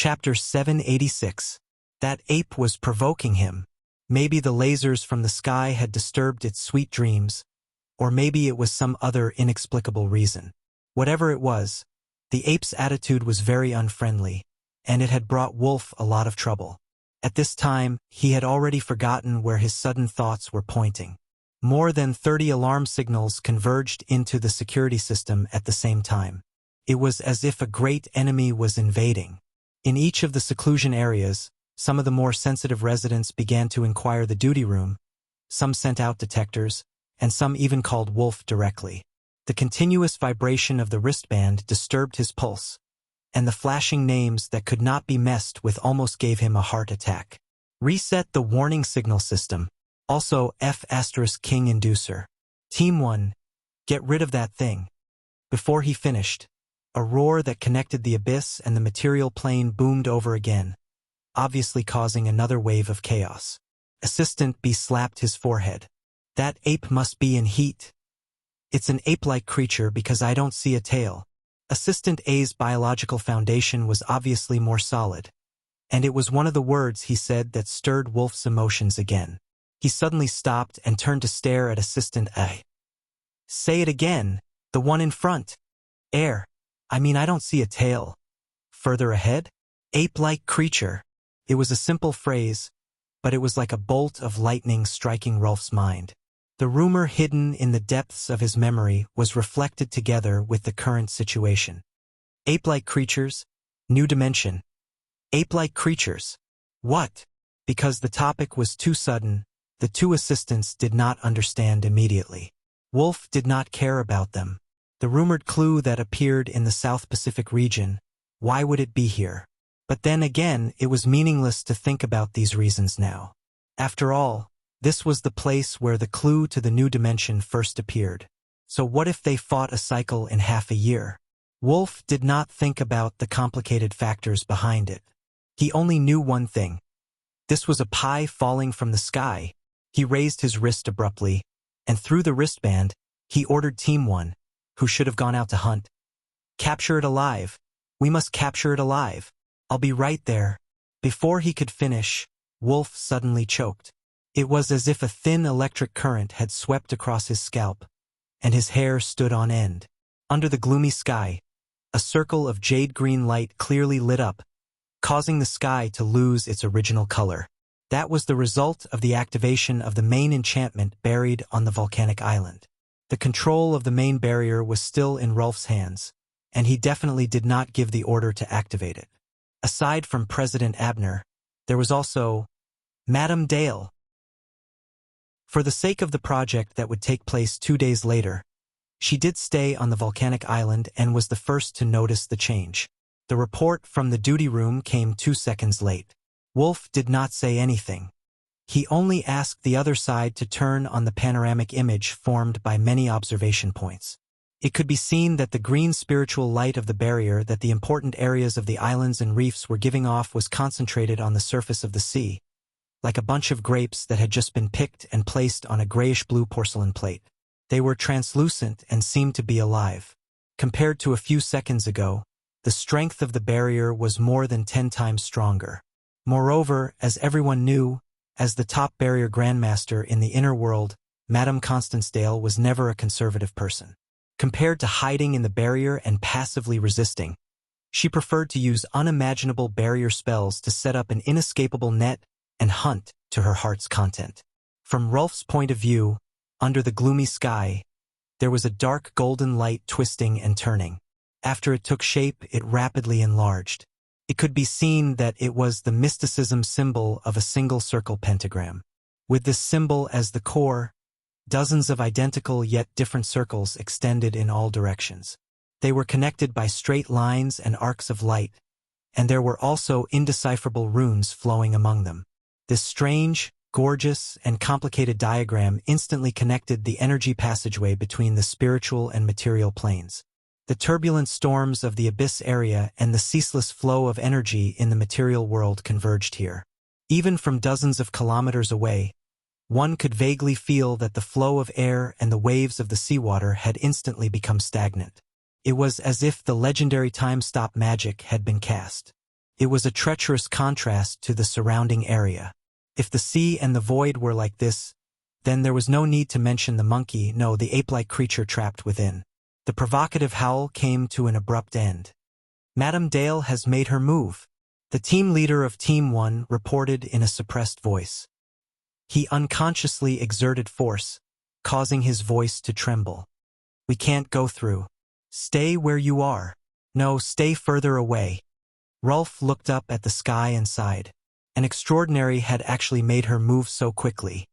Chapter 786. That ape was provoking him. Maybe the lasers from the sky had disturbed its sweet dreams, or maybe it was some other inexplicable reason. Whatever it was, the ape's attitude was very unfriendly, and it had brought Wolf a lot of trouble. At this time, he had already forgotten where his sudden thoughts were pointing. More than 30 alarm signals converged into the security system at the same time. It was as if a great enemy was invading. In each of the seclusion areas, some of the more sensitive residents began to inquire the duty room, some sent out detectors, and some even called Wolf directly. The continuous vibration of the wristband disturbed his pulse, and the flashing names that could not be messed with almost gave him a heart attack. Reset the warning signal system. Also F*King Inducer. Team 1, get rid of that thing. Before he finished, a roar that connected the abyss and the material plane boomed over again, obviously causing another wave of chaos. Assistant B slapped his forehead. That ape must be in heat. It's an ape-like creature because I don't see a tail. Assistant A's biological foundation was obviously more solid, and it was one of the words he said that stirred Wolf's emotions again. He suddenly stopped and turned to stare at Assistant A. Say it again, the one in front. I don't see a tail. Further ahead? Ape-like creature. It was a simple phrase, but it was like a bolt of lightning striking Rolf's mind. The rumor hidden in the depths of his memory was reflected together with the current situation. Ape-like creatures, new dimension. Ape-like creatures. What? Because the topic was too sudden, the two assistants did not understand immediately. Wolf did not care about them. The rumored clue that appeared in the South Pacific region, why would it be here? But then again, it was meaningless to think about these reasons now. After all, this was the place where the clue to the new dimension first appeared. So what if they fought a cycle in half a year? Wolf did not think about the complicated factors behind it. He only knew one thing. This was a pie falling from the sky. He raised his wrist abruptly, and through the wristband, he ordered Team 1, who should have gone out to hunt. Capture it alive. We must capture it alive. I'll be right there. Before he could finish, Wolf suddenly choked. It was as if a thin electric current had swept across his scalp, and his hair stood on end. Under the gloomy sky, a circle of jade-green light clearly lit up, causing the sky to lose its original color. That was the result of the activation of the main enchantment buried on the volcanic island. The control of the main barrier was still in Rolf's hands, and he definitely did not give the order to activate it. Aside from President Abner, there was also Madame Dale. For the sake of the project that would take place 2 days later, she did stay on the volcanic island and was the first to notice the change. The report from the duty room came 2 seconds late. Wolf did not say anything. He only asked the other side to turn on the panoramic image formed by many observation points. It could be seen that the green spiritual light of the barrier that the important areas of the islands and reefs were giving off was concentrated on the surface of the sea, like a bunch of grapes that had just been picked and placed on a grayish-blue porcelain plate. They were translucent and seemed to be alive. Compared to a few seconds ago, the strength of the barrier was more than 10 times stronger. Moreover, as everyone knew, as the top barrier grandmaster in the inner world, Madame Constance Dale was never a conservative person. Compared to hiding in the barrier and passively resisting, she preferred to use unimaginable barrier spells to set up an inescapable net and hunt to her heart's content. From Rolf's point of view, under the gloomy sky, there was a dark golden light twisting and turning. After it took shape, it rapidly enlarged. It could be seen that it was the mysticism symbol of a single circle pentagram. With this symbol as the core, dozens of identical yet different circles extended in all directions. They were connected by straight lines and arcs of light, and there were also indecipherable runes flowing among them. This strange, gorgeous, and complicated diagram instantly connected the energy passageway between the spiritual and material planes. The turbulent storms of the abyss area and the ceaseless flow of energy in the material world converged here. Even from dozens of kilometers away, one could vaguely feel that the flow of air and the waves of the seawater had instantly become stagnant. It was as if the legendary time-stop magic had been cast. It was a treacherous contrast to the surrounding area. If the sea and the void were like this, then there was no need to mention the monkey, no, the ape-like creature trapped within. The provocative howl came to an abrupt end. Madame Dale has made her move, the team leader of Team 1 reported in a suppressed voice. He unconsciously exerted force, causing his voice to tremble. We can't go through. Stay where you are. No, stay further away. Rolf looked up at the sky and sighed. An extraordinary had actually made her move so quickly.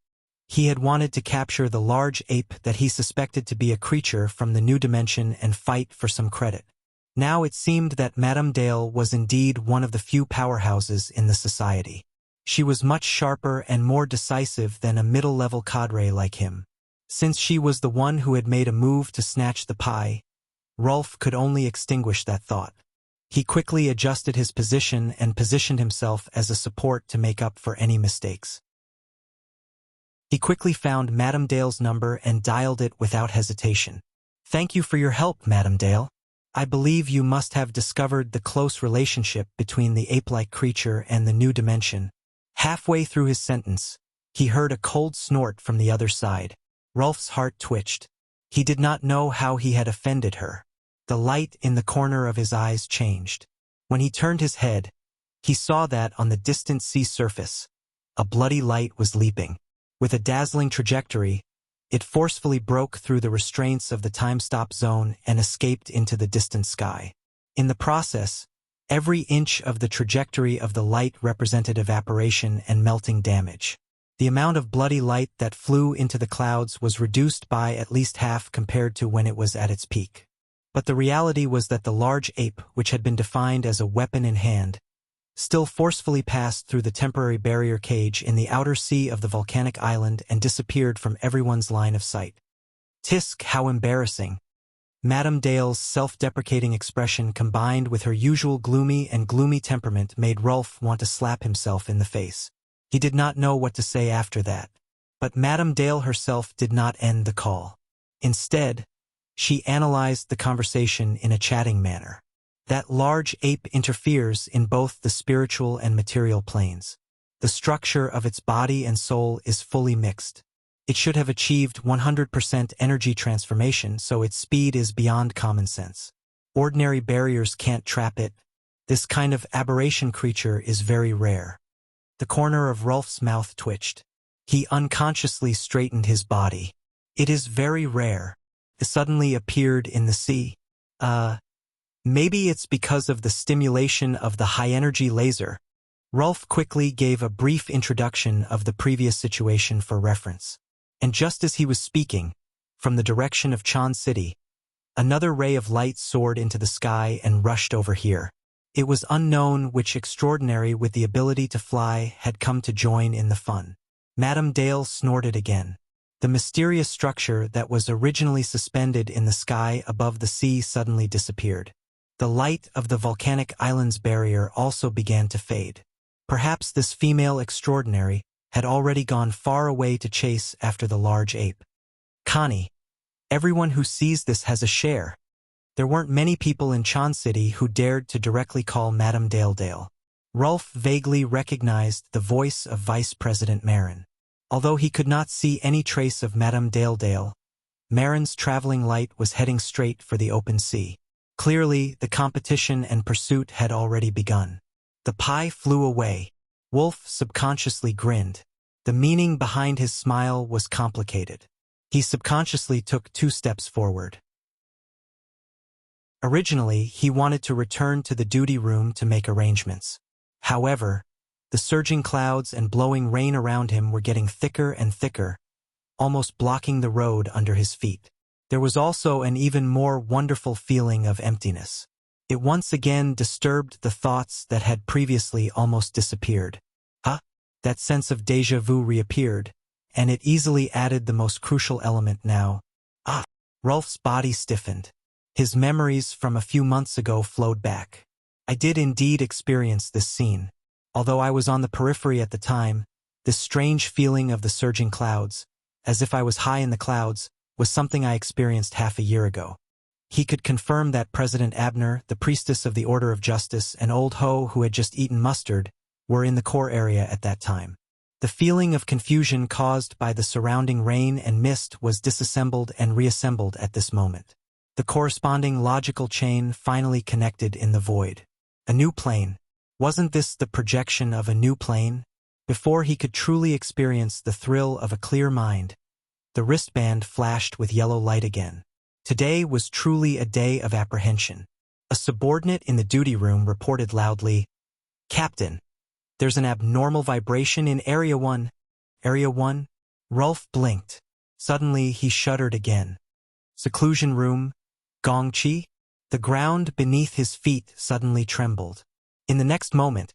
He had wanted to capture the large ape that he suspected to be a creature from the new dimension and fight for some credit. Now it seemed that Madame Dale was indeed one of the few powerhouses in the society. She was much sharper and more decisive than a middle-level cadre like him. Since she was the one who had made a move to snatch the pie, Rolf could only extinguish that thought. He quickly adjusted his position and positioned himself as a support to make up for any mistakes. He quickly found Madame Dale's number and dialed it without hesitation. "Thank you for your help, Madame Dale. I believe you must have discovered the close relationship between the ape-like creature and the new dimension." Halfway through his sentence, he heard a cold snort from the other side. Rolf's heart twitched. He did not know how he had offended her. The light in the corner of his eyes changed. When he turned his head, he saw that on the distant sea surface, a bloody light was leaping. With a dazzling trajectory, it forcefully broke through the restraints of the time-stop zone and escaped into the distant sky. In the process, every inch of the trajectory of the light represented evaporation and melting damage. The amount of bloody light that flew into the clouds was reduced by at least half compared to when it was at its peak. But the reality was that the large ape, which had been defined as a weapon in hand, still forcefully passed through the temporary barrier cage in the outer sea of the volcanic island and disappeared from everyone's line of sight. Tisk, how embarrassing. Madame Dale's self-deprecating expression combined with her usual gloomy temperament made Rolf want to slap himself in the face. He did not know what to say after that. But Madame Dale herself did not end the call. Instead, she analyzed the conversation in a chatting manner. That large ape interferes in both the spiritual and material planes. The structure of its body and soul is fully mixed. It should have achieved 100% energy transformation, so its speed is beyond common sense. Ordinary barriers can't trap it. This kind of aberration creature is very rare. The corner of Rolf's mouth twitched. He unconsciously straightened his body. It is very rare. It suddenly appeared in the sea. Maybe it's because of the stimulation of the high-energy laser. Rolf quickly gave a brief introduction of the previous situation for reference. And just as he was speaking, from the direction of Chan City, another ray of light soared into the sky and rushed over here. It was unknown which extraordinary with the ability to fly had come to join in the fun. Madame Dale snorted again. The mysterious structure that was originally suspended in the sky above the sea suddenly disappeared. The light of the volcanic island's barrier also began to fade. Perhaps this female extraordinary had already gone far away to chase after the large ape. Connie, everyone who sees this has a share. There weren't many people in Chan City who dared to directly call Madame Dale. Rolf vaguely recognized the voice of Vice President Marin. Although he could not see any trace of Madame Dale, Marin's traveling light was heading straight for the open sea. Clearly, the competition and pursuit had already begun. The pie flew away. Wolf subconsciously grinned. The meaning behind his smile was complicated. He subconsciously took 2 steps forward. Originally, he wanted to return to the duty room to make arrangements. However, the surging clouds and blowing rain around him were getting thicker and thicker, almost blocking the road under his feet. There was also an even more wonderful feeling of emptiness. It once again disturbed the thoughts that had previously almost disappeared. That sense of déjà vu reappeared, and it easily added the most crucial element now. Rolf's body stiffened. His memories from a few months ago flowed back. I did indeed experience this scene. Although I was on the periphery at the time, this strange feeling of the surging clouds, as if I was high in the clouds, was something I experienced half a year ago. He could confirm that President Abner, the priestess of the Order of Justice, and Old Ho, who had just eaten mustard, were in the core area at that time. The feeling of confusion caused by the surrounding rain and mist was disassembled and reassembled at this moment. The corresponding logical chain finally connected in the void. A new plane. Wasn't this the projection of a new plane? Before he could truly experience the thrill of a clear mind, the wristband flashed with yellow light again. Today was truly a day of apprehension. A subordinate in the duty room reported loudly, "Captain, there's an abnormal vibration in Area 1. Area 1? Rolf blinked. Suddenly he shuddered again. Seclusion room, Gongqi? The ground beneath his feet suddenly trembled. In the next moment,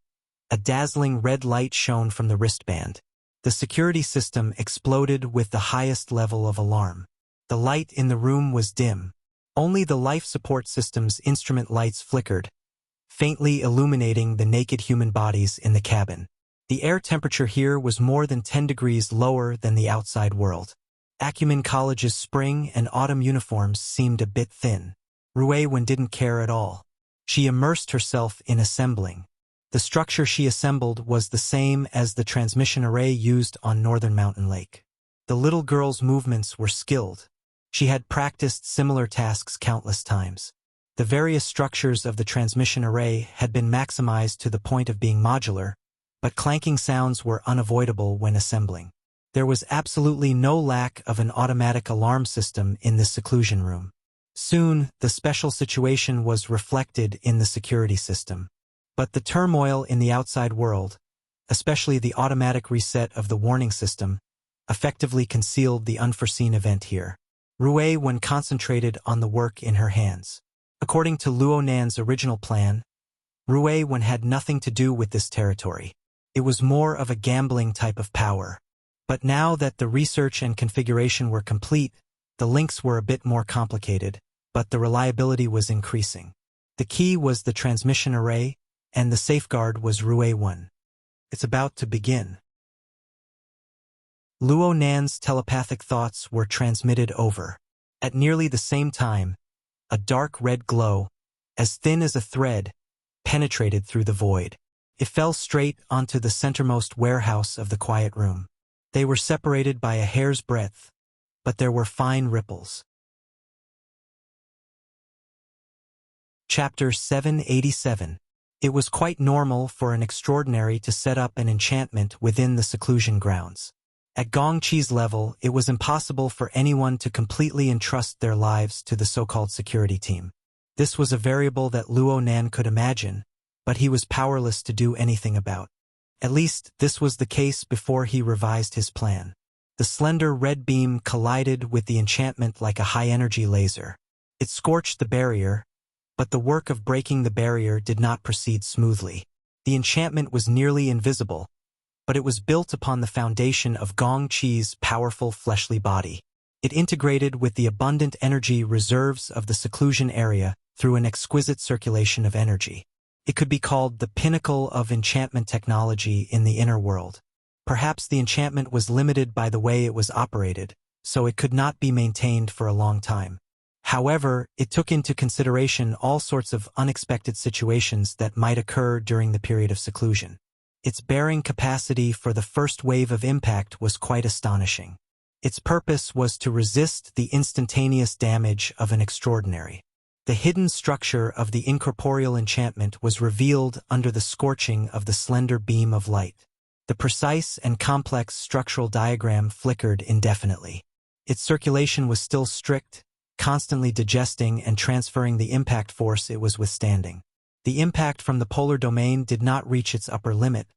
a dazzling red light shone from the wristband. The security system exploded with the highest level of alarm. The light in the room was dim. Only the life support system's instrument lights flickered, faintly illuminating the naked human bodies in the cabin. The air temperature here was more than 10 degrees lower than the outside world. Acumen College's spring and autumn uniforms seemed a bit thin. Ruewen didn't care at all. She immersed herself in assembling. The structure she assembled was the same as the transmission array used on Northern Mountain Lake. The little girl's movements were skilled. She had practiced similar tasks countless times. The various structures of the transmission array had been maximized to the point of being modular, but clanking sounds were unavoidable when assembling. There was absolutely no lack of an automatic alarm system in this seclusion room. Soon, the special situation was reflected in the security system. But the turmoil in the outside world, especially the automatic reset of the warning system, effectively concealed the unforeseen event here. Ruewen concentrated on the work in her hands. According to Luonan's original plan, Ruewen had nothing to do with this territory. It was more of a gambling type of power. But now that the research and configuration were complete, the links were a bit more complicated, but the reliability was increasing. The key was the transmission array, and the safeguard was Ruewen. It's about to begin. Luonan's telepathic thoughts were transmitted over. At nearly the same time, a dark red glow, as thin as a thread, penetrated through the void. It fell straight onto the centermost warehouse of the quiet room. They were separated by a hair's breadth, but there were fine ripples. Chapter 787. It was quite normal for an extraordinary to set up an enchantment within the seclusion grounds. At Gongqi's level, it was impossible for anyone to completely entrust their lives to the so-called security team. This was a variable that Luonan could imagine, but he was powerless to do anything about. At least, this was the case before he revised his plan. The slender red beam collided with the enchantment like a high-energy laser. It scorched the barrier, but the work of breaking the barrier did not proceed smoothly. The enchantment was nearly invisible, but it was built upon the foundation of Gongqi's powerful fleshly body. It integrated with the abundant energy reserves of the seclusion area through an exquisite circulation of energy. It could be called the pinnacle of enchantment technology in the inner world. Perhaps the enchantment was limited by the way it was operated, so it could not be maintained for a long time. However, it took into consideration all sorts of unexpected situations that might occur during the period of seclusion. Its bearing capacity for the first wave of impact was quite astonishing. Its purpose was to resist the instantaneous damage of an extraordinary. The hidden structure of the incorporeal enchantment was revealed under the scorching of the slender beam of light. The precise and complex structural diagram flickered indefinitely. Its circulation was still strict, constantly digesting and transferring the impact force it was withstanding. The impact from the polar domain did not reach its upper limit,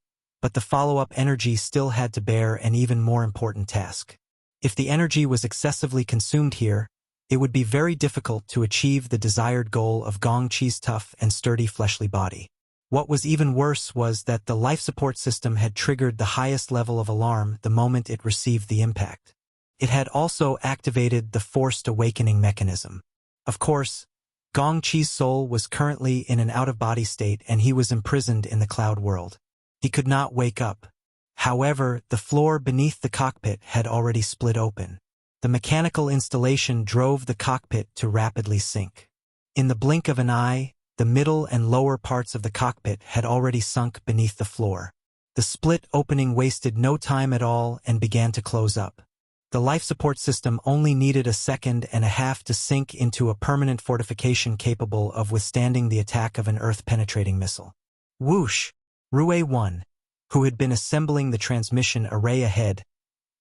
but the follow-up energy still had to bear an even more important task. If the energy was excessively consumed here, it would be very difficult to achieve the desired goal of Gongqi's tough and sturdy fleshly body. What was even worse was that the life support system had triggered the highest level of alarm the moment it received the impact. It had also activated the forced awakening mechanism. Of course, Gongqi's soul was currently in an out-of-body state and he was imprisoned in the cloud world. He could not wake up. However, the floor beneath the cockpit had already split open. The mechanical installation drove the cockpit to rapidly sink. In the blink of an eye, the middle and lower parts of the cockpit had already sunk beneath the floor. The split opening wasted no time at all and began to close up. The life support system only needed a second and a half to sink into a permanent fortification capable of withstanding the attack of an Earth-penetrating missile. Whoosh! Rue 1, who had been assembling the transmission array ahead,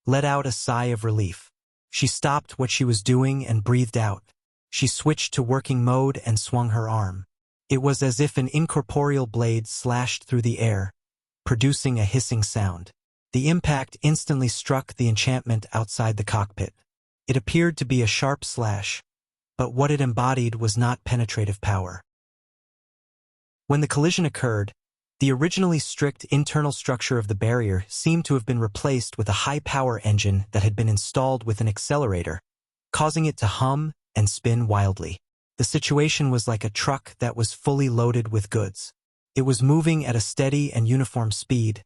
let out a sigh of relief. She stopped what she was doing and breathed out. She switched to working mode and swung her arm. It was as if an incorporeal blade slashed through the air, producing a hissing sound. The impact instantly struck the enchantment outside the cockpit. It appeared to be a sharp slash, but what it embodied was not penetrative power. When the collision occurred, the originally strict internal structure of the barrier seemed to have been replaced with a high-power engine that had been installed with an accelerator, causing it to hum and spin wildly. The situation was like a truck that was fully loaded with goods. It was moving at a steady and uniform speed,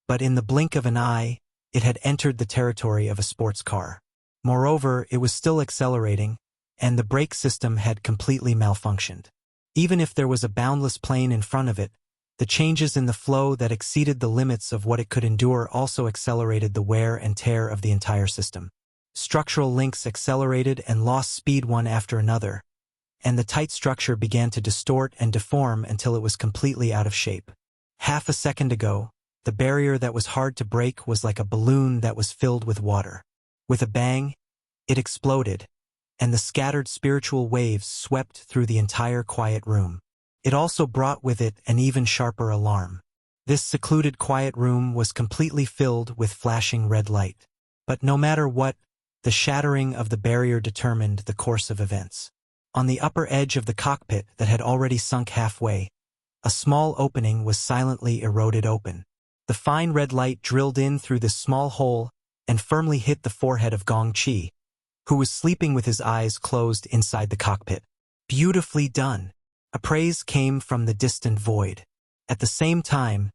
but in the blink of an eye, it had entered the territory of a sports car. Moreover, it was still accelerating, and the brake system had completely malfunctioned. Even if there was a boundless plane in front of it, the changes in the flow that exceeded the limits of what it could endure also accelerated the wear and tear of the entire system. Structural links accelerated and lost speed one after another, and the tight structure began to distort and deform until it was completely out of shape. Half a second ago, the barrier that was hard to break was like a balloon that was filled with water. With a bang, it exploded, and the scattered spiritual waves swept through the entire quiet room. It also brought with it an even sharper alarm. This secluded quiet room was completely filled with flashing red light. But no matter what, the shattering of the barrier determined the course of events. On the upper edge of the cockpit that had already sunk halfway, a small opening was silently eroded open. The fine red light drilled in through this small hole and firmly hit the forehead of Gong Chi, who was sleeping with his eyes closed inside the cockpit. Beautifully done. A praise came from the distant void. At the same time,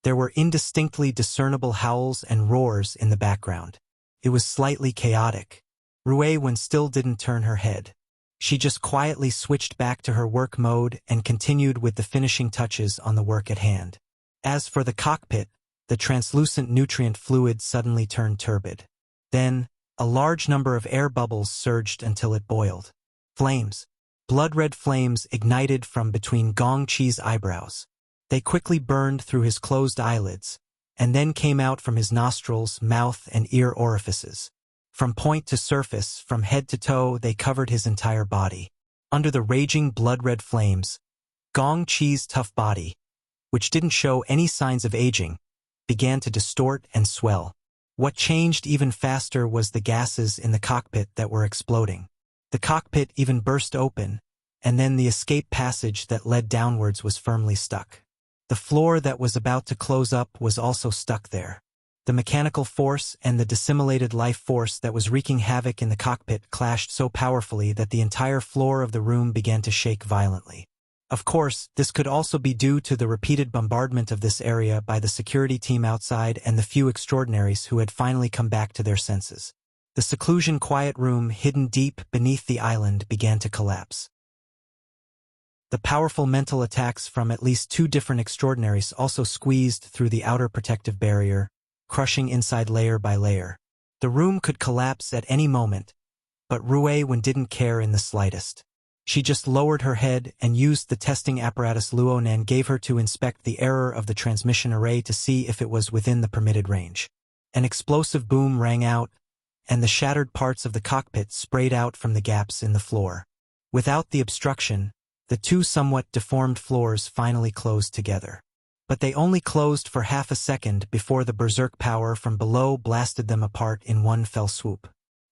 there were indistinctly discernible howls and roars in the background. It was slightly chaotic. Rue still didn't turn her head. She just quietly switched back to her work mode and continued with the finishing touches on the work at hand. As for the cockpit, the translucent nutrient fluid suddenly turned turbid. Then, a large number of air bubbles surged until it boiled. Flames. Blood-red flames ignited from between Gong Chi's eyebrows. They quickly burned through his closed eyelids, and then came out from his nostrils, mouth, and ear orifices. From point to surface, from head to toe, they covered his entire body. Under the raging blood-red flames, Gong Chi's tough body, which didn't show any signs of aging, began to distort and swell. What changed even faster was the gases in the cockpit that were exploding. The cockpit even burst open, and then the escape passage that led downwards was firmly stuck. The floor that was about to close up was also stuck there. The mechanical force and the dissimulated life force that was wreaking havoc in the cockpit clashed so powerfully that the entire floor of the room began to shake violently. Of course, this could also be due to the repeated bombardment of this area by the security team outside and the few extraordinaries who had finally come back to their senses. The seclusion quiet room hidden deep beneath the island began to collapse. The powerful mental attacks from at least 2 different extraordinaries also squeezed through the outer protective barrier, crushing inside layer by layer. The room could collapse at any moment, but Rue didn't care in the slightest. She just lowered her head and used the testing apparatus Luonan gave her to inspect the error of the transmission array to see if it was within the permitted range. An explosive boom rang out, and the shattered parts of the cockpit sprayed out from the gaps in the floor. Without the obstruction, the 2 somewhat deformed floors finally closed together. But they only closed for half a second before the berserk power from below blasted them apart in one fell swoop.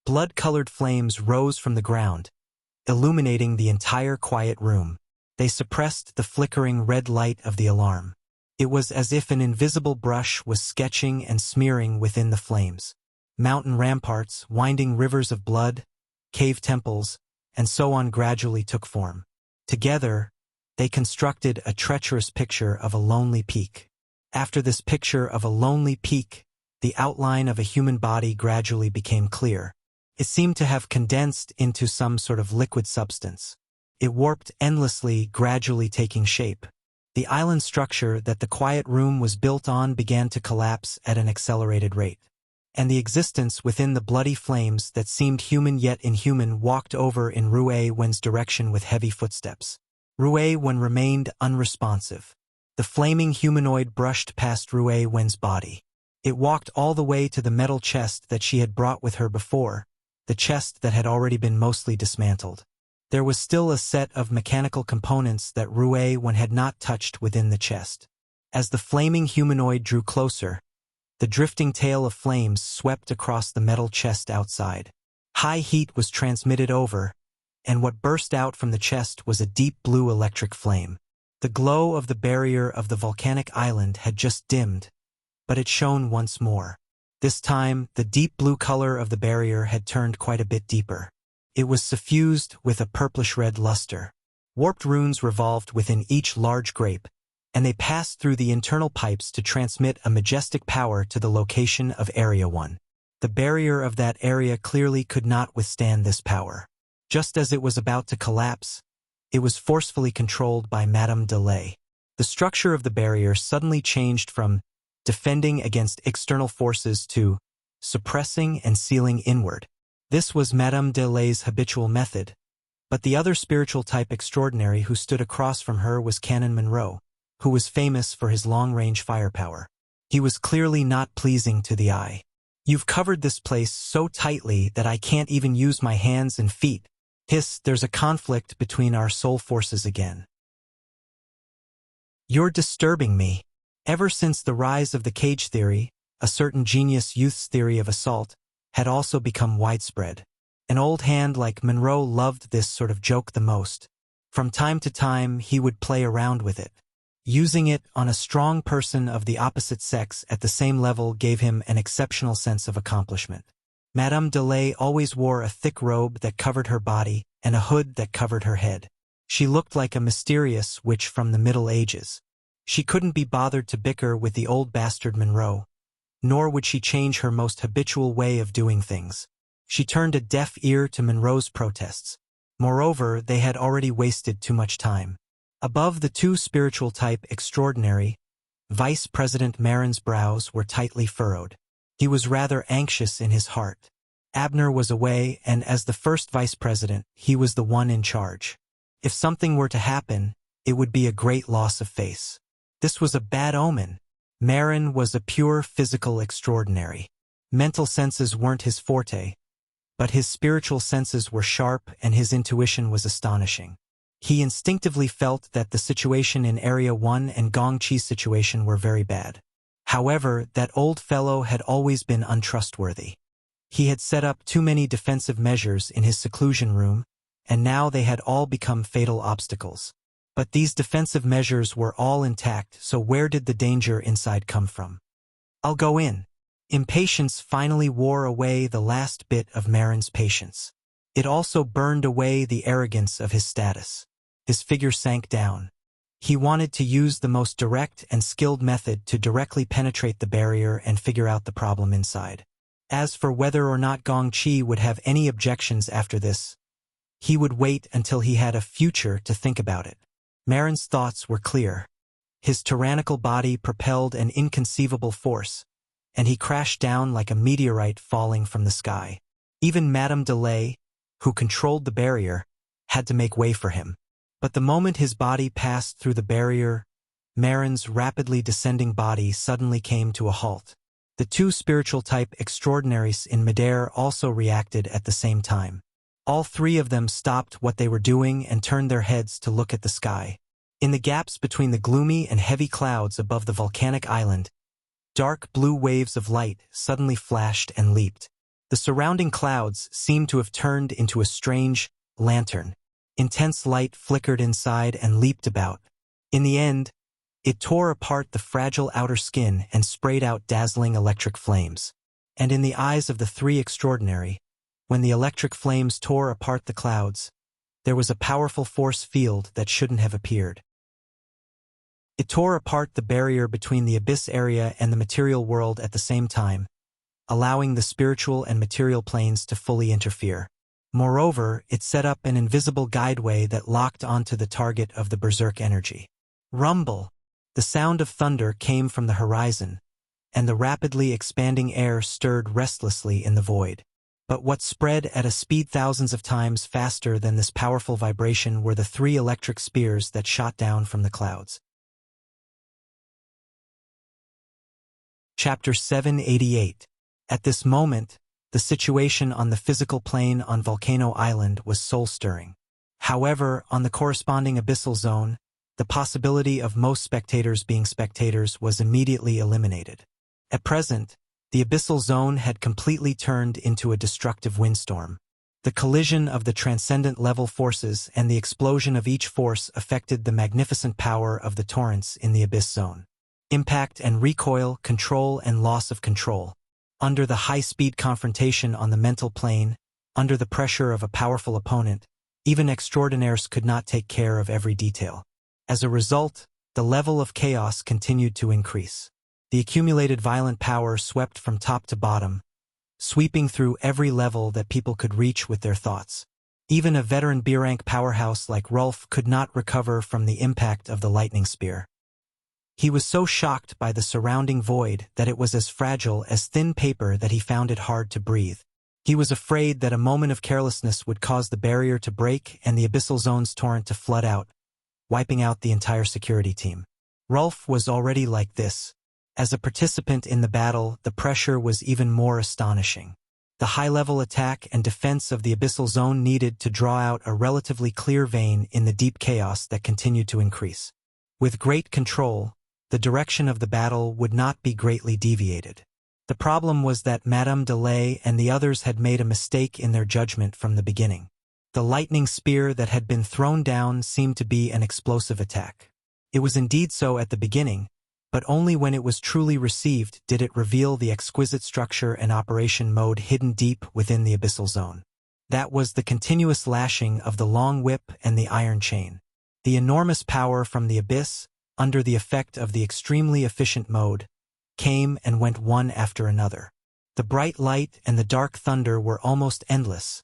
Blood-colored flames rose from the ground, illuminating the entire quiet room. They suppressed the flickering red light of the alarm. It was as if an invisible brush was sketching and smearing within the flames. Mountain ramparts, winding rivers of blood, cave temples, and so on gradually took form. Together, they constructed a treacherous picture of a lonely peak. After this picture of a lonely peak, the outline of a human body gradually became clear. It seemed to have condensed into some sort of liquid substance. It warped endlessly, gradually taking shape. The island structure that the quiet room was built on began to collapse at an accelerated rate. And the existence within the bloody flames that seemed human yet inhuman walked over in Rue Wen's direction with heavy footsteps. Rue Wen remained unresponsive. The flaming humanoid brushed past Rue Wen's body. It walked all the way to the metal chest that she had brought with her before, the chest that had already been mostly dismantled. There was still a set of mechanical components that Rue Wen had not touched within the chest. As the flaming humanoid drew closer, the drifting tail of flames swept across the metal chest outside. High heat was transmitted over, and what burst out from the chest was a deep blue electric flame. The glow of the barrier of the volcanic island had just dimmed, but it shone once more. This time, the deep blue color of the barrier had turned quite a bit deeper. It was suffused with a purplish-red luster. Warped runes revolved within each large grape, and they passed through the internal pipes to transmit a majestic power to the location of Area 1. The barrier of that area clearly could not withstand this power. Just as it was about to collapse, it was forcefully controlled by Madame Delay. The structure of the barrier suddenly changed from defending against external forces to suppressing and sealing inward. This was Madame Delay's habitual method, but the other spiritual type extraordinary who stood across from her was Canon Monroe, who was famous for his long-range firepower. He was clearly not pleasing to the eye. "You've covered this place so tightly that I can't even use my hands and feet. Hiss, there's a conflict between our soul forces again. You're disturbing me." Ever since the rise of the cage theory, a certain genius youth's theory of assault had also become widespread. An old hand like Monroe loved this sort of joke the most. From time to time, he would play around with it. Using it on a strong person of the opposite sex at the same level gave him an exceptional sense of accomplishment. Madame Delay always wore a thick robe that covered her body and a hood that covered her head. She looked like a mysterious witch from the Middle Ages. She couldn't be bothered to bicker with the old bastard Monroe, nor would she change her most habitual way of doing things. She turned a deaf ear to Monroe's protests. Moreover, they had already wasted too much time. Above the two spiritual type extraordinary, Vice President Marin's brows were tightly furrowed. He was rather anxious in his heart. Abner was away, and as the first vice president, he was the one in charge. If something were to happen, it would be a great loss of face. This was a bad omen. Marin was a pure physical extraordinary. Mental senses weren't his forte, but his spiritual senses were sharp and his intuition was astonishing. He instinctively felt that the situation in Area 1 and Gongchi's situation were very bad. However, that old fellow had always been untrustworthy. He had set up too many defensive measures in his seclusion room, and now they had all become fatal obstacles. But these defensive measures were all intact, so where did the danger inside come from? "I'll go in." Impatience finally wore away the last bit of Marin's patience. It also burned away the arrogance of his status. His figure sank down. He wanted to use the most direct and skilled method to directly penetrate the barrier and figure out the problem inside. As for whether or not Gongchi would have any objections after this, he would wait until he had a future to think about it. Marin's thoughts were clear. His tyrannical body propelled an inconceivable force, and he crashed down like a meteorite falling from the sky. Even Madame Delay, who controlled the barrier, had to make way for him. But the moment his body passed through the barrier, Marin's rapidly descending body suddenly came to a halt. The two spiritual type extraordinaries in midair also reacted at the same time. All three of them stopped what they were doing and turned their heads to look at the sky. In the gaps between the gloomy and heavy clouds above the volcanic island, dark blue waves of light suddenly flashed and leaped. The surrounding clouds seemed to have turned into a strange lantern. Intense light flickered inside and leaped about. In the end, it tore apart the fragile outer skin and sprayed out dazzling electric flames. And in the eyes of the three extraordinary, when the electric flames tore apart the clouds, there was a powerful force field that shouldn't have appeared. It tore apart the barrier between the abyss area and the material world at the same time, allowing the spiritual and material planes to fully interfere. Moreover, it set up an invisible guideway that locked onto the target of the berserk energy. Rumble! The sound of thunder came from the horizon, and the rapidly expanding air stirred restlessly in the void. But what spread at a speed thousands of times faster than this powerful vibration were the 3 electric spears that shot down from the clouds. Chapter 788. At this moment, the situation on the physical plane on Volcano Island was soul-stirring. However, on the corresponding abyssal zone, the possibility of most spectators being spectators was immediately eliminated. At present, the abyssal zone had completely turned into a destructive windstorm. The collision of the transcendent level forces and the explosion of each force affected the magnificent power of the torrents in the abyss zone. Impact and recoil, control and loss of control. Under the high-speed confrontation on the mental plane, under the pressure of a powerful opponent, even extraordinaires could not take care of every detail. As a result, the level of chaos continued to increase. The accumulated violent power swept from top to bottom, sweeping through every level that people could reach with their thoughts. Even a veteran B-rank powerhouse like Rolf could not recover from the impact of the lightning spear. He was so shocked by the surrounding void that it was as fragile as thin paper that he found it hard to breathe. He was afraid that a moment of carelessness would cause the barrier to break and the abyssal zone's torrent to flood out, wiping out the entire security team. Rolf was already like this. As a participant in the battle, the pressure was even more astonishing. The high-level attack and defense of the abyssal zone needed to draw out a relatively clear vein in the deep chaos that continued to increase. With great control, the direction of the battle would not be greatly deviated. The problem was that Madame Delay and the others had made a mistake in their judgment from the beginning. The lightning spear that had been thrown down seemed to be an explosive attack. It was indeed so at the beginning, but only when it was truly received did it reveal the exquisite structure and operation mode hidden deep within the abyssal zone. That was the continuous lashing of the long whip and the iron chain. The enormous power from the abyss, under the effect of the extremely efficient mode, came and went one after another. The bright light and the dark thunder were almost endless,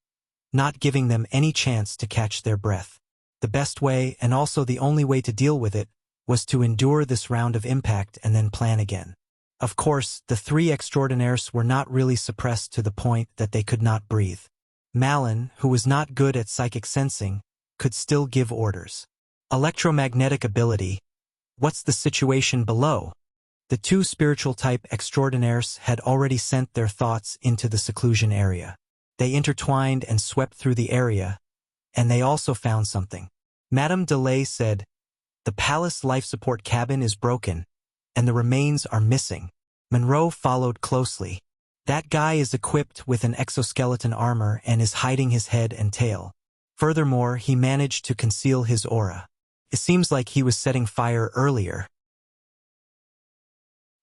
not giving them any chance to catch their breath. The best way, and also the only way to deal with it, was to endure this round of impact and then plan again. Of course, the 3 extraordinaires were not really suppressed to the point that they could not breathe. Malin, who was not good at psychic sensing, could still give orders. Electromagnetic ability. What's the situation below? The 2 spiritual-type extraordinaires had already sent their thoughts into the seclusion area. They intertwined and swept through the area, and they also found something. Madame Delay said, "The palace life support cabin is broken, and the remains are missing." Monroe followed closely. "That guy is equipped with an exoskeleton armor and is hiding his head and tail. Furthermore, he managed to conceal his aura. It seems like he was setting fire earlier."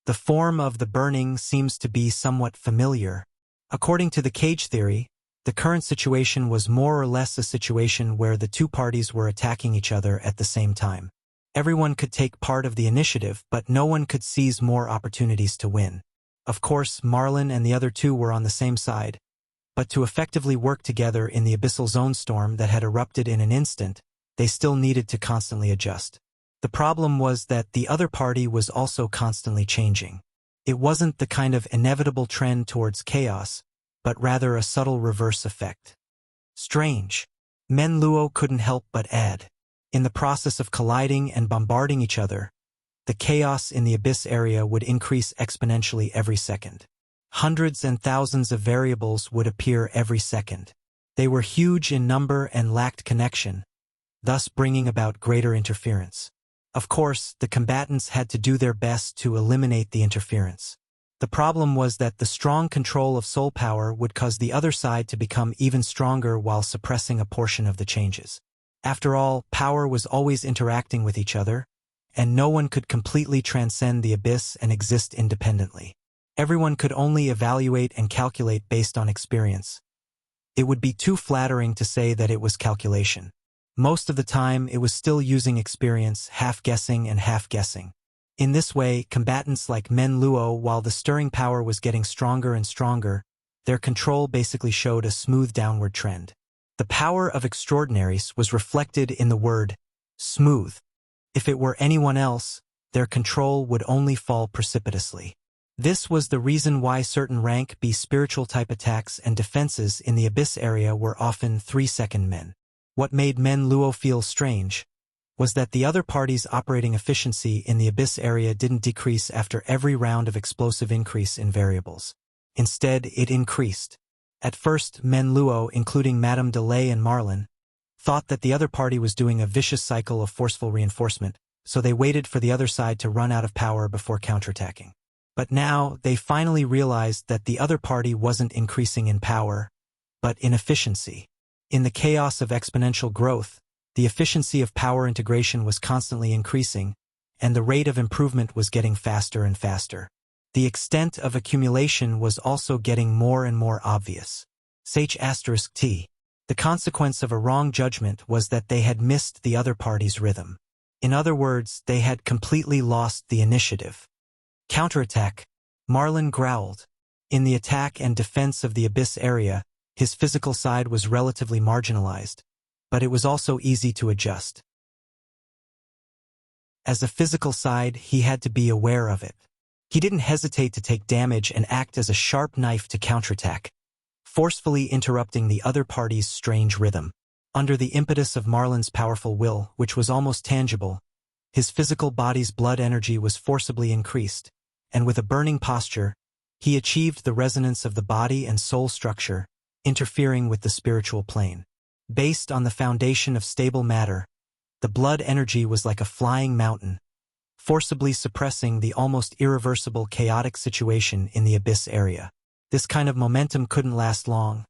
The form of the burning seems to be somewhat familiar. According to the cage theory, the current situation was more or less a situation where the 2 parties were attacking each other at the same time. Everyone could take part of the initiative, but no one could seize more opportunities to win. Of course, Marlin and the other 2 were on the same side, but to effectively work together in the abyssal zone storm that had erupted in an instant, they still needed to constantly adjust. The problem was that the other party was also constantly changing. It wasn't the kind of inevitable trend towards chaos, but rather a subtle reverse effect. Strange. Menluo couldn't help but add. In the process of colliding and bombarding each other, the chaos in the abyss area would increase exponentially every second. Hundreds and thousands of variables would appear every second. They were huge in number and lacked connection, thus bringing about greater interference. Of course, the combatants had to do their best to eliminate the interference. The problem was that the strong control of soul power would cause the other side to become even stronger while suppressing a portion of the changes. After all, power was always interacting with each other, and no one could completely transcend the abyss and exist independently. Everyone could only evaluate and calculate based on experience. It would be too flattering to say that it was calculation. Most of the time, it was still using experience, half-guessing and half-guessing. In this way, combatants like Menluo, while the stirring power was getting stronger and stronger, their control basically showed a smooth downward trend. The power of extraordinaries was reflected in the word smooth. If it were anyone else, their control would only fall precipitously. This was the reason why certain rank B spiritual type attacks and defenses in the Abyss area were often 3-second men. What made Men Luo feel strange was that the other party's operating efficiency in the Abyss area didn't decrease after every round of explosive increase in variables. Instead, it increased. At first, Men Luo, including Madame Delay and Marlin, thought that the other party was doing a vicious cycle of forceful reinforcement, so they waited for the other side to run out of power before counterattacking. But now, they finally realized that the other party wasn't increasing in power, but in efficiency. In the chaos of exponential growth, the efficiency of power integration was constantly increasing, and the rate of improvement was getting faster and faster. The extent of accumulation was also getting more and more obvious. H*T. The consequence of a wrong judgment was that they had missed the other party's rhythm. In other words, they had completely lost the initiative. Counterattack, Marlin growled. In the attack and defense of the Abyss area, his physical side was relatively marginalized, but it was also easy to adjust. As a physical side, he had to be aware of it. He didn't hesitate to take damage and act as a sharp knife to counterattack, forcefully interrupting the other party's strange rhythm. Under the impetus of Marlin's powerful will, which was almost tangible, his physical body's blood energy was forcibly increased, and with a burning posture, he achieved the resonance of the body and soul structure, interfering with the spiritual plane. Based on the foundation of stable matter, the blood energy was like a flying mountain, forcibly suppressing the almost irreversible chaotic situation in the Abyss area. This kind of momentum couldn't last long,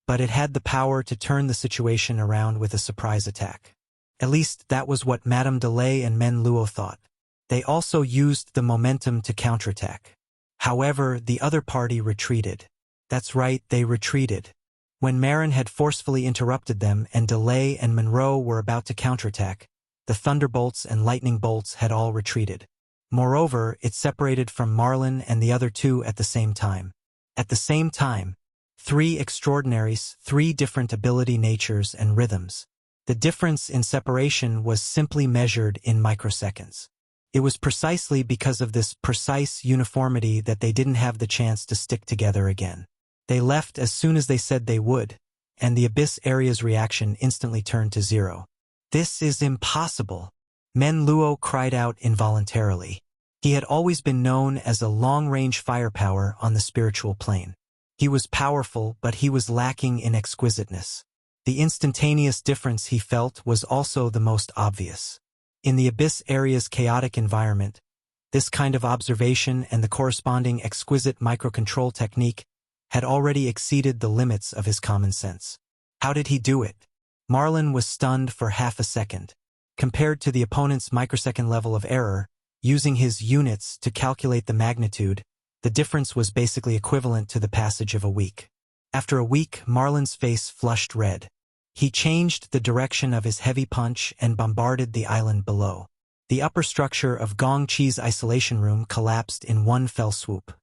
but it had the power to turn the situation around with a surprise attack. At least that was what Madame Delay and Men Luo thought. They also used the momentum to counterattack. However, the other party retreated. That's right, they retreated. When Marin had forcefully interrupted them and Delay and Monroe were about to counterattack, the thunderbolts and lightning bolts had all retreated. Moreover, it separated from Marlin and the other two at the same time. At the same time, 3 extraordinaries, 3 different ability natures and rhythms. The difference in separation was simply measured in microseconds. It was precisely because of this precise uniformity that they didn't have the chance to stick together again. They left as soon as they said they would, and the Abyss area's reaction instantly turned to 0. This is impossible. Men Luo cried out involuntarily. He had always been known as a long-range firepower on the spiritual plane. He was powerful, but he was lacking in exquisiteness. The instantaneous difference he felt was also the most obvious. In the Abyss area's chaotic environment, this kind of observation and the corresponding exquisite microcontrol technique had already exceeded the limits of his common sense. How did he do it? Marlin was stunned for half a second. Compared to the opponent's microsecond level of error, using his units to calculate the magnitude, the difference was basically equivalent to the passage of a week. After a week, Marlin's face flushed red. He changed the direction of his heavy punch and bombarded the island below. The upper structure of Gong Chi's isolation room collapsed in one fell swoop.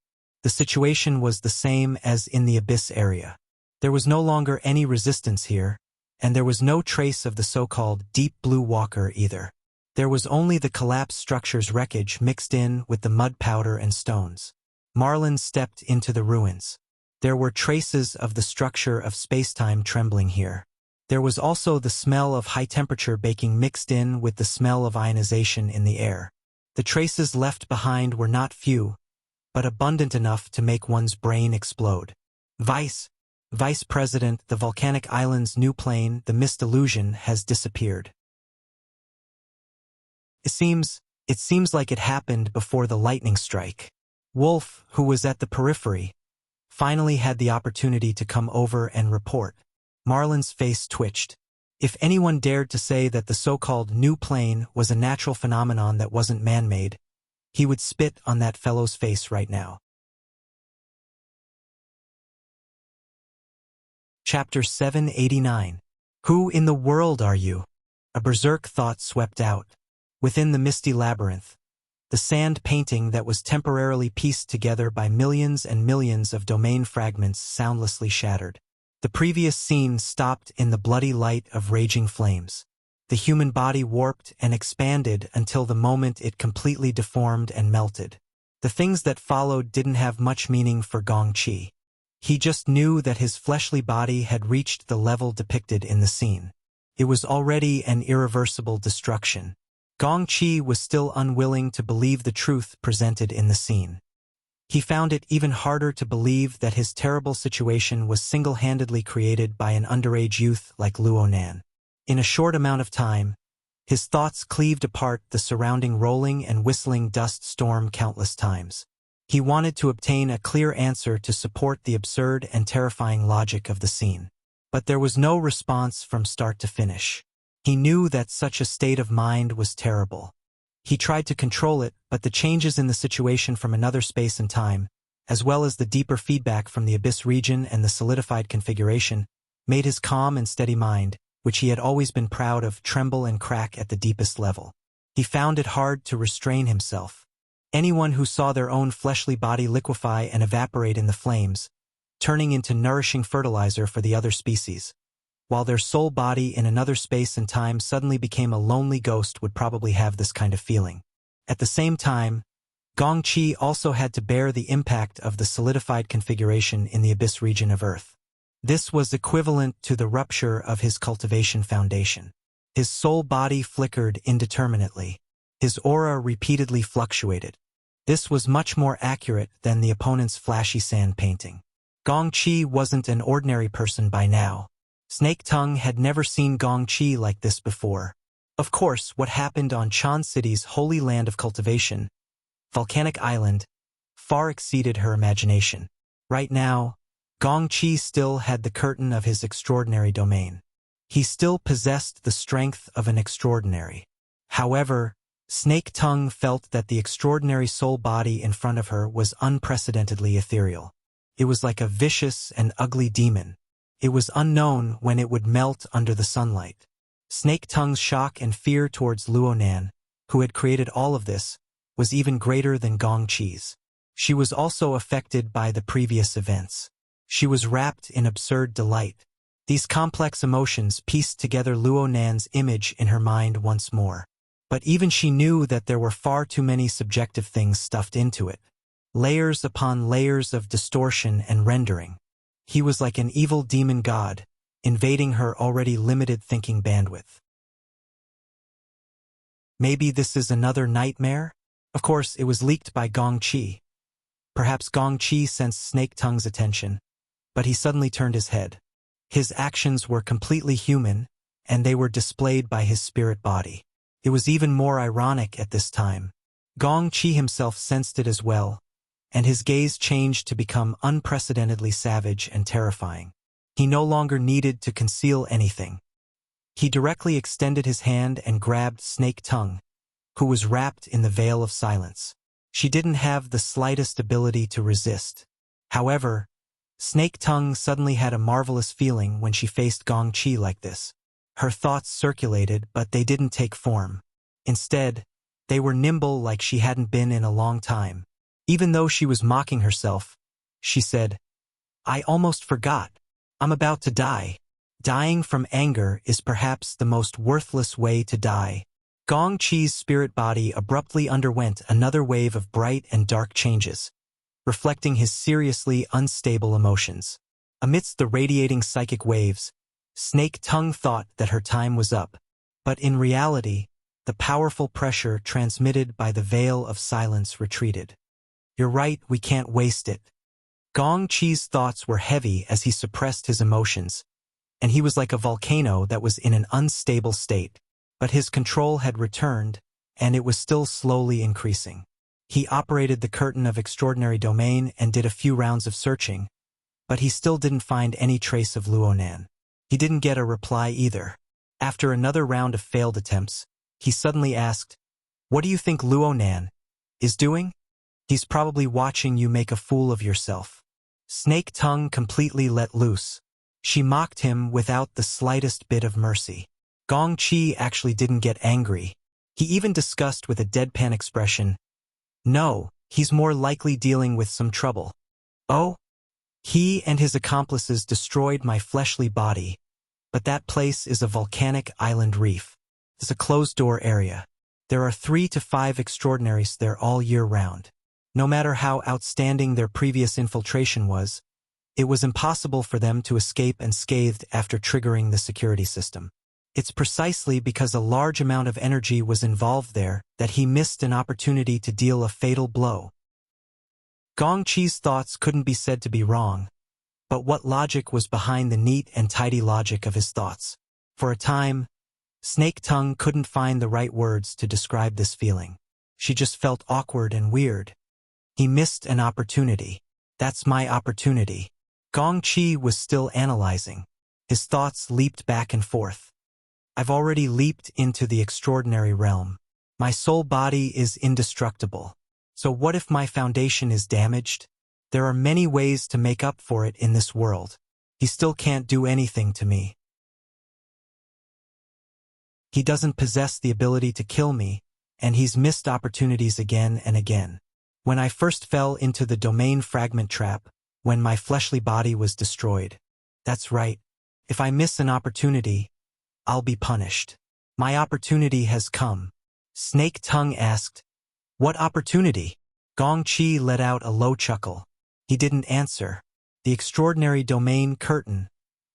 The situation was the same as in the Abyss area. There was no longer any resistance here, and there was no trace of the so-called Deep Blue Walker either. There was only the collapsed structure's wreckage mixed in with the mud powder and stones. Marlin stepped into the ruins. There were traces of the structure of space-time trembling here. There was also the smell of high-temperature baking mixed in with the smell of ionization in the air. The traces left behind were not few, but abundant enough to make one's brain explode. Vice President, the volcanic island's new plane, the mist illusion, has disappeared. It seems like it happened before the lightning strike. Wolf, who was at the periphery, finally had the opportunity to come over and report. Marlin's face twitched. If anyone dared to say that the so-called new plane was a natural phenomenon that wasn't man-made, he would spit on that fellow's face right now. Chapter 789. Who in the world are you? A berserk thought swept out. Within the misty labyrinth, the sand painting that was temporarily pieced together by millions and millions of domain fragments soundlessly shattered. The previous scene stopped in the bloody light of raging flames. The human body warped and expanded until the moment it completely deformed and melted. The things that followed didn't have much meaning for Gongqi. He just knew that his fleshly body had reached the level depicted in the scene. It was already an irreversible destruction. Gongqi was still unwilling to believe the truth presented in the scene. He found it even harder to believe that his terrible situation was single-handedly created by an underage youth like Luonan. In a short amount of time, his thoughts cleaved apart the surrounding rolling and whistling dust storm countless times. He wanted to obtain a clear answer to support the absurd and terrifying logic of the scene. But there was no response from start to finish. He knew that such a state of mind was terrible. He tried to control it, but the changes in the situation from another space and time, as well as the deeper feedback from the abyss region and the solidified configuration, made his calm and steady mind, which he had always been proud of, tremble and crack at the deepest level. He found it hard to restrain himself. Anyone who saw their own fleshly body liquefy and evaporate in the flames, turning into nourishing fertilizer for the other species, while their soul body in another space and time suddenly became a lonely ghost, would probably have this kind of feeling. At the same time, Gongqi also had to bear the impact of the solidified configuration in the abyss region of Earth. This was equivalent to the rupture of his cultivation foundation. His soul body flickered indeterminately. His aura repeatedly fluctuated. This was much more accurate than the opponent's flashy sand painting. Gongqi wasn't an ordinary person by now. Snake Tongue had never seen Gongqi like this before. Of course, what happened on Chan City's holy land of cultivation, Volcanic Island, far exceeded her imagination. Right now, Gongqi still had the curtain of his extraordinary domain. He still possessed the strength of an extraordinary. However, Snake Tongue felt that the extraordinary soul body in front of her was unprecedentedly ethereal. It was like a vicious and ugly demon. It was unknown when it would melt under the sunlight. Snake Tongue's shock and fear towards Luonan, who had created all of this, was even greater than Gongqi's. She was also affected by the previous events. She was wrapped in absurd delight. These complex emotions pieced together Luonan's image in her mind once more. But even she knew that there were far too many subjective things stuffed into it. Layers upon layers of distortion and rendering. He was like an evil demon god, invading her already limited thinking bandwidth. Maybe this is another nightmare? Of course, it was leaked by Gongqi. Perhaps Gongqi sensed Snake Tongue's attention, but he suddenly turned his head. His actions were completely human, and they were displayed by his spirit body. It was even more ironic at this time. Gongqi himself sensed it as well, and his gaze changed to become unprecedentedly savage and terrifying. He no longer needed to conceal anything. He directly extended his hand and grabbed Snake Tongue, who was wrapped in the veil of silence. She didn't have the slightest ability to resist. However, Snake Tongue suddenly had a marvelous feeling when she faced Gongqi like this. Her thoughts circulated, but they didn't take form. Instead, they were nimble like she hadn't been in a long time. Even though she was mocking herself, she said, "I almost forgot. I'm about to die. Dying from anger is perhaps the most worthless way to die." Gongqi's spirit body abruptly underwent another wave of bright and dark changes, reflecting his seriously unstable emotions. Amidst the radiating psychic waves, Snake Tongue thought that her time was up, but in reality, the powerful pressure transmitted by the veil of silence retreated. "You're right, we can't waste it." Gongqi's thoughts were heavy as he suppressed his emotions, and he was like a volcano that was in an unstable state, but his control had returned, and it was still slowly increasing. He operated the curtain of extraordinary domain and did a few rounds of searching, but he still didn't find any trace of Luonan. He didn't get a reply either. After another round of failed attempts, he suddenly asked, "What do you think Luonan is doing?" "He's probably watching you make a fool of yourself." Snake Tongue completely let loose. She mocked him without the slightest bit of mercy. Gongqi actually didn't get angry. He even discussed with a deadpan expression, "No, he's more likely dealing with some trouble." "Oh?" He and his accomplices destroyed my fleshly body, but that place is a volcanic island reef. It's a closed-door area. There are 3 to 5 extraordinaries there all year round. No matter how outstanding their previous infiltration was, it was impossible for them to escape unscathed after triggering the security system. It's precisely because a large amount of energy was involved there that he missed an opportunity to deal a fatal blow. Gong Qi's thoughts couldn't be said to be wrong, but what logic was behind the neat and tidy logic of his thoughts? For a time, Snake Tongue couldn't find the right words to describe this feeling. She just felt awkward and weird. He missed an opportunity. That's my opportunity. Gong Qi was still analyzing. His thoughts leaped back and forth. I've already leaped into the extraordinary realm. My soul body is indestructible. So what if my foundation is damaged? There are many ways to make up for it in this world. He still can't do anything to me. He doesn't possess the ability to kill me, and he's missed opportunities again and again. When I first fell into the domain fragment trap, when my fleshly body was destroyed. That's right. If I miss an opportunity, I'll be punished. My opportunity has come. Snake Tongue asked, "What opportunity?" Gong Qi let out a low chuckle. He didn't answer. The extraordinary domain curtain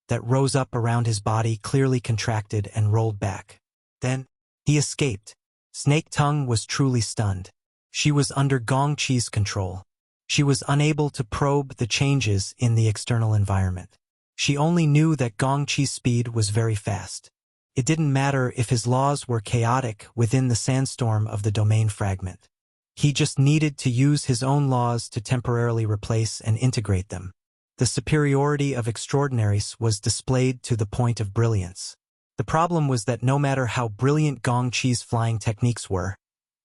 that rose up around his body clearly contracted and rolled back. Then, he escaped. Snake Tongue was truly stunned. She was under Gong Qi's control. She was unable to probe the changes in the external environment. She only knew that Gong Qi's speed was very fast. It didn't matter if his laws were chaotic within the sandstorm of the domain fragment. He just needed to use his own laws to temporarily replace and integrate them. The superiority of extraordinaries was displayed to the point of brilliance. The problem was that no matter how brilliant Gong Qi's flying techniques were,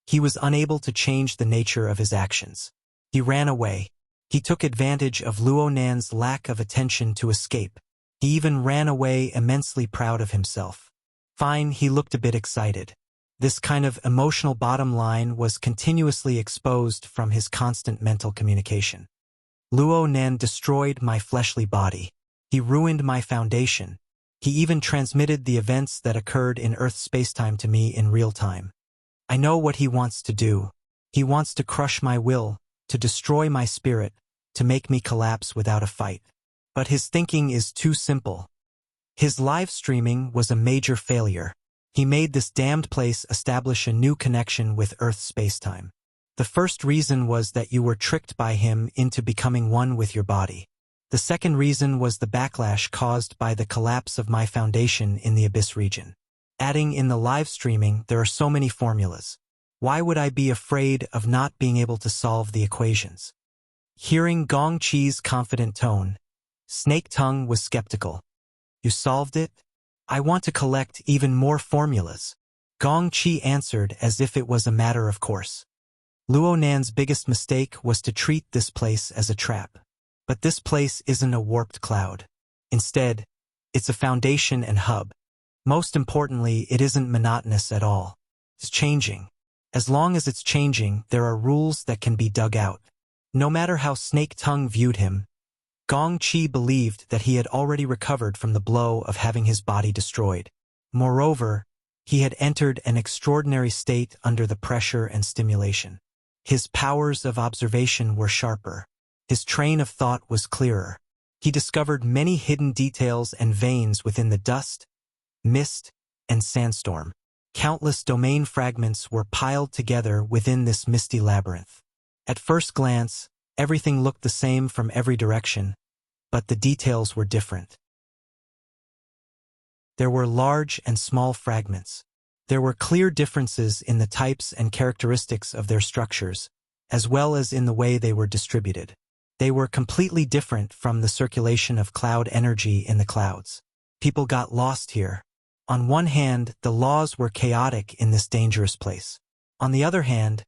he was unable to change the nature of his actions. He ran away. He took advantage of Luo Nan's lack of attention to escape. He even ran away immensely proud of himself. Fine, he looked a bit excited. This kind of emotional bottom line was continuously exposed from his constant mental communication. Luo Nan destroyed my fleshly body. He ruined my foundation. He even transmitted the events that occurred in Earth spacetime to me in real time. I know what he wants to do. He wants to crush my will, to destroy my spirit, to make me collapse without a fight. But his thinking is too simple. His live streaming was a major failure. He made this damned place establish a new connection with Earth spacetime. The first reason was that you were tricked by him into becoming one with your body. The second reason was the backlash caused by the collapse of my foundation in the Abyss region. Adding in the live streaming, there are so many formulas. Why would I be afraid of not being able to solve the equations? Hearing Gong Qi's confident tone, Snake Tongue was skeptical. You solved it? I want to collect even more formulas. Gong Qi answered as if it was a matter of course. Luo Nan's biggest mistake was to treat this place as a trap. But this place isn't a warped cloud. Instead, it's a foundation and hub. Most importantly, it isn't monotonous at all. It's changing. As long as it's changing, there are rules that can be dug out. No matter how Snake Tongue viewed him, Gong Qi believed that he had already recovered from the blow of having his body destroyed. Moreover, he had entered an extraordinary state under the pressure and stimulation. His powers of observation were sharper. His train of thought was clearer. He discovered many hidden details and veins within the dust, mist, and sandstorm. Countless domain fragments were piled together within this misty labyrinth. At first glance, everything looked the same from every direction, but the details were different. There were large and small fragments. There were clear differences in the types and characteristics of their structures, as well as in the way they were distributed. They were completely different from the circulation of cloud energy in the clouds. People got lost here. On one hand, the laws were chaotic in this dangerous place. On the other hand,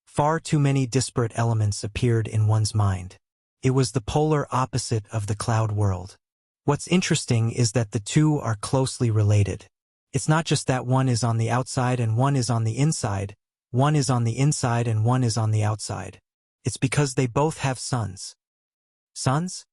far too many disparate elements appeared in one's mind. It was the polar opposite of the cloud world. What's interesting is that the two are closely related. It's not just that one is on the outside and one is on the inside, one is on the inside and one is on the outside. It's because they both have suns. Suns?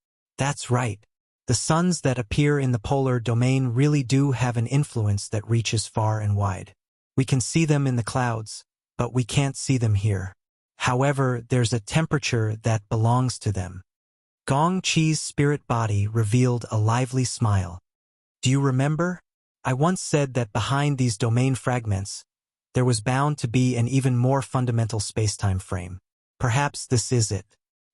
That's right. The suns that appear in the polar domain really do have an influence that reaches far and wide. We can see them in the clouds, but we can't see them here. However, there's a temperature that belongs to them. Gong Qi's spirit body revealed a lively smile. Do you remember? I once said that behind these domain fragments, there was bound to be an even more fundamental spacetime frame. Perhaps this is it.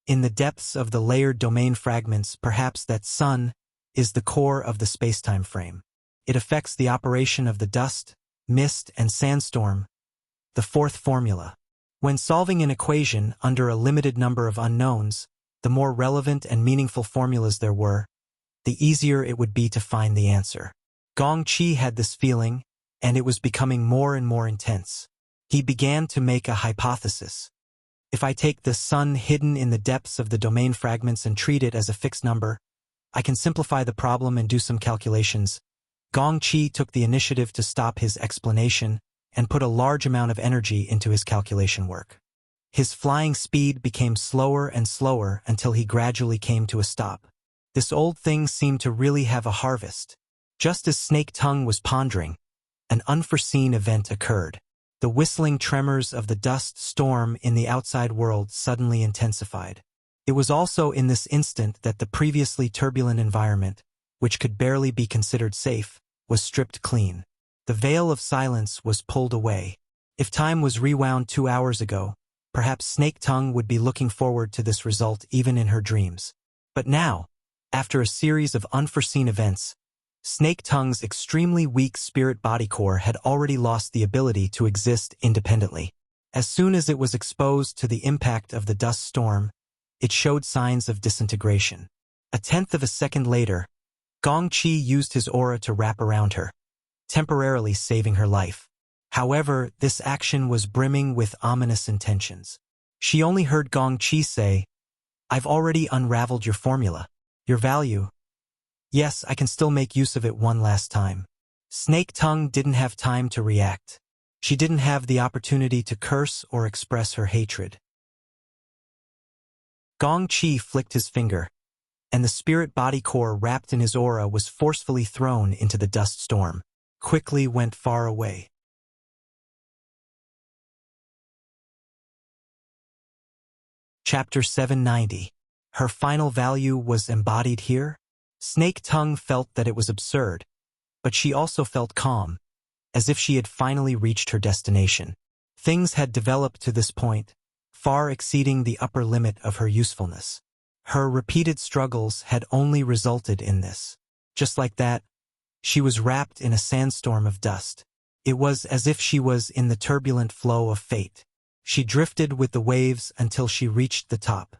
In the depths of the layered domain fragments, perhaps that sun is the core of the spacetime frame. It affects the operation of the dust, mist, and sandstorm, the fourth formula. When solving an equation under a limited number of unknowns, the more relevant and meaningful formulas there were, the easier it would be to find the answer. Gong Qi had this feeling, and it was becoming more and more intense. He began to make a hypothesis. If I take the sun hidden in the depths of the domain fragments and treat it as a fixed number, I can simplify the problem and do some calculations. Gong Qi took the initiative to stop his explanation and put a large amount of energy into his calculation work. His flying speed became slower and slower until he gradually came to a stop. This old thing seemed to really have a harvest. Just as Snake Tongue was pondering, an unforeseen event occurred. The whistling tremors of the dust storm in the outside world suddenly intensified. It was also in this instant that the previously turbulent environment, which could barely be considered safe, was stripped clean. The veil of silence was pulled away. If time was rewound 2 hours ago, perhaps Snake Tongue would be looking forward to this result even in her dreams. But now, after a series of unforeseen events, Snake Tongue's extremely weak spirit body core had already lost the ability to exist independently. As soon as it was exposed to the impact of the dust storm, it showed signs of disintegration. 1/10 of a second later, Gong Qi used his aura to wrap around her, temporarily saving her life. However, this action was brimming with ominous intentions. She only heard Gong Qi say, "I've already unraveled your formula. Your value. Yes, I can still make use of it one last time." Snake Tongue didn't have time to react. She didn't have the opportunity to curse or express her hatred. Gong Qi flicked his finger, and the spirit body core wrapped in his aura was forcefully thrown into the dust storm, quickly went far away. Chapter 790. Her final value was embodied here? Snake Tongue felt that it was absurd, but she also felt calm, as if she had finally reached her destination. Things had developed to this point, far exceeding the upper limit of her usefulness. Her repeated struggles had only resulted in this. Just like that, she was wrapped in a sandstorm of dust. It was as if she was in the turbulent flow of fate. She drifted with the waves until she reached the top.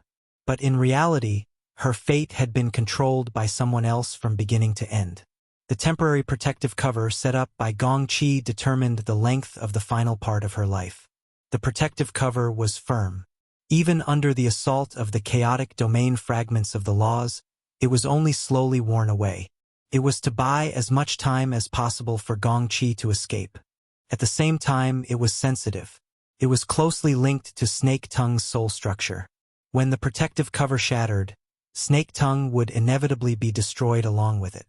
But in reality, her fate had been controlled by someone else from beginning to end. The temporary protective cover set up by Gong Qi determined the length of the final part of her life. The protective cover was firm. Even under the assault of the chaotic domain fragments of the laws, it was only slowly worn away. It was to buy as much time as possible for Gong Qi to escape. At the same time, it was sensitive. It was closely linked to Snake Tongue's soul structure. When the protective cover shattered, Snake Tongue would inevitably be destroyed along with it.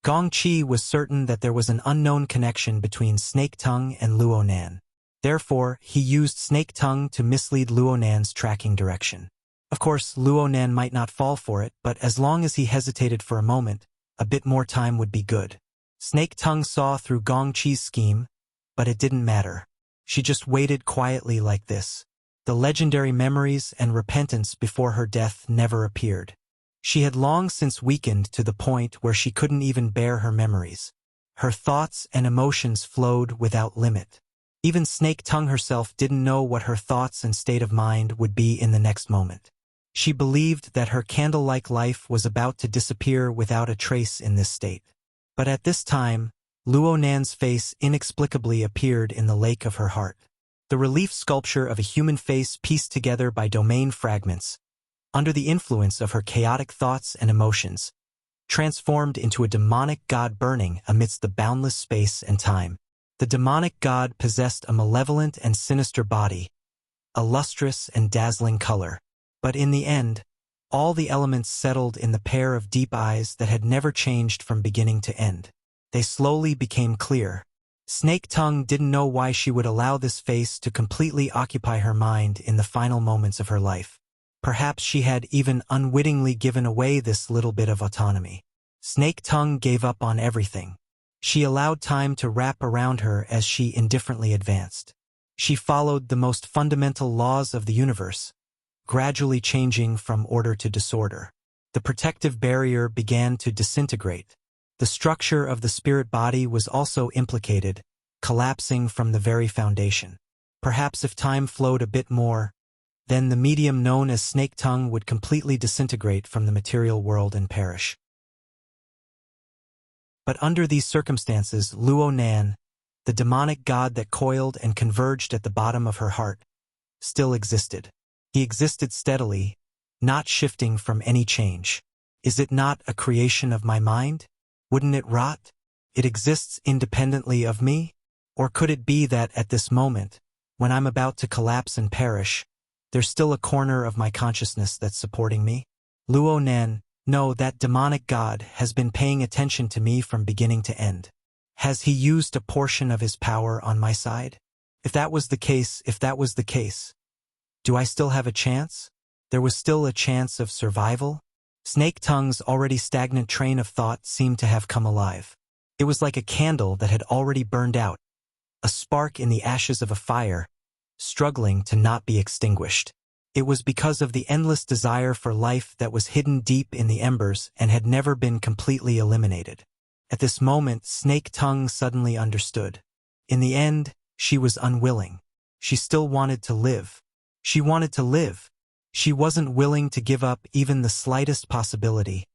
Gong Qi was certain that there was an unknown connection between Snake Tongue and Luonan. Therefore, he used Snake Tongue to mislead Luonan's tracking direction. Of course, Luonan might not fall for it, but as long as he hesitated for a moment, a bit more time would be good. Snake Tongue saw through Gong Qi's scheme, but it didn't matter. She just waited quietly like this. The legendary memories and repentance before her death never appeared. She had long since weakened to the point where she couldn't even bear her memories. Her thoughts and emotions flowed without limit. Even Snake Tongue herself didn't know what her thoughts and state of mind would be in the next moment. She believed that her candle-like life was about to disappear without a trace in this state. But at this time, Luonan's face inexplicably appeared in the lake of her heart. The relief sculpture of a human face pieced together by domain fragments, under the influence of her chaotic thoughts and emotions, transformed into a demonic god burning amidst the boundless space and time. The demonic god possessed a malevolent and sinister body, a lustrous and dazzling color. But in the end, All the elements settled in the pair of deep eyes that had never changed from beginning to end. They slowly became clear. Snake Tongue didn't know why she would allow this face to completely occupy her mind in the final moments of her life. Perhaps she had even unwittingly given away this little bit of autonomy. Snake Tongue gave up on everything. She allowed time to wrap around her as she indifferently advanced. She followed the most fundamental laws of the universe, gradually changing from order to disorder. The protective barrier began to disintegrate. The structure of the spirit body was also implicated, collapsing from the very foundation. Perhaps if time flowed a bit more, then the medium known as Snake Tongue would completely disintegrate from the material world and perish. But under these circumstances, Luo Nan, the demonic god that coiled and converged at the bottom of her heart, still existed. He existed steadily, not shifting from any change. Is it not a creation of my mind? Wouldn't it rot? It exists independently of me? Or could it be that at this moment, when I'm about to collapse and perish, there's still a corner of my consciousness that's supporting me? Luo Nan, no, that demonic god has been paying attention to me from beginning to end. Has he used a portion of his power on my side? If that was the case, do I still have a chance? There was still a chance of survival? Snake Tongue's already stagnant train of thought seemed to have come alive. It was like a candle that had already burned out, a spark in the ashes of a fire, struggling to not be extinguished. It was because of the endless desire for life that was hidden deep in the embers and had never been completely eliminated. At this moment, Snake Tongue suddenly understood. In the end, she was unwilling. She still wanted to live. She wanted to live. She wasn't willing to give up even the slightest possibility,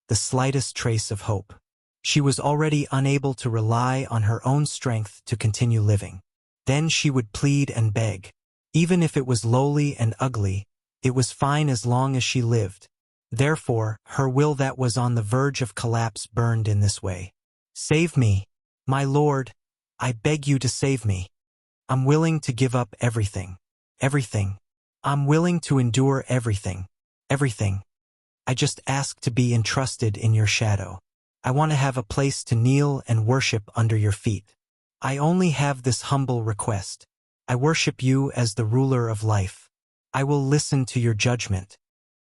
the slightest trace of hope. She was already unable to rely on her own strength to continue living. Then she would plead and beg. Even if it was lowly and ugly, it was fine as long as she lived. Therefore, her will that was on the verge of collapse burned in this way. Save me, my lord, I beg you to save me. I'm willing to give up everything. Everything. I'm willing to endure everything. Everything. I just ask to be entrusted in your shadow. I want to have a place to kneel and worship under your feet. I only have this humble request. I worship you as the ruler of life. I will listen to your judgment.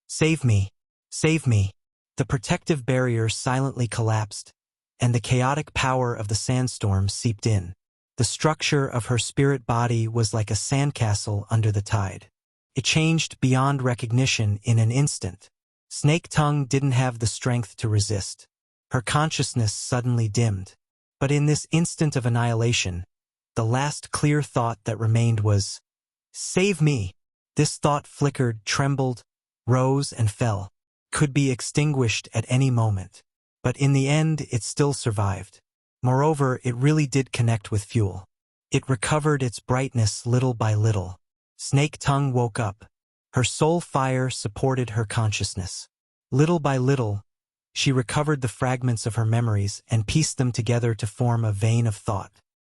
Save me. Save me. The protective barrier silently collapsed, and the chaotic power of the sandstorm seeped in. The structure of her spirit body was like a sandcastle under the tide. It changed beyond recognition in an instant. Snake Tongue didn't have the strength to resist. Her consciousness suddenly dimmed. But in this instant of annihilation, the last clear thought that remained was, "Save me." This thought flickered, trembled, rose and fell, could be extinguished at any moment. But in the end, it still survived. Moreover, it really did connect with fuel. It recovered its brightness little by little. Snake Tongue woke up. Her soul fire supported her consciousness. Little by little, she recovered the fragments of her memories and pieced them together to form a vein of thought.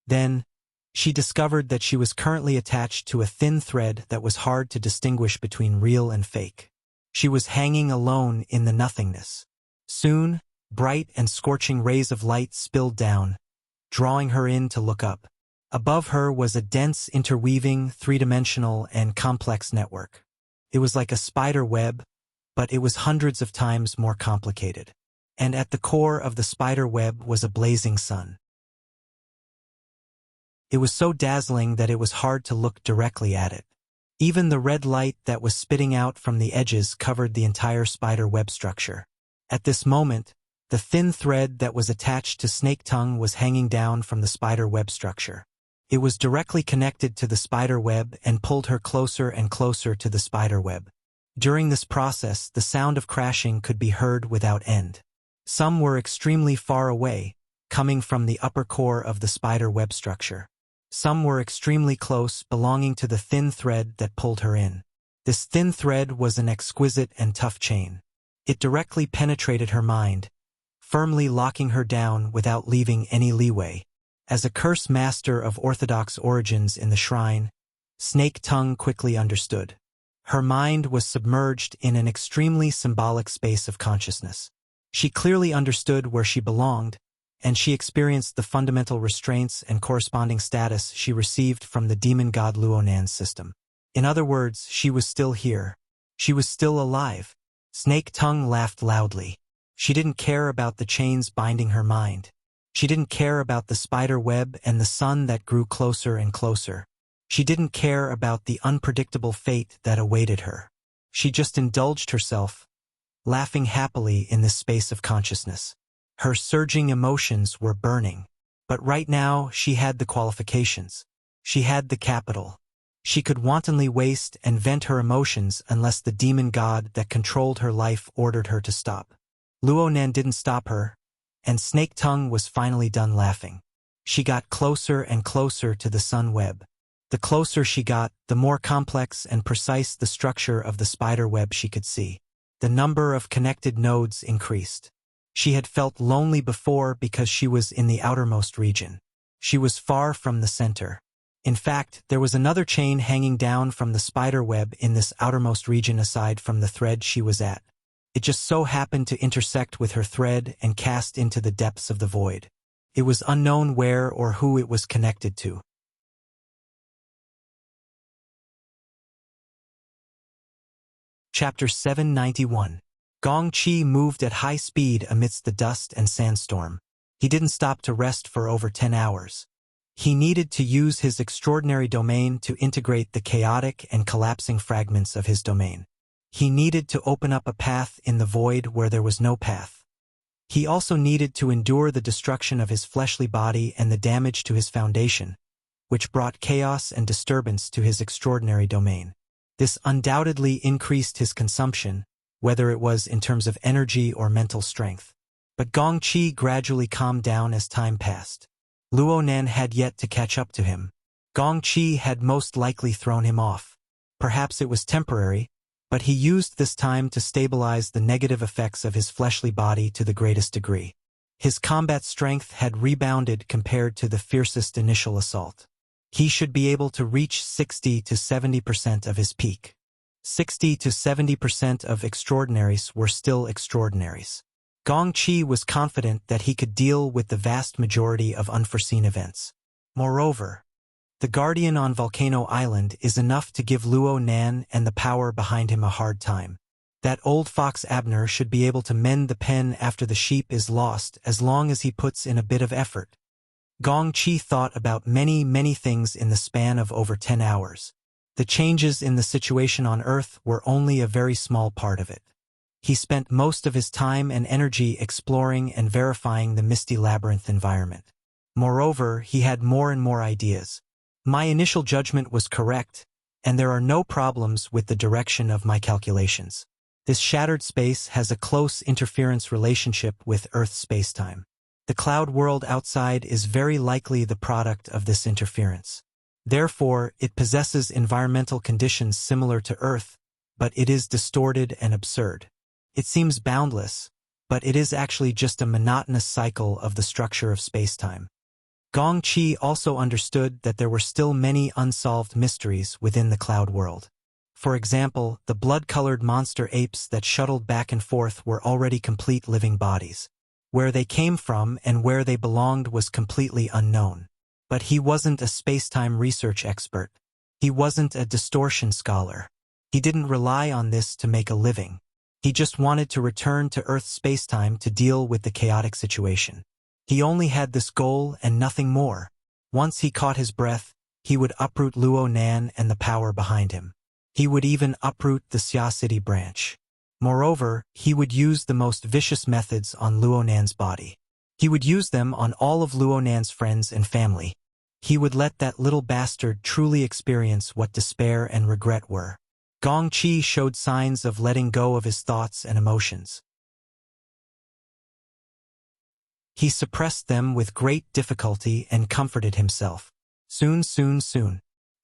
Then, she discovered that she was currently attached to a thin thread that was hard to distinguish between real and fake. She was hanging alone in the nothingness. Soon, bright and scorching rays of light spilled down, drawing her in to look up. Above her was a dense, interweaving, three-dimensional, and complex network. It was like a spider web, but it was hundreds of times more complicated. And at the core of the spider web was a blazing sun. It was so dazzling that it was hard to look directly at it. Even the red light that was spitting out from the edges covered the entire spider web structure. At this moment, the thin thread that was attached to Snake Tongue was hanging down from the spider web structure. It was directly connected to the spider web and pulled her closer and closer to the spider web. During this process, the sound of crashing could be heard without end. Some were extremely far away, coming from the upper core of the spider web structure. Some were extremely close, belonging to the thin thread that pulled her in. This thin thread was an exquisite and tough chain. It directly penetrated her mind, firmly locking her down without leaving any leeway. As a curse master of orthodox origins in the shrine, Snake Tongue quickly understood. Her mind was submerged in an extremely symbolic space of consciousness. She clearly understood where she belonged, and she experienced the fundamental restraints and corresponding status she received from the demon god Luonan's system. In other words, she was still here. She was still alive. Snake Tongue laughed loudly. She didn't care about the chains binding her mind. She didn't care about the spider web and the sun that grew closer and closer. She didn't care about the unpredictable fate that awaited her. She just indulged herself, laughing happily in this space of consciousness. Her surging emotions were burning. But right now, she had the qualifications. She had the capital. She could wantonly waste and vent her emotions unless the demon god that controlled her life ordered her to stop. Luonan didn't stop her, and Snake Tongue was finally done laughing. She got closer and closer to the sun web. The closer she got, the more complex and precise the structure of the spider web she could see. The number of connected nodes increased. She had felt lonely before because she was in the outermost region. She was far from the center. In fact, there was another chain hanging down from the spider web in this outermost region aside from the thread she was at. It just so happened to intersect with her thread and cast into the depths of the void. It was unknown where or who it was connected to. Chapter 791. Gong Chi moved at high speed amidst the dust and sandstorm. He didn't stop to rest for over 10 hours. He needed to use his extraordinary domain to integrate the chaotic and collapsing fragments of his domain. He needed to open up a path in the void where there was no path. He also needed to endure the destruction of his fleshly body and the damage to his foundation, which brought chaos and disturbance to his extraordinary domain. This undoubtedly increased his consumption, whether it was in terms of energy or mental strength. But Gong Chi gradually calmed down as time passed. Luonan had yet to catch up to him. Gong Chi had most likely thrown him off. Perhaps it was temporary, but he used this time to stabilize the negative effects of his fleshly body to the greatest degree. His combat strength had rebounded compared to the fiercest initial assault. He should be able to reach 60 to 70% of his peak. 60 to 70% of extraordinaries were still extraordinaries. Gong Chi was confident that he could deal with the vast majority of unforeseen events. Moreover, the Guardian on Volcano Island is enough to give Luonan and the power behind him a hard time. That old fox Abner should be able to mend the pen after the sheep is lost as long as he puts in a bit of effort. Gong Chi thought about many things in the span of over 10 hours. The changes in the situation on Earth were only a very small part of it. He spent most of his time and energy exploring and verifying the misty labyrinth environment. Moreover, he had more and more ideas. My initial judgment was correct, and there are no problems with the direction of my calculations. This shattered space has a close interference relationship with Earth's spacetime. The cloud world outside is very likely the product of this interference. Therefore, it possesses environmental conditions similar to Earth, but it is distorted and absurd. It seems boundless, but it is actually just a monotonous cycle of the structure of spacetime. Gong Chi also understood that there were still many unsolved mysteries within the cloud world. For example, the blood-colored monster apes that shuttled back and forth were already complete living bodies. Where they came from and where they belonged was completely unknown. But he wasn't a spacetime research expert. He wasn't a distortion scholar. He didn't rely on this to make a living. He just wanted to return to Earth's spacetime to deal with the chaotic situation. He only had this goal and nothing more. Once he caught his breath, he would uproot Luonan and the power behind him. He would even uproot the Xia City branch. Moreover, he would use the most vicious methods on Luonan's body. He would use them on all of Luonan's friends and family. He would let that little bastard truly experience what despair and regret were. Gong Chi showed signs of letting go of his thoughts and emotions. He suppressed them with great difficulty and comforted himself. Soon.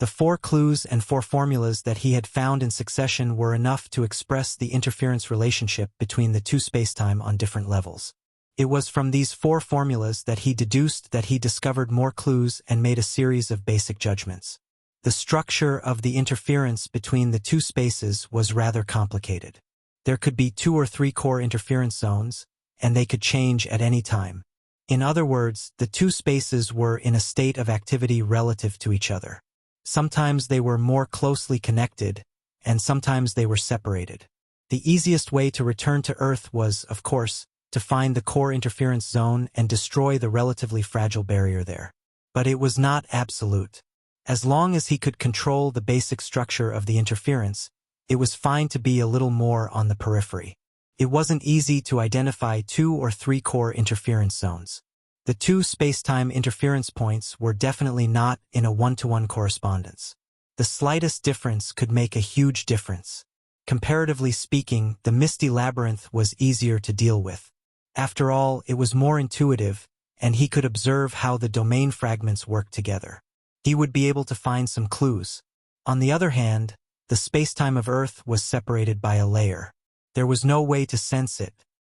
The 4 clues and 4 formulas that he had found in succession were enough to express the interference relationship between the two spacetime on different levels. It was from these 4 formulas that he deduced that he discovered more clues and made a series of basic judgments. The structure of the interference between the two spaces was rather complicated. There could be 2 or 3 core interference zones, and they could change at any time. In other words, the two spaces were in a state of activity relative to each other. Sometimes they were more closely connected, and sometimes they were separated. The easiest way to return to Earth was, of course, to find the core interference zone and destroy the relatively fragile barrier there. But it was not absolute. As long as he could control the basic structure of the interference, it was fine to be a little more on the periphery. It wasn't easy to identify 2 or 3 core interference zones. The 2 space-time interference points were definitely not in a one-to-one correspondence. The slightest difference could make a huge difference. Comparatively speaking, the misty labyrinth was easier to deal with. After all, it was more intuitive, and he could observe how the domain fragments worked together. He would be able to find some clues. On the other hand, the space-time of Earth was separated by a layer. There was no way to sense it.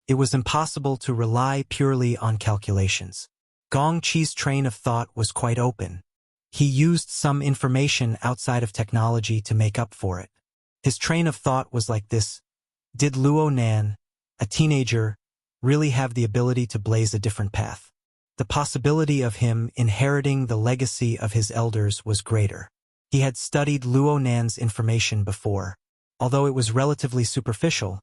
It was impossible to rely purely on calculations. Gong Qi's train of thought was quite open. He used some information outside of technology to make up for it. His train of thought was like this: did Luo Nan, a teenager, really have the ability to blaze a different path? The possibility of him inheriting the legacy of his elders was greater. He had studied Luo Nan's information before. Although it was relatively superficial,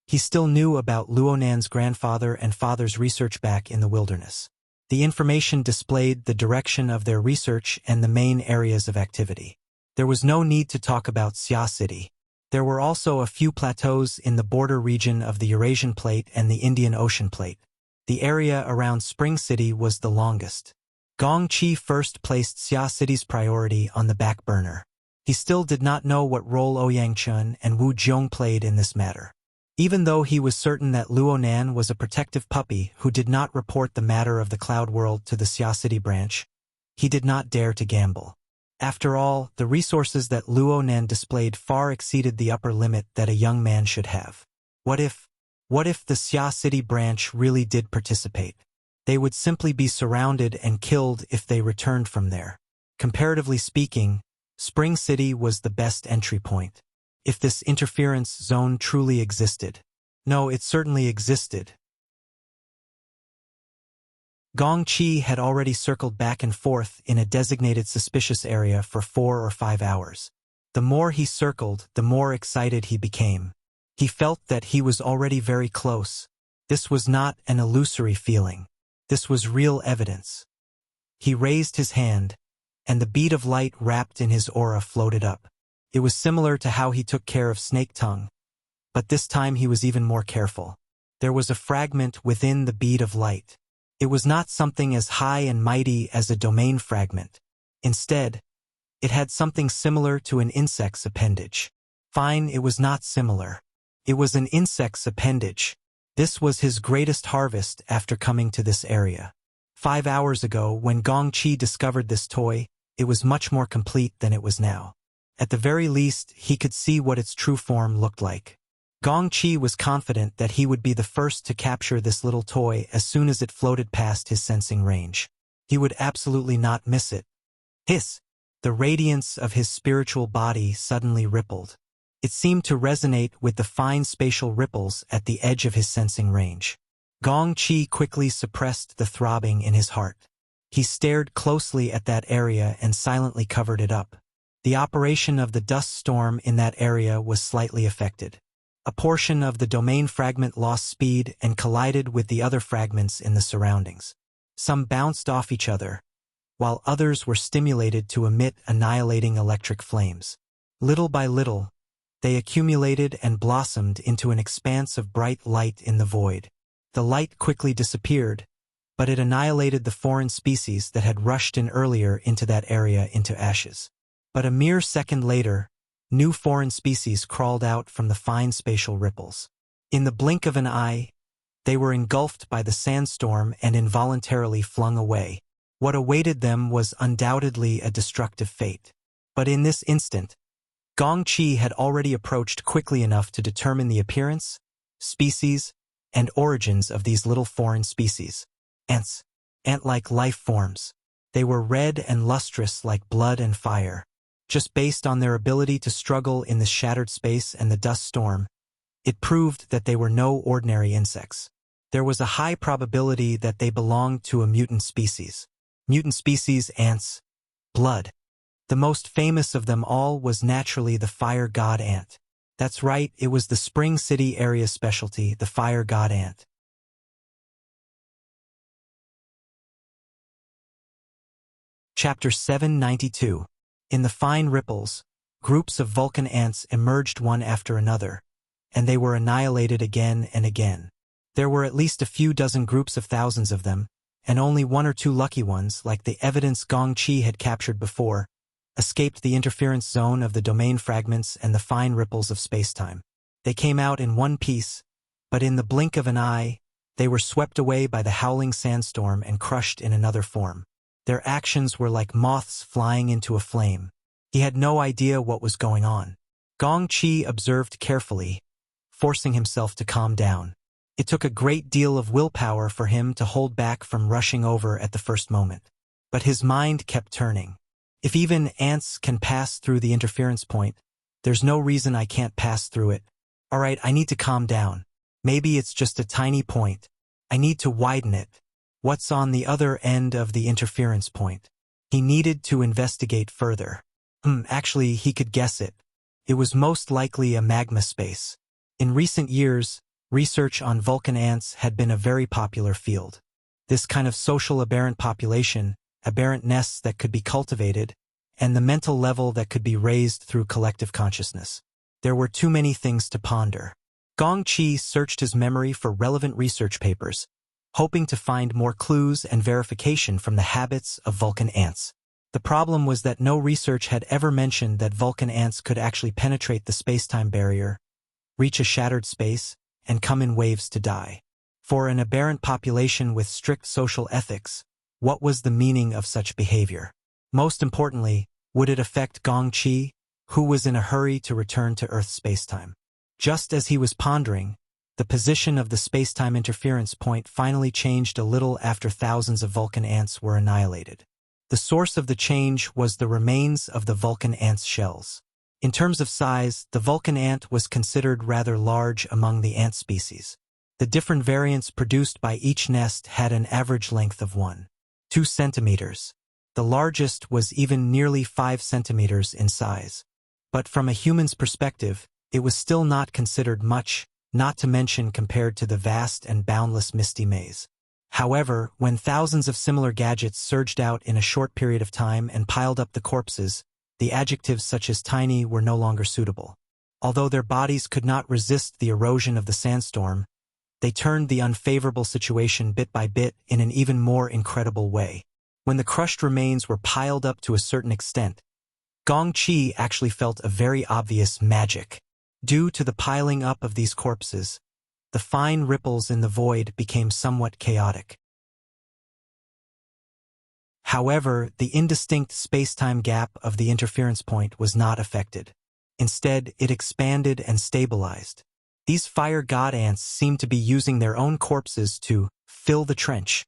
he still knew about Luo Nan's grandfather and father's research back in the wilderness. The information displayed the direction of their research and the main areas of activity. There was no need to talk about Xia City. There were also a few plateaus in the border region of the Eurasian Plate and the Indian Ocean Plate. The area around Spring City was the longest. Gong Qi first placed Xia City's priority on the back burner. He still did not know what role Ouyang Chun and Wu Jiong played in this matter. Even though he was certain that Luo Nan was a protective puppy who did not report the matter of the Cloud World to the Xia City branch, he did not dare to gamble. After all, the resources that Luo Nan displayed far exceeded the upper limit that a young man should have. What if the Xia City branch really did participate? They would simply be surrounded and killed if they returned from there. Comparatively speaking, Spring City was the best entry point. If this interference zone truly existed. No, it certainly existed. Gong Qi had already circled back and forth in a designated suspicious area for 4 or 5 hours. The more he circled, the more excited he became. He felt that he was already very close. This was not an illusory feeling. This was real evidence. He raised his hand, and the bead of light wrapped in his aura floated up. It was similar to how he took care of Snake Tongue, but this time he was even more careful. There was a fragment within the bead of light. It was not something as high and mighty as a domain fragment. Instead, it had something similar to an insect's appendage. Fine, it was not similar. It was an insect's appendage. This was his greatest harvest after coming to this area. 5 hours ago, when Gong Qi discovered this toy, it was much more complete than it was now. At the very least, he could see what its true form looked like. Gong Qi was confident that he would be the first to capture this little toy as soon as it floated past his sensing range. He would absolutely not miss it. Hiss! The radiance of his spiritual body suddenly rippled. It seemed to resonate with the fine spatial ripples at the edge of his sensing range. Gong Qi quickly suppressed the throbbing in his heart. He stared closely at that area and silently covered it up. The operation of the dust storm in that area was slightly affected. A portion of the domain fragment lost speed and collided with the other fragments in the surroundings. Some bounced off each other, while others were stimulated to emit annihilating electric flames. Little by little, they accumulated and blossomed into an expanse of bright light in the void. The light quickly disappeared, but it annihilated the foreign species that had rushed in earlier into that area into ashes. But a mere second later, new foreign species crawled out from the fine spatial ripples. In the blink of an eye, they were engulfed by the sandstorm and involuntarily flung away. What awaited them was undoubtedly a destructive fate. But in this instant, Gong Qi had already approached quickly enough to determine the appearance, species, and origins of these little foreign species. Ants. Ant-like life forms. They were red and lustrous like blood and fire. Just based on their ability to struggle in the shattered space and the dust storm, it proved that they were no ordinary insects. There was a high probability that they belonged to a mutant species. Mutant species ants. Blood. The most famous of them all was naturally the fire god ant. That's right, it was the Spring City area's specialty, the fire god ant. Chapter 792. In the fine ripples, groups of Vulcan ants emerged one after another, and they were annihilated again and again. There were at least a few dozen groups of thousands of them, and only one or two lucky ones, like the evidence Gong Chi had captured before, escaped the interference zone of the domain fragments and the fine ripples of spacetime. They came out in one piece, but in the blink of an eye, they were swept away by the howling sandstorm and crushed in another form. Their actions were like moths flying into a flame. He had no idea what was going on. Gong Chi observed carefully, forcing himself to calm down. It took a great deal of willpower for him to hold back from rushing over at the first moment. But his mind kept turning. If even ants can pass through the interference point, there's no reason I can't pass through it. All right, I need to calm down. Maybe it's just a tiny point. I need to widen it. What's on the other end of the interference point? He needed to investigate further. Actually, he could guess it. It was most likely a magma space. In recent years, research on Vulcan ants had been a very popular field. This kind of social aberrant population, aberrant nests that could be cultivated, and the mental level that could be raised through collective consciousness. There were too many things to ponder. Gong Chi searched his memory for relevant research papers, hoping to find more clues and verification from the habits of Vulcan ants. The problem was that no research had ever mentioned that Vulcan ants could actually penetrate the space-time barrier, reach a shattered space, and come in waves to die. For an aberrant population with strict social ethics, what was the meaning of such behavior? Most importantly, would it affect Gong Chi, who was in a hurry to return to Earth's spacetime? Just as he was pondering, the position of the spacetime interference point finally changed a little after thousands of Vulcan ants were annihilated. The source of the change was the remains of the Vulcan ants' shells. In terms of size, the Vulcan ant was considered rather large among the ant species. The different variants produced by each nest had an average length of 1.2 centimeters. The largest was even nearly 5 centimeters in size. But from a human's perspective, it was still not considered much, not to mention compared to the vast and boundless misty maze. However, when thousands of similar gadgets surged out in a short period of time and piled up the corpses, the adjectives such as tiny were no longer suitable. Although their bodies could not resist the erosion of the sandstorm, they turned the unfavorable situation bit by bit in an even more incredible way. When the crushed remains were piled up to a certain extent, Gong Chi actually felt a very obvious magic. Due to the piling up of these corpses, the fine ripples in the void became somewhat chaotic. However, the indistinct space-time gap of the interference point was not affected. Instead, it expanded and stabilized. These fire god ants seemed to be using their own corpses to fill the trench.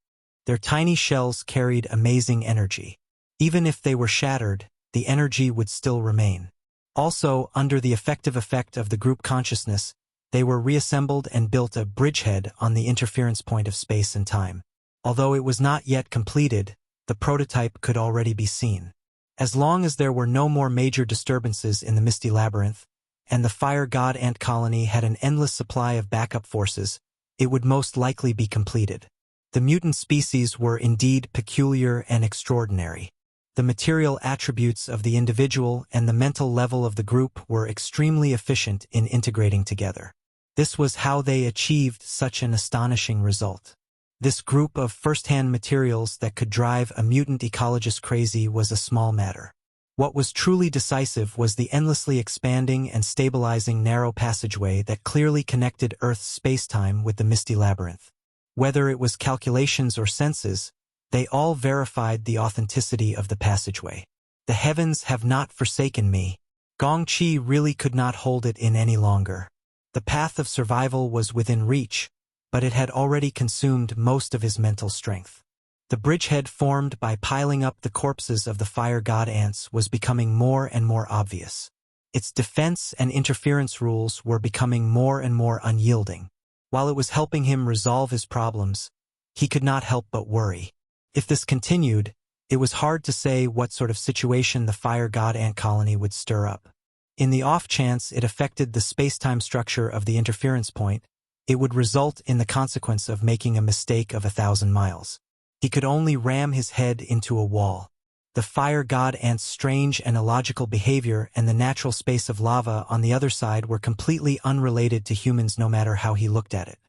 Their tiny shells carried amazing energy. Even if they were shattered, the energy would still remain. Also, under the effective effect of the group consciousness, they were reassembled and built a bridgehead on the interference point of space and time. Although it was not yet completed, the prototype could already be seen. As long as there were no more major disturbances in the misty labyrinth, and the fire god ant colony had an endless supply of backup forces, it would most likely be completed. The mutant species were indeed peculiar and extraordinary. The material attributes of the individual and the mental level of the group were extremely efficient in integrating together. This was how they achieved such an astonishing result. This group of first-hand materials that could drive a mutant ecologist crazy was a small matter. What was truly decisive was the endlessly expanding and stabilizing narrow passageway that clearly connected Earth's spacetime with the misty labyrinth. Whether it was calculations or senses, they all verified the authenticity of the passageway. The heavens have not forsaken me. Gong Chi really could not hold it in any longer. The path of survival was within reach, but it had already consumed most of his mental strength. The bridgehead formed by piling up the corpses of the fire god ants was becoming more and more obvious. Its defense and interference rules were becoming more and more unyielding. While it was helping him resolve his problems, he could not help but worry. If this continued, it was hard to say what sort of situation the fire god ant colony would stir up. In the off chance it affected the space-time structure of the interference point, it would result in the consequence of making a mistake of 1,000 miles. He could only ram his head into a wall. The fire god ant's strange and illogical behavior and the natural space of lava on the other side were completely unrelated to humans no matter how he looked at it.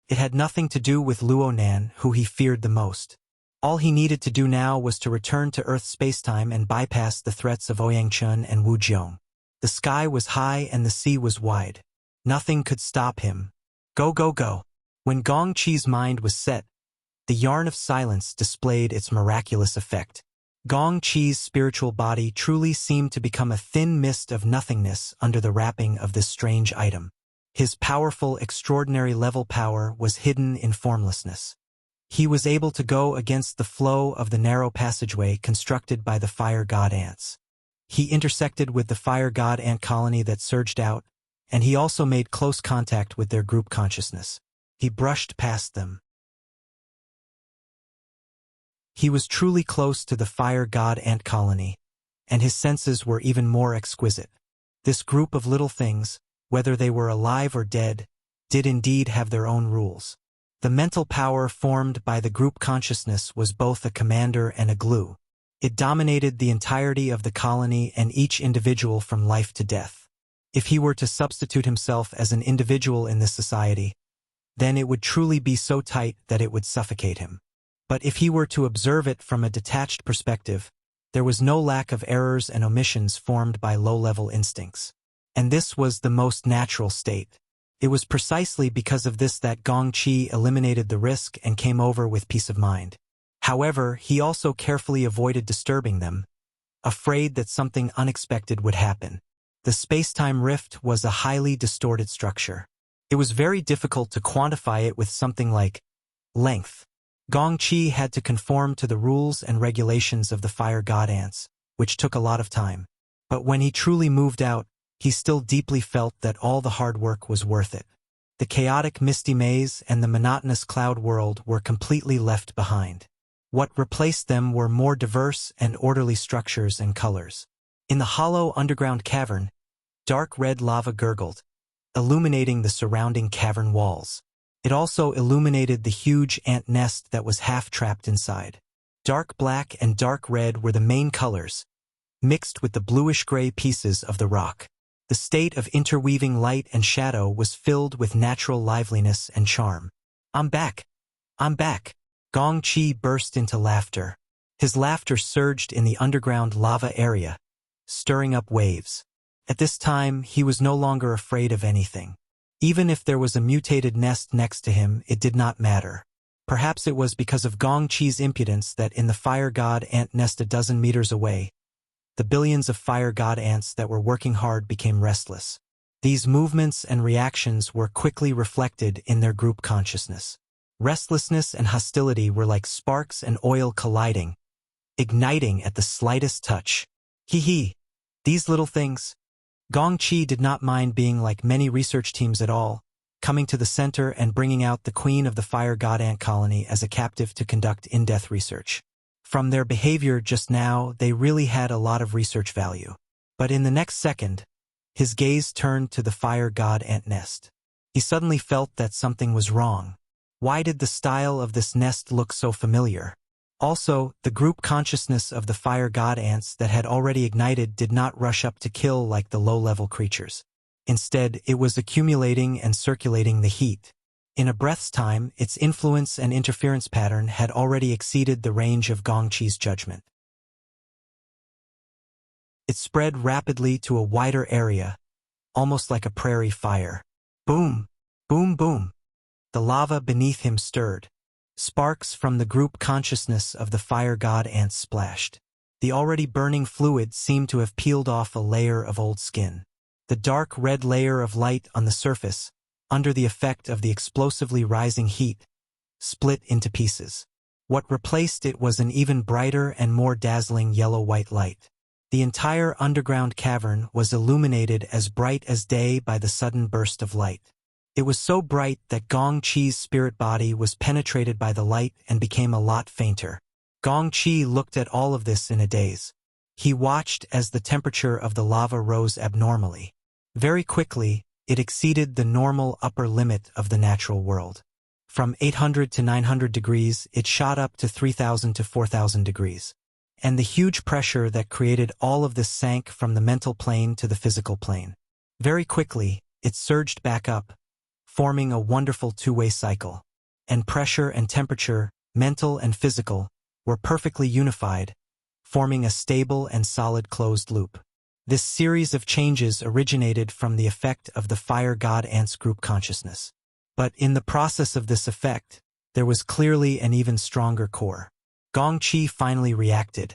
It had nothing to do with Luonan, who he feared the most. All he needed to do now was to return to Earth spacetime and bypass the threats of Ouyangchun and Wujiang. The sky was high and the sea was wide. Nothing could stop him. Go, go, go. When Gong Qi's mind was set, the yarn of silence displayed its miraculous effect. Gong Qi's spiritual body truly seemed to become a thin mist of nothingness under the wrapping of this strange item. His powerful, extraordinary level power was hidden in formlessness. He was able to go against the flow of the narrow passageway constructed by the fire god ants. He intersected with the fire god ant colony that surged out, and he also made close contact with their group consciousness. He brushed past them. He was truly close to the fire god ant colony, and his senses were even more exquisite. This group of little things, whether they were alive or dead, did indeed have their own rules. The mental power formed by the group consciousness was both a commander and a glue. It dominated the entirety of the colony and each individual from life to death. If he were to substitute himself as an individual in this society, then it would truly be so tight that it would suffocate him. But if he were to observe it from a detached perspective, there was no lack of errors and omissions formed by low-level instincts. And this was the most natural state. It was precisely because of this that Gong Qi eliminated the risk and came over with peace of mind. However, he also carefully avoided disturbing them, afraid that something unexpected would happen. The space-time rift was a highly distorted structure. It was very difficult to quantify it with something like length. Gong Qi had to conform to the rules and regulations of the fire god ants, which took a lot of time. But when he truly moved out, he still deeply felt that all the hard work was worth it. The chaotic misty maze and the monotonous cloud world were completely left behind. What replaced them were more diverse and orderly structures and colors. In the hollow underground cavern, dark red lava gurgled, illuminating the surrounding cavern walls. It also illuminated the huge ant nest that was half-trapped inside. Dark black and dark red were the main colors, mixed with the bluish-gray pieces of the rock. The state of interweaving light and shadow was filled with natural liveliness and charm. "I'm back! I'm back!" Gong Qi burst into laughter. His laughter surged in the underground lava area, stirring up waves. At this time, he was no longer afraid of anything. Even if there was a mutated nest next to him, it did not matter. Perhaps it was because of Gong Qi's impudence that in the fire god ant nest a dozen meters away, the billions of fire god ants that were working hard became restless. These movements and reactions were quickly reflected in their group consciousness. Restlessness and hostility were like sparks and oil colliding, igniting at the slightest touch. Hee, these little things. Gong Qi did not mind being like many research teams at all, coming to the center and bringing out the queen of the fire god ant colony as a captive to conduct in-depth research. From their behavior just now, they really had a lot of research value. But in the next second, his gaze turned to the fire god ant nest. He suddenly felt that something was wrong. Why did the style of this nest look so familiar? Also, the group consciousness of the fire god ants that had already ignited did not rush up to kill like the low-level creatures. Instead, it was accumulating and circulating the heat. In a breath's time, its influence and interference pattern had already exceeded the range of Gong Qi's judgment. It spread rapidly to a wider area, almost like a prairie fire. Boom! Boom, boom! The lava beneath him stirred. Sparks from the group consciousness of the fire god ants splashed. The already burning fluid seemed to have peeled off a layer of old skin. The dark red layer of light on the surface, under the effect of the explosively rising heat, split into pieces. What replaced it was an even brighter and more dazzling yellow-white light. The entire underground cavern was illuminated as bright as day by the sudden burst of light. It was so bright that Gong Chi's spirit body was penetrated by the light and became a lot fainter. Gong Chi looked at all of this in a daze. He watched as the temperature of the lava rose abnormally. Very quickly, it exceeded the normal upper limit of the natural world. From 800 to 900 degrees, it shot up to 3,000 to 4,000 degrees. And the huge pressure that created all of this sank from the mental plane to the physical plane. Very quickly, it surged back up, forming a wonderful two-way cycle. And pressure and temperature, mental and physical, were perfectly unified, forming a stable and solid closed loop. This series of changes originated from the effect of the fire god ant's group consciousness. But in the process of this effect, there was clearly an even stronger core. Gong Chi finally reacted.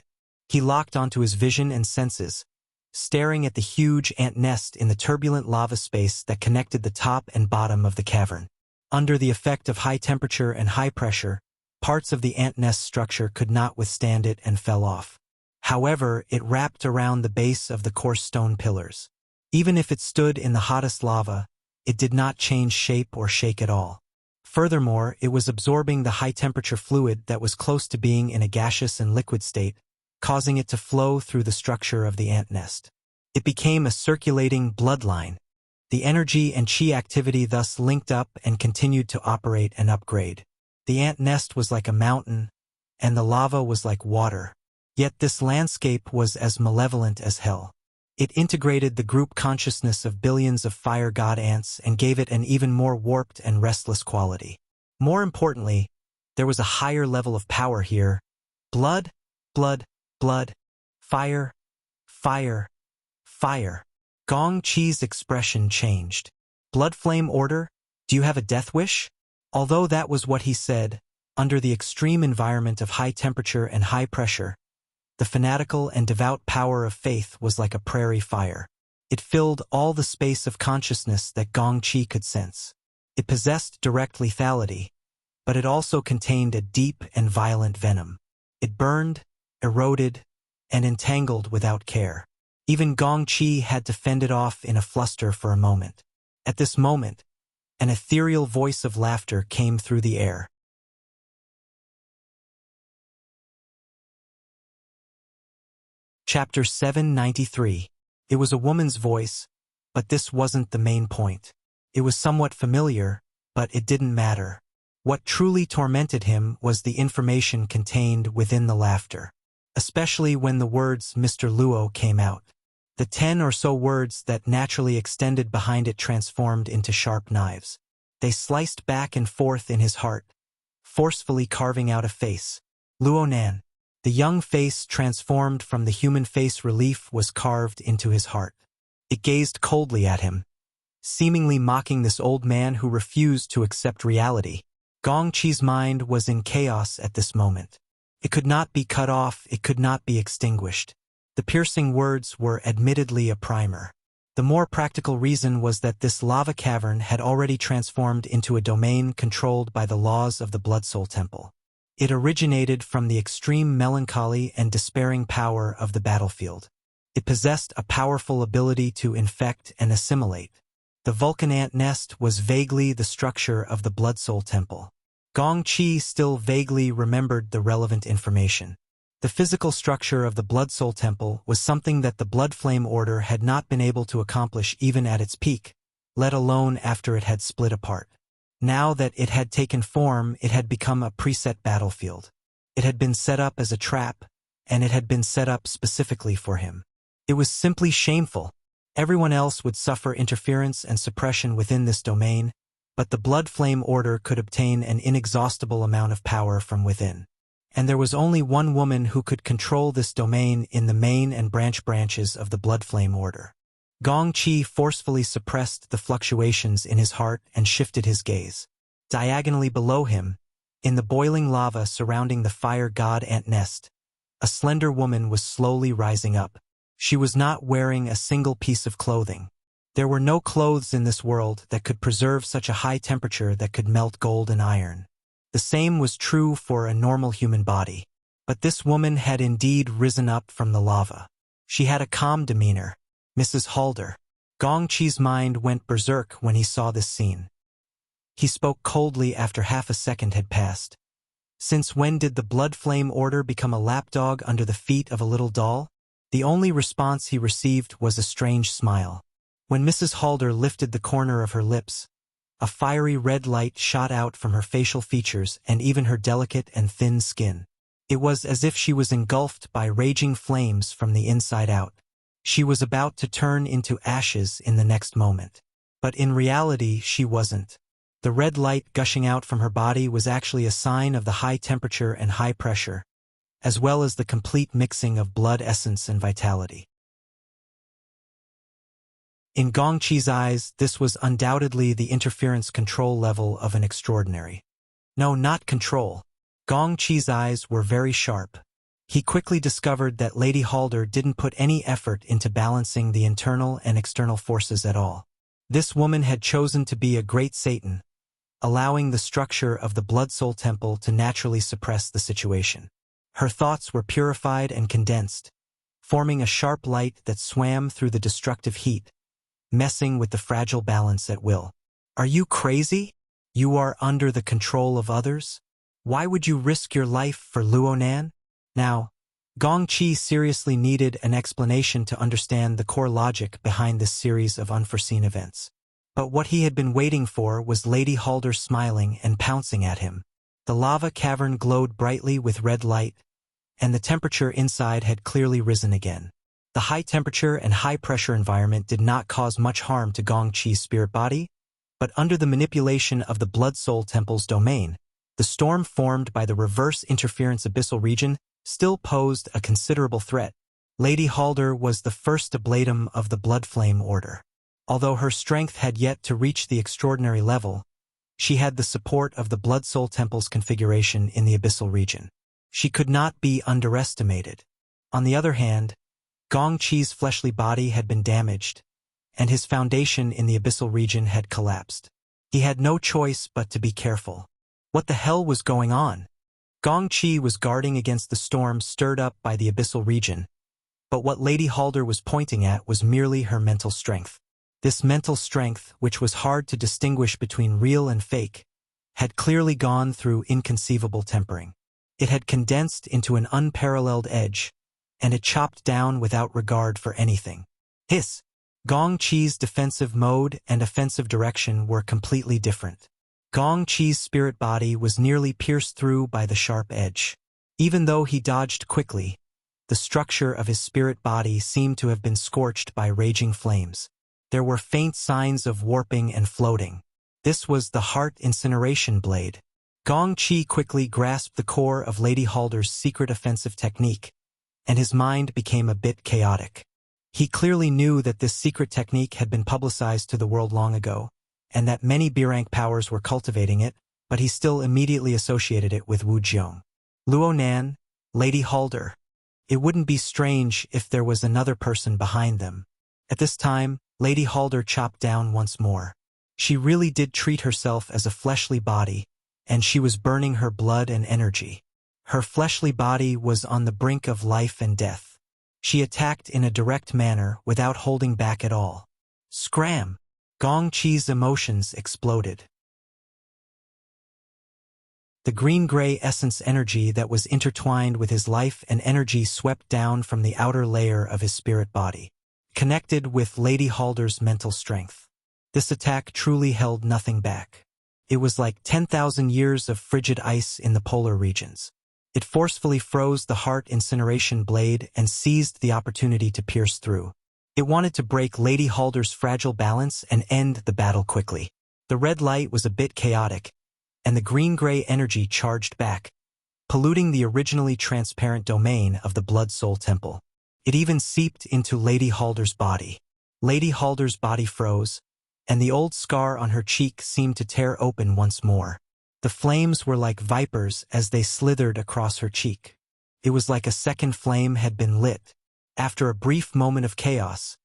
He locked onto his vision and senses, staring at the huge ant nest in the turbulent lava space that connected the top and bottom of the cavern. Under the effect of high temperature and high pressure, parts of the ant nest structure could not withstand it and fell off. However, it wrapped around the base of the coarse stone pillars. Even if it stood in the hottest lava, it did not change shape or shake at all. Furthermore, it was absorbing the high-temperature fluid that was close to being in a gaseous and liquid state, causing it to flow through the structure of the ant nest. It became a circulating bloodline. The energy and chi activity thus linked up and continued to operate and upgrade. The ant nest was like a mountain, and the lava was like water. Yet this landscape was as malevolent as hell. It integrated the group consciousness of billions of fire god ants and gave it an even more warped and restless quality. More importantly, there was a higher level of power here. Blood, blood, blood, fire, fire, fire. Gong Chi's expression changed. Blood flame order, do you have a death wish? Although that was what he said, under the extreme environment of high temperature and high pressure, the fanatical and devout power of faith was like a prairie fire. It filled all the space of consciousness that Gong Chi could sense. It possessed direct lethality, but it also contained a deep and violent venom. It burned, eroded, and entangled without care. Even Gong Chi had to fend it off in a fluster for a moment. At this moment, an ethereal voice of laughter came through the air. Chapter 793. It was a woman's voice, but this wasn't the main point. It was somewhat familiar, but it didn't matter. What truly tormented him was the information contained within the laughter, especially when the words Mr. Luo came out. The 10 or so words that naturally extended behind it transformed into sharp knives. They sliced back and forth in his heart, forcefully carving out a face. Luo Nan. The young face transformed from the human face relief was carved into his heart. It gazed coldly at him, seemingly mocking this old man who refused to accept reality. Gong Chi's mind was in chaos at this moment. It could not be cut off, it could not be extinguished. The piercing words were admittedly a primer. The more practical reason was that this lava cavern had already transformed into a domain controlled by the laws of the Blood Soul Temple. It originated from the extreme melancholy and despairing power of the battlefield. It possessed a powerful ability to infect and assimilate. The Vulcan ant nest was vaguely the structure of the Blood Soul Temple. Gong Chi still vaguely remembered the relevant information. The physical structure of the Blood Soul Temple was something that the Blood Flame Order had not been able to accomplish even at its peak, let alone after it had split apart. Now that it had taken form, it had become a preset battlefield. It had been set up as a trap, and it had been set up specifically for him. It was simply shameful. Everyone else would suffer interference and suppression within this domain, but the Blood Flame Order could obtain an inexhaustible amount of power from within. And there was only one woman who could control this domain in the main and branches of the Blood Flame Order. Gong Chi forcefully suppressed the fluctuations in his heart and shifted his gaze. Diagonally below him, in the boiling lava surrounding the fire god ant nest, a slender woman was slowly rising up. She was not wearing a single piece of clothing. There were no clothes in this world that could preserve such a high temperature that could melt gold and iron. The same was true for a normal human body. But this woman had indeed risen up from the lava. She had a calm demeanor. Mrs. Halder. Gong Qi's mind went berserk when he saw this scene. He spoke coldly after half a second had passed. Since when did the blood flame order become a lapdog under the feet of a little doll? The only response he received was a strange smile. When Mrs. Halder lifted the corner of her lips, a fiery red light shot out from her facial features and even her delicate and thin skin. It was as if she was engulfed by raging flames from the inside out. She was about to turn into ashes in the next moment. But in reality, she wasn't. The red light gushing out from her body was actually a sign of the high temperature and high pressure, as well as the complete mixing of blood essence and vitality. In Gong Qi's eyes, this was undoubtedly the interference control level of an extraordinary. No, not control. Gong Qi's eyes were very sharp. He quickly discovered that Lady Halder didn't put any effort into balancing the internal and external forces at all. This woman had chosen to be a great Satan, allowing the structure of the Blood Soul Temple to naturally suppress the situation. Her thoughts were purified and condensed, forming a sharp light that swam through the destructive heat, messing with the fragile balance at will. Are you crazy? You are under the control of others? Why would you risk your life for Luonan? Now, Gong Qi seriously needed an explanation to understand the core logic behind this series of unforeseen events. But what he had been waiting for was Lady Halder smiling and pouncing at him. The lava cavern glowed brightly with red light, and the temperature inside had clearly risen again. The high temperature and high pressure environment did not cause much harm to Gong Qi's spirit body, but under the manipulation of the Blood Soul Temple's domain, the storm formed by the reverse interference abyssal region still posed a considerable threat. Lady Halder was the first ablatum of the Blood Flame Order. Although her strength had yet to reach the extraordinary level, she had the support of the Blood Soul Temple's configuration in the abyssal region. She could not be underestimated. On the other hand, Gong Qi's fleshly body had been damaged, and his foundation in the abyssal region had collapsed. He had no choice but to be careful. What the hell was going on? Gong Qi was guarding against the storm stirred up by the abyssal region, but what Lady Halder was pointing at was merely her mental strength. This mental strength, which was hard to distinguish between real and fake, had clearly gone through inconceivable tempering. It had condensed into an unparalleled edge, and it chopped down without regard for anything. Hiss! Gong Qi's defensive mode and offensive direction were completely different. Gong Qi's spirit body was nearly pierced through by the sharp edge. Even though he dodged quickly, the structure of his spirit body seemed to have been scorched by raging flames. There were faint signs of warping and floating. This was the heart incineration blade. Gong Qi quickly grasped the core of Lady Halder's secret offensive technique, and his mind became a bit chaotic. He clearly knew that this secret technique had been publicized to the world long ago, and that many B-rank powers were cultivating it, but he still immediately associated it with Wu Jiong. Luonan, Lady Halder. It wouldn't be strange if there was another person behind them. At this time, Lady Halder chopped down once more. She really did treat herself as a fleshly body, and she was burning her blood and energy. Her fleshly body was on the brink of life and death. She attacked in a direct manner without holding back at all. Scram! Gong Qi's emotions exploded. The green-gray essence energy that was intertwined with his life and energy swept down from the outer layer of his spirit body, connected with Lady Halder's mental strength. This attack truly held nothing back. It was like 10,000 years of frigid ice in the polar regions. It forcefully froze the heart incineration blade and seized the opportunity to pierce through. It wanted to break Lady Halder's fragile balance and end the battle quickly. The red light was a bit chaotic, and the green-gray energy charged back, polluting the originally transparent domain of the Blood Soul Temple. It even seeped into Lady Halder's body. Lady Halder's body froze, and the old scar on her cheek seemed to tear open once more. The flames were like vipers as they slithered across her cheek. It was like a second flame had been lit. After a brief moment of chaos,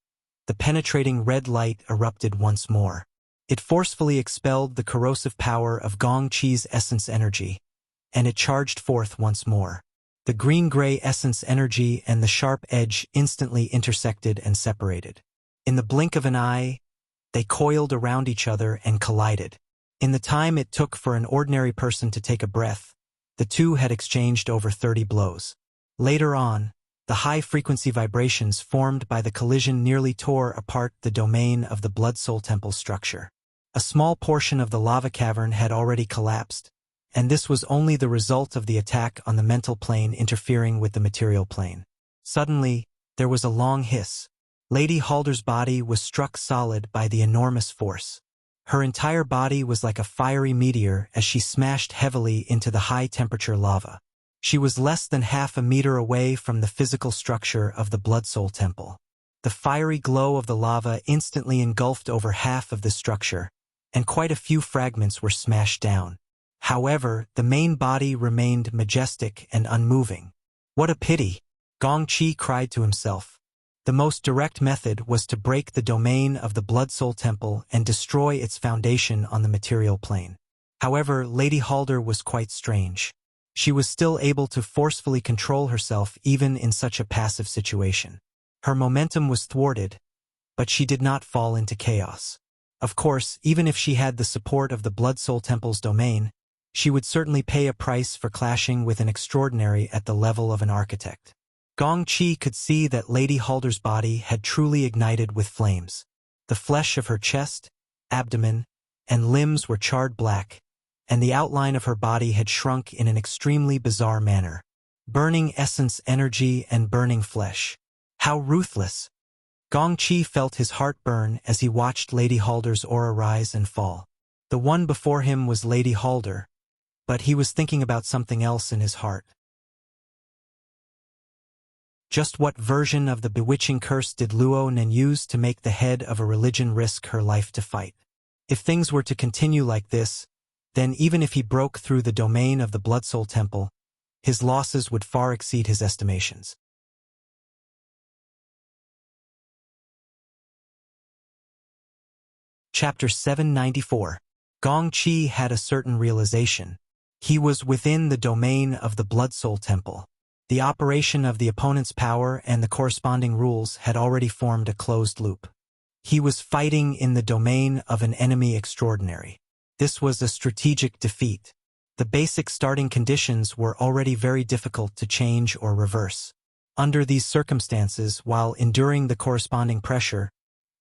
the penetrating red light erupted once more. It forcefully expelled the corrosive power of Gong Qi's essence energy, and it charged forth once more. The green-gray essence energy and the sharp edge instantly intersected and separated. In the blink of an eye, they coiled around each other and collided. In the time it took for an ordinary person to take a breath, the two had exchanged over 30 blows. Later on, the high-frequency vibrations formed by the collision nearly tore apart the domain of the Blood-Soul Temple structure. A small portion of the lava cavern had already collapsed, and this was only the result of the attack on the mental plane interfering with the material plane. Suddenly, there was a long hiss. Lady Halder's body was struck solid by the enormous force. Her entire body was like a fiery meteor as she smashed heavily into the high-temperature lava. She was less than half a meter away from the physical structure of the Blood-Soul Temple. The fiery glow of the lava instantly engulfed over half of the structure, and quite a few fragments were smashed down. However, the main body remained majestic and unmoving. What a pity! Gong Qi cried to himself. The most direct method was to break the domain of the Blood-Soul Temple and destroy its foundation on the material plane. However, Lady Halder was quite strange. She was still able to forcefully control herself even in such a passive situation. Her momentum was thwarted, but she did not fall into chaos. Of course, even if she had the support of the Blood-Soul Temple's domain, she would certainly pay a price for clashing with an extraordinary at the level of an architect. Gong Qi could see that Lady Halder's body had truly ignited with flames. The flesh of her chest, abdomen, and limbs were charred black, and the outline of her body had shrunk in an extremely bizarre manner. Burning essence energy and burning flesh. How ruthless! Gong Qi felt his heart burn as he watched Lady Halder's aura rise and fall. The one before him was Lady Halder, but he was thinking about something else in his heart. Just what version of the bewitching curse did Luo Nen use to make the head of a religion risk her life to fight? If things were to continue like this, then even if he broke through the domain of the Blood-Soul Temple, his losses would far exceed his estimations. Chapter 794. Gong Qi had a certain realization. He was within the domain of the Blood-Soul Temple. The operation of the opponent's power and the corresponding rules had already formed a closed loop. He was fighting in the domain of an enemy extraordinary. This was a strategic defeat. The basic starting conditions were already very difficult to change or reverse. Under these circumstances, while enduring the corresponding pressure,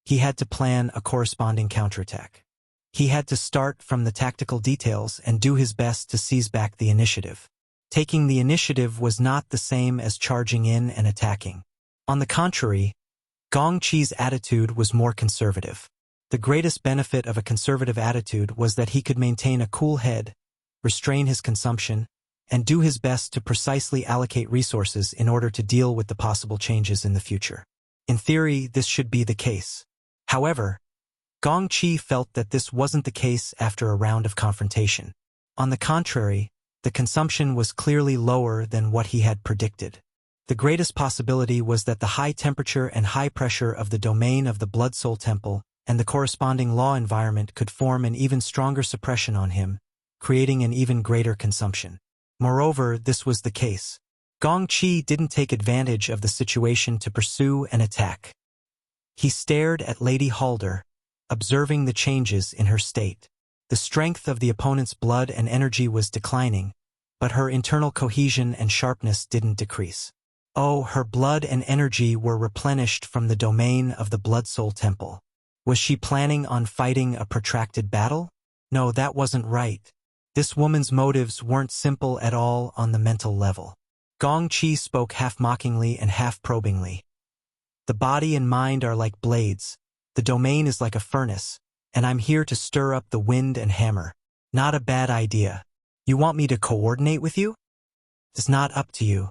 he had to plan a corresponding counterattack. He had to start from the tactical details and do his best to seize back the initiative. Taking the initiative was not the same as charging in and attacking. On the contrary, Gong Qi's attitude was more conservative. The greatest benefit of a conservative attitude was that he could maintain a cool head, restrain his consumption, and do his best to precisely allocate resources in order to deal with the possible changes in the future. In theory, this should be the case. However, Gong Qi felt that this wasn't the case after a round of confrontation. On the contrary, the consumption was clearly lower than what he had predicted. The greatest possibility was that the high temperature and high pressure of the domain of the Blood-Soul Temple and the corresponding law environment could form an even stronger suppression on him, creating an even greater consumption. Moreover, this was the case. Gong Qi didn't take advantage of the situation to pursue an attack. He stared at Lady Halder, observing the changes in her state. The strength of the opponent's blood and energy was declining, but her internal cohesion and sharpness didn't decrease. Oh, her blood and energy were replenished from the domain of the Blood-Soul Temple. Was she planning on fighting a protracted battle? No, that wasn't right. This woman's motives weren't simple at all on the mental level. Gong Qi spoke half-mockingly and half-probingly. The body and mind are like blades. The domain is like a furnace, and I'm here to stir up the wind and hammer. Not a bad idea. You want me to coordinate with you? It's not up to you.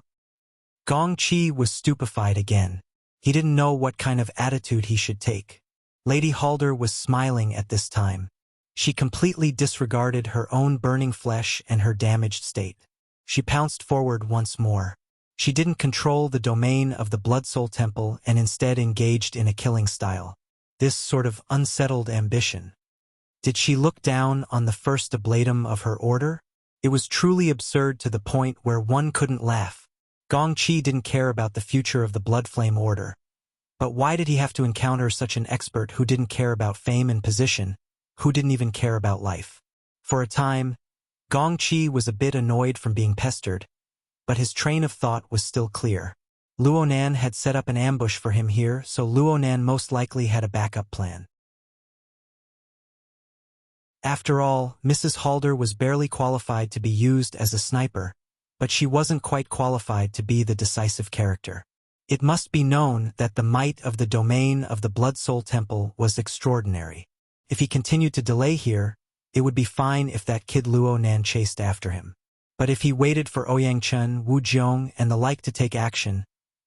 Gong Qi was stupefied again. He didn't know what kind of attitude he should take. Lady Halder was smiling at this time. She completely disregarded her own burning flesh and her damaged state. She pounced forward once more. She didn't control the domain of the Blood-Soul Temple and instead engaged in a killing style. This sort of unsettled ambition. Did she look down on the first ablatum of her order? It was truly absurd to the point where one couldn't laugh. Gongqi didn't care about the future of the Bloodflame Order. But why did he have to encounter such an expert who didn't care about fame and position, who didn't even care about life? For a time, Gongqi was a bit annoyed from being pestered, but his train of thought was still clear. Luonan had set up an ambush for him here, so Luonan most likely had a backup plan. After all, Mrs. Halder was barely qualified to be used as a sniper, but she wasn't quite qualified to be the decisive character. It must be known that the might of the domain of the Blood Soul Temple was extraordinary. If he continued to delay here, it would be fine if that kid Luonan chased after him. But if he waited for Ouyang Chen, Wu Jiong, and the like to take action,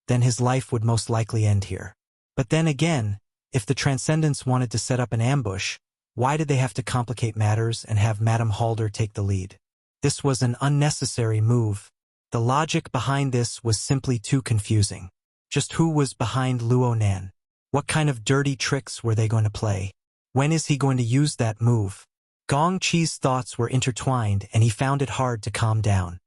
then his life would most likely end here. But then again, if the Transcendents wanted to set up an ambush, why did they have to complicate matters and have Madame Halder take the lead? This was an unnecessary move. The logic behind this was simply too confusing. Just who was behind Luonan? What kind of dirty tricks were they going to play? When is he going to use that move? Gongqi's thoughts were intertwined and he found it hard to calm down.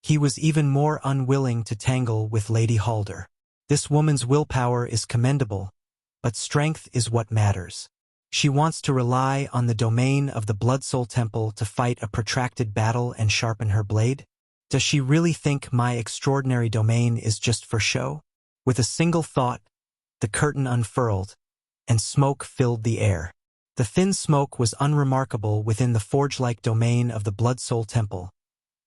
He was even more unwilling to tangle with Lady Halder. This woman's willpower is commendable, but strength is what matters. She wants to rely on the domain of the Blood Soul Temple to fight a protracted battle and sharpen her blade? Does she really think my extraordinary domain is just for show? With a single thought, the curtain unfurled, and smoke filled the air. The thin smoke was unremarkable within the forge-like domain of the Blood Soul Temple,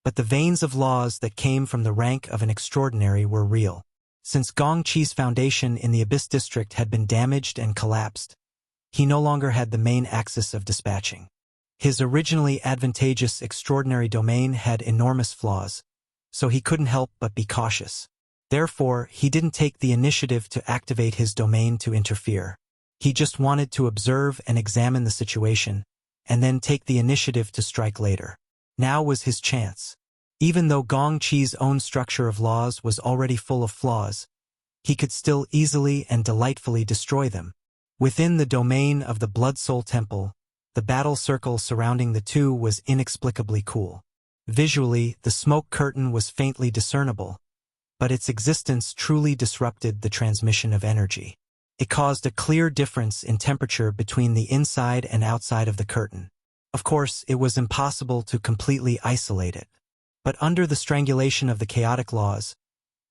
but the veins of laws that came from the rank of an extraordinary were real. Since Gongqi's foundation in the Abyss District had been damaged and collapsed, he no longer had the main axis of dispatching. His originally advantageous extraordinary domain had enormous flaws, so he couldn't help but be cautious. Therefore, he didn't take the initiative to activate his domain to interfere. He just wanted to observe and examine the situation, and then take the initiative to strike later. Now was his chance. Even though Gongqi's own structure of laws was already full of flaws, he could still easily and delightfully destroy them. Within the domain of the Blood Soul Temple, the battle circle surrounding the two was inexplicably cool. Visually, the smoke curtain was faintly discernible, but its existence truly disrupted the transmission of energy. It caused a clear difference in temperature between the inside and outside of the curtain. Of course, it was impossible to completely isolate it. But under the strangulation of the chaotic laws,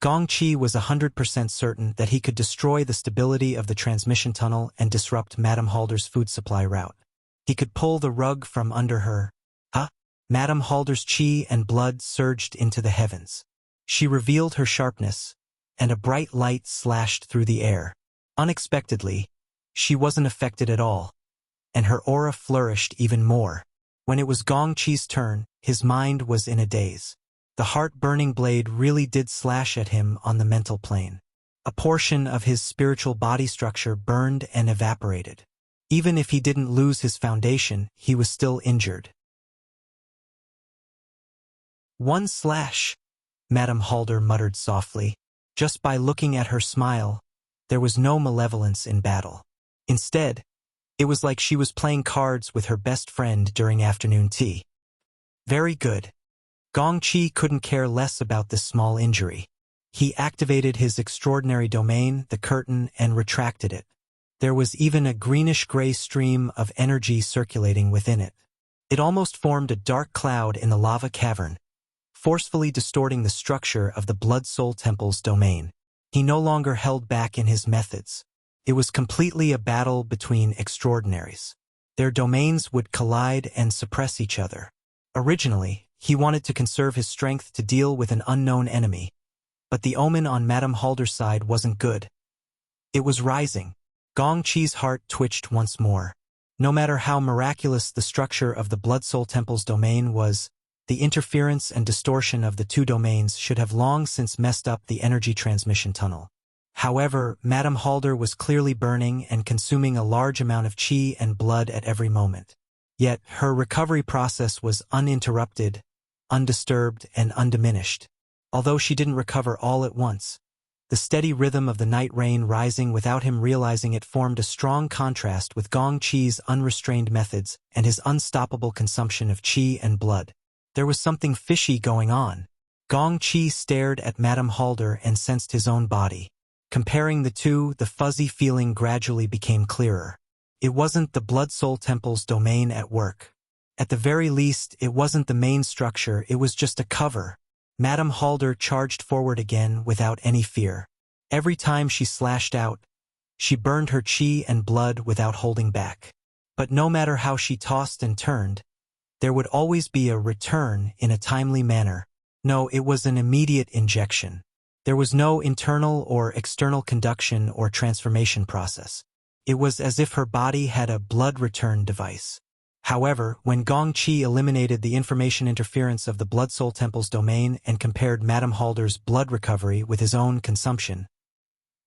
Gongqi was 100% certain that he could destroy the stability of the transmission tunnel and disrupt Madame Halder's food supply route. He could pull the rug from under her. Madame Halder's chi and blood surged into the heavens. She revealed her sharpness, and a bright light slashed through the air. Unexpectedly, she wasn't affected at all, and her aura flourished even more. When it was Gongqi's turn, his mind was in a daze. The heart-burning blade really did slash at him on the mental plane. A portion of his spiritual body structure burned and evaporated. Even if he didn't lose his foundation, he was still injured. "One slash," Madame Halder muttered softly. Just by looking at her smile, there was no malevolence in battle. Instead, it was like she was playing cards with her best friend during afternoon tea. Very good. Gongqi couldn't care less about this small injury. He activated his extraordinary domain, the curtain, and retracted it. There was even a greenish-gray stream of energy circulating within it. It almost formed a dark cloud in the lava cavern, forcefully distorting the structure of the Blood Soul Temple's domain. He no longer held back in his methods. It was completely a battle between extraordinaries. Their domains would collide and suppress each other. Originally, he wanted to conserve his strength to deal with an unknown enemy, but the omen on Madame Halder's side wasn't good. It was rising. Gongqi's heart twitched once more. No matter how miraculous the structure of the Blood Soul Temple's domain was, the interference and distortion of the two domains should have long since messed up the energy transmission tunnel. However, Madame Halder was clearly burning and consuming a large amount of chi and blood at every moment. Yet, her recovery process was uninterrupted, undisturbed, and undiminished. Although she didn't recover all at once, The steady rhythm of the night rain rising without him realizing it formed a strong contrast with Gong Qi's unrestrained methods and his unstoppable consumption of qi and blood. There was something fishy going on. Gong Qi stared at Madame Halder and sensed his own body. Comparing the two, the fuzzy feeling gradually became clearer. It wasn't the Blood Soul Temple's domain at work. At the very least, it wasn't the main structure, it was just a cover. Madame Halder charged forward again without any fear. Every time she slashed out, she burned her qi and blood without holding back. But no matter how she tossed and turned, there would always be a return in a timely manner. No, it was an immediate injection. There was no internal or external conduction or transformation process. It was as if her body had a blood return device. However, when Gong Qi eliminated the information interference of the Blood Soul Temple's domain and compared Madame Halder's blood recovery with his own consumption,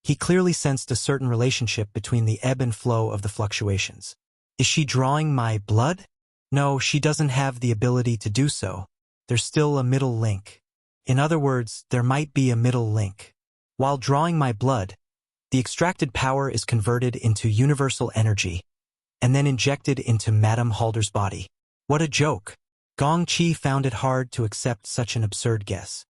he clearly sensed a certain relationship between the ebb and flow of the fluctuations. Is she drawing my blood? No, she doesn't have the ability to do so. There's still a middle link. In other words, there might be a middle link. While drawing my blood, the extracted power is converted into universal energy, and then injected into Madame Halder's body. What a joke! Gong Qi found it hard to accept such an absurd guess.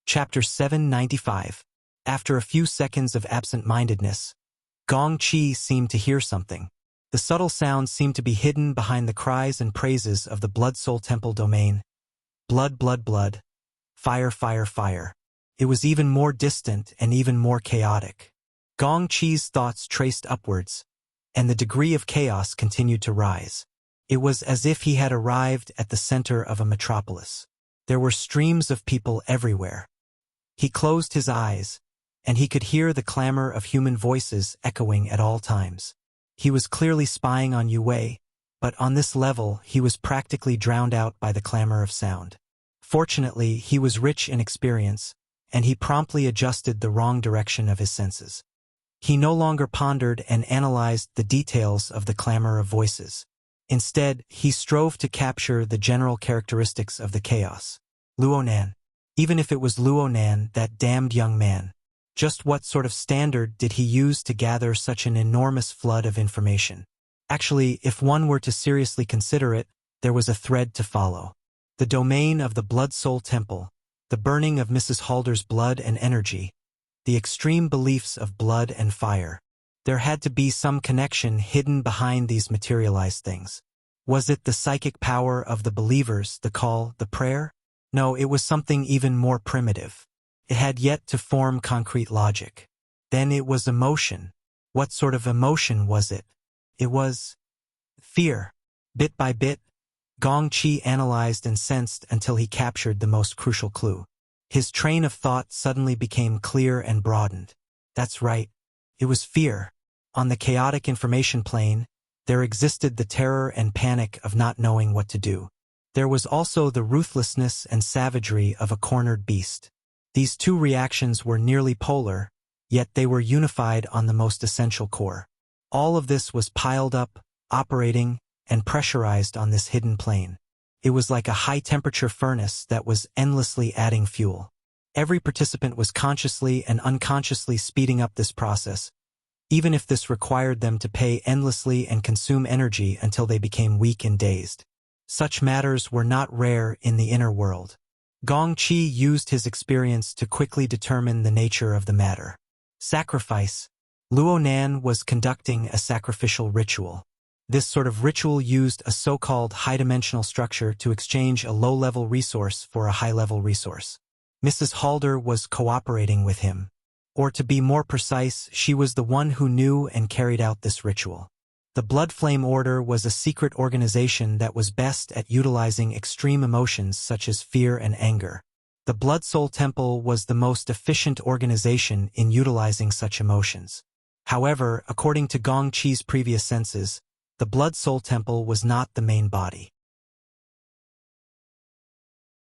Chapter 795. After a few seconds of absent-mindedness, Gong Qi seemed to hear something. The subtle sounds seemed to be hidden behind the cries and praises of the Blood Soul Temple domain. Blood, blood, blood. Fire, fire, fire. It was even more distant and even more chaotic. Gong Qi's thoughts traced upwards, and the degree of chaos continued to rise. It was as if he had arrived at the center of a metropolis. There were streams of people everywhere. He closed his eyes, and he could hear the clamor of human voices echoing at all times. He was clearly spying on Yue, but on this level he was practically drowned out by the clamor of sound. Fortunately, he was rich in experience, and he promptly adjusted the wrong direction of his senses. He no longer pondered and analyzed the details of the clamor of voices. Instead, he strove to capture the general characteristics of the chaos. Luonan. Even if it was Luonan, that damned young man. Just what sort of standard did he use to gather such an enormous flood of information? Actually, if one were to seriously consider it, there was a thread to follow. The domain of the Blood Soul Temple, the burning of Mrs. Halder's blood and energy, the extreme beliefs of blood and fire. There had to be some connection hidden behind these materialized things. Was it the psychic power of the believers, the call, the prayer? No, it was something even more primitive. It had yet to form concrete logic. Then it was emotion. What sort of emotion was it? It was fear. Bit by bit, Gong Qi analyzed and sensed until he captured the most crucial clue. His train of thought suddenly became clear and broadened. That's right. It was fear. On the chaotic information plane, there existed the terror and panic of not knowing what to do. There was also the ruthlessness and savagery of a cornered beast. These two reactions were nearly polar, yet they were unified on the most essential core. All of this was piled up, operating, and pressurized on this hidden plane. It was like a high-temperature furnace that was endlessly adding fuel. Every participant was consciously and unconsciously speeding up this process, even if this required them to pay endlessly and consume energy until they became weak and dazed. Such matters were not rare in the inner world. Gong Qi used his experience to quickly determine the nature of the matter. Sacrifice. Luonan was conducting a sacrificial ritual. This sort of ritual used a so-called high-dimensional structure to exchange a low-level resource for a high-level resource. Mrs. Halder was cooperating with him. Or to be more precise, she was the one who knew and carried out this ritual. The Blood Flame Order was a secret organization that was best at utilizing extreme emotions such as fear and anger. The Blood Soul Temple was the most efficient organization in utilizing such emotions. However, according to Gong Qi's previous senses, the Blood Soul Temple was not the main body.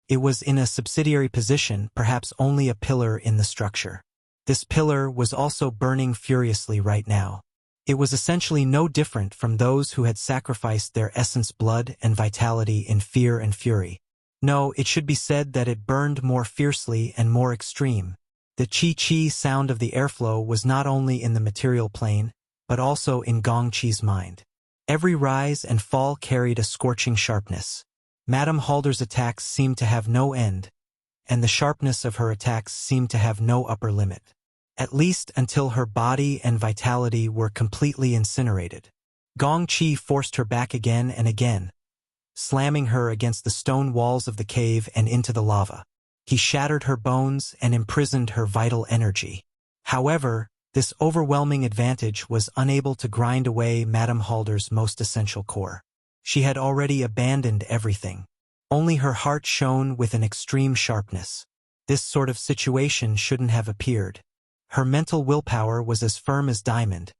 It was in a subsidiary position, perhaps only a pillar in the structure. This pillar was also burning furiously right now. It was essentially no different from those who had sacrificed their essence blood and vitality in fear and fury. No, it should be said that it burned more fiercely and more extreme. The chi-chi sound of the airflow was not only in the material plane, but also in Gong Chi's mind. Every rise and fall carried a scorching sharpness. Madame Halder's attacks seemed to have no end, and the sharpness of her attacks seemed to have no upper limit. At least until her body and vitality were completely incinerated. Gong Chi forced her back again and again, slamming her against the stone walls of the cave and into the lava. He shattered her bones and imprisoned her vital energy. However, this overwhelming advantage was unable to grind away Madame Halder's most essential core. She had already abandoned everything. Only her heart shone with an extreme sharpness. This sort of situation shouldn't have appeared. Her mental willpower was as firm as diamond,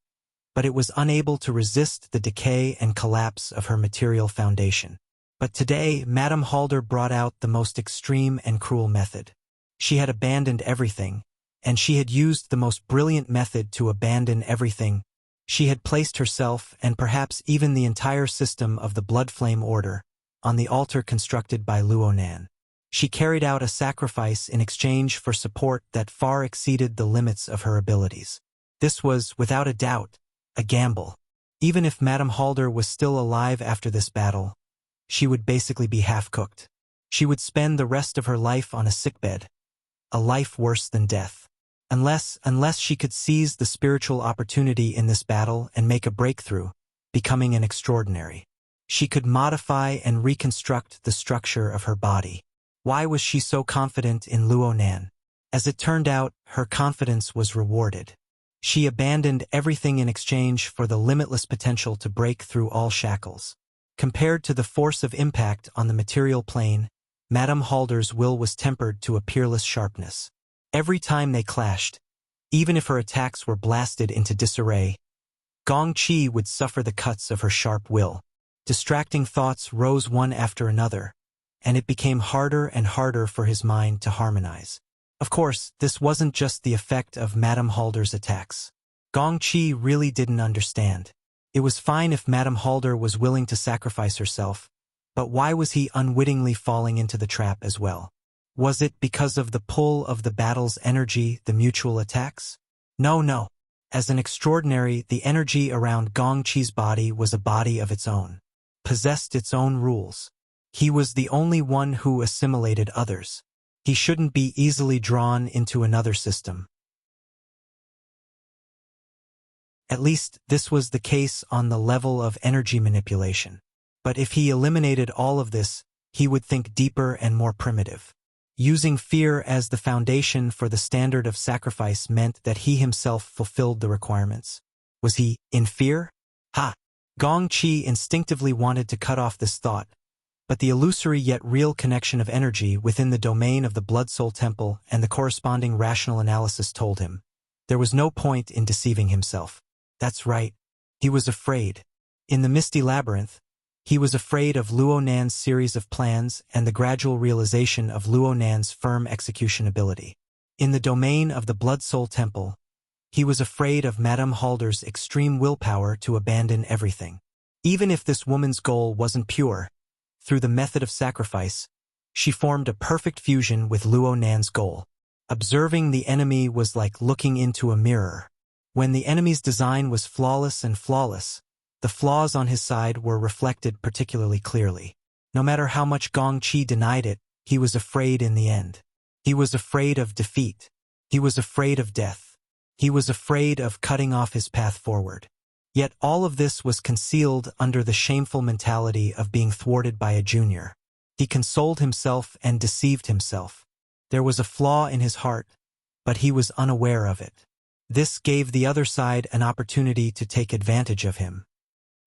but it was unable to resist the decay and collapse of her material foundation. But today, Madame Halder brought out the most extreme and cruel method. She had abandoned everything, and she had used the most brilliant method to abandon everything. She had placed herself, and perhaps even the entire system of the Blood Flame Order, on the altar constructed by Luonan. She carried out a sacrifice in exchange for support that far exceeded the limits of her abilities. This was, without a doubt, a gamble. Even if Madame Halder was still alive after this battle, she would basically be half-cooked. She would spend the rest of her life on a sickbed, a life worse than death. Unless she could seize the spiritual opportunity in this battle and make a breakthrough, becoming an extraordinary. She could modify and reconstruct the structure of her body. Why was she so confident in Luonan? As it turned out, her confidence was rewarded. She abandoned everything in exchange for the limitless potential to break through all shackles. Compared to the force of impact on the material plane, Madame Halder's will was tempered to a peerless sharpness. Every time they clashed, even if her attacks were blasted into disarray, Gong Chi would suffer the cuts of her sharp will. Distracting thoughts rose one after another, and it became harder and harder for his mind to harmonize. Of course, this wasn't just the effect of Madame Halder's attacks. Gong Chi really didn't understand. It was fine if Madame Halder was willing to sacrifice herself, but why was he unwittingly falling into the trap as well? Was it because of the pull of the battle's energy, the mutual attacks? No. As an extraordinary, the energy around Gong Chi's body was a body of its own, possessed its own rules. He was the only one who assimilated others. He shouldn't be easily drawn into another system. At least, this was the case on the level of energy manipulation. But if he eliminated all of this, he would think deeper and more primitive. Using fear as the foundation for the standard of sacrifice meant that he himself fulfilled the requirements. Was he in fear? Gong Chi instinctively wanted to cut off this thought, but the illusory yet real connection of energy within the domain of the Blood Soul Temple and the corresponding rational analysis told him there was no point in deceiving himself. That's right. He was afraid. In the misty labyrinth, he was afraid of Luonan's series of plans and the gradual realization of Luonan's firm execution ability. In the domain of the Blood Soul Temple, he was afraid of Madame Halder's extreme willpower to abandon everything. Even if this woman's goal wasn't pure, through the method of sacrifice, she formed a perfect fusion with Luonan's goal. Observing the enemy was like looking into a mirror. When the enemy's design was flawless, the flaws on his side were reflected particularly clearly. No matter how much Gong Chi denied it, he was afraid in the end. He was afraid of defeat. He was afraid of death. He was afraid of cutting off his path forward. Yet all of this was concealed under the shameful mentality of being thwarted by a junior. He consoled himself and deceived himself. There was a flaw in his heart, but he was unaware of it. This gave the other side an opportunity to take advantage of him.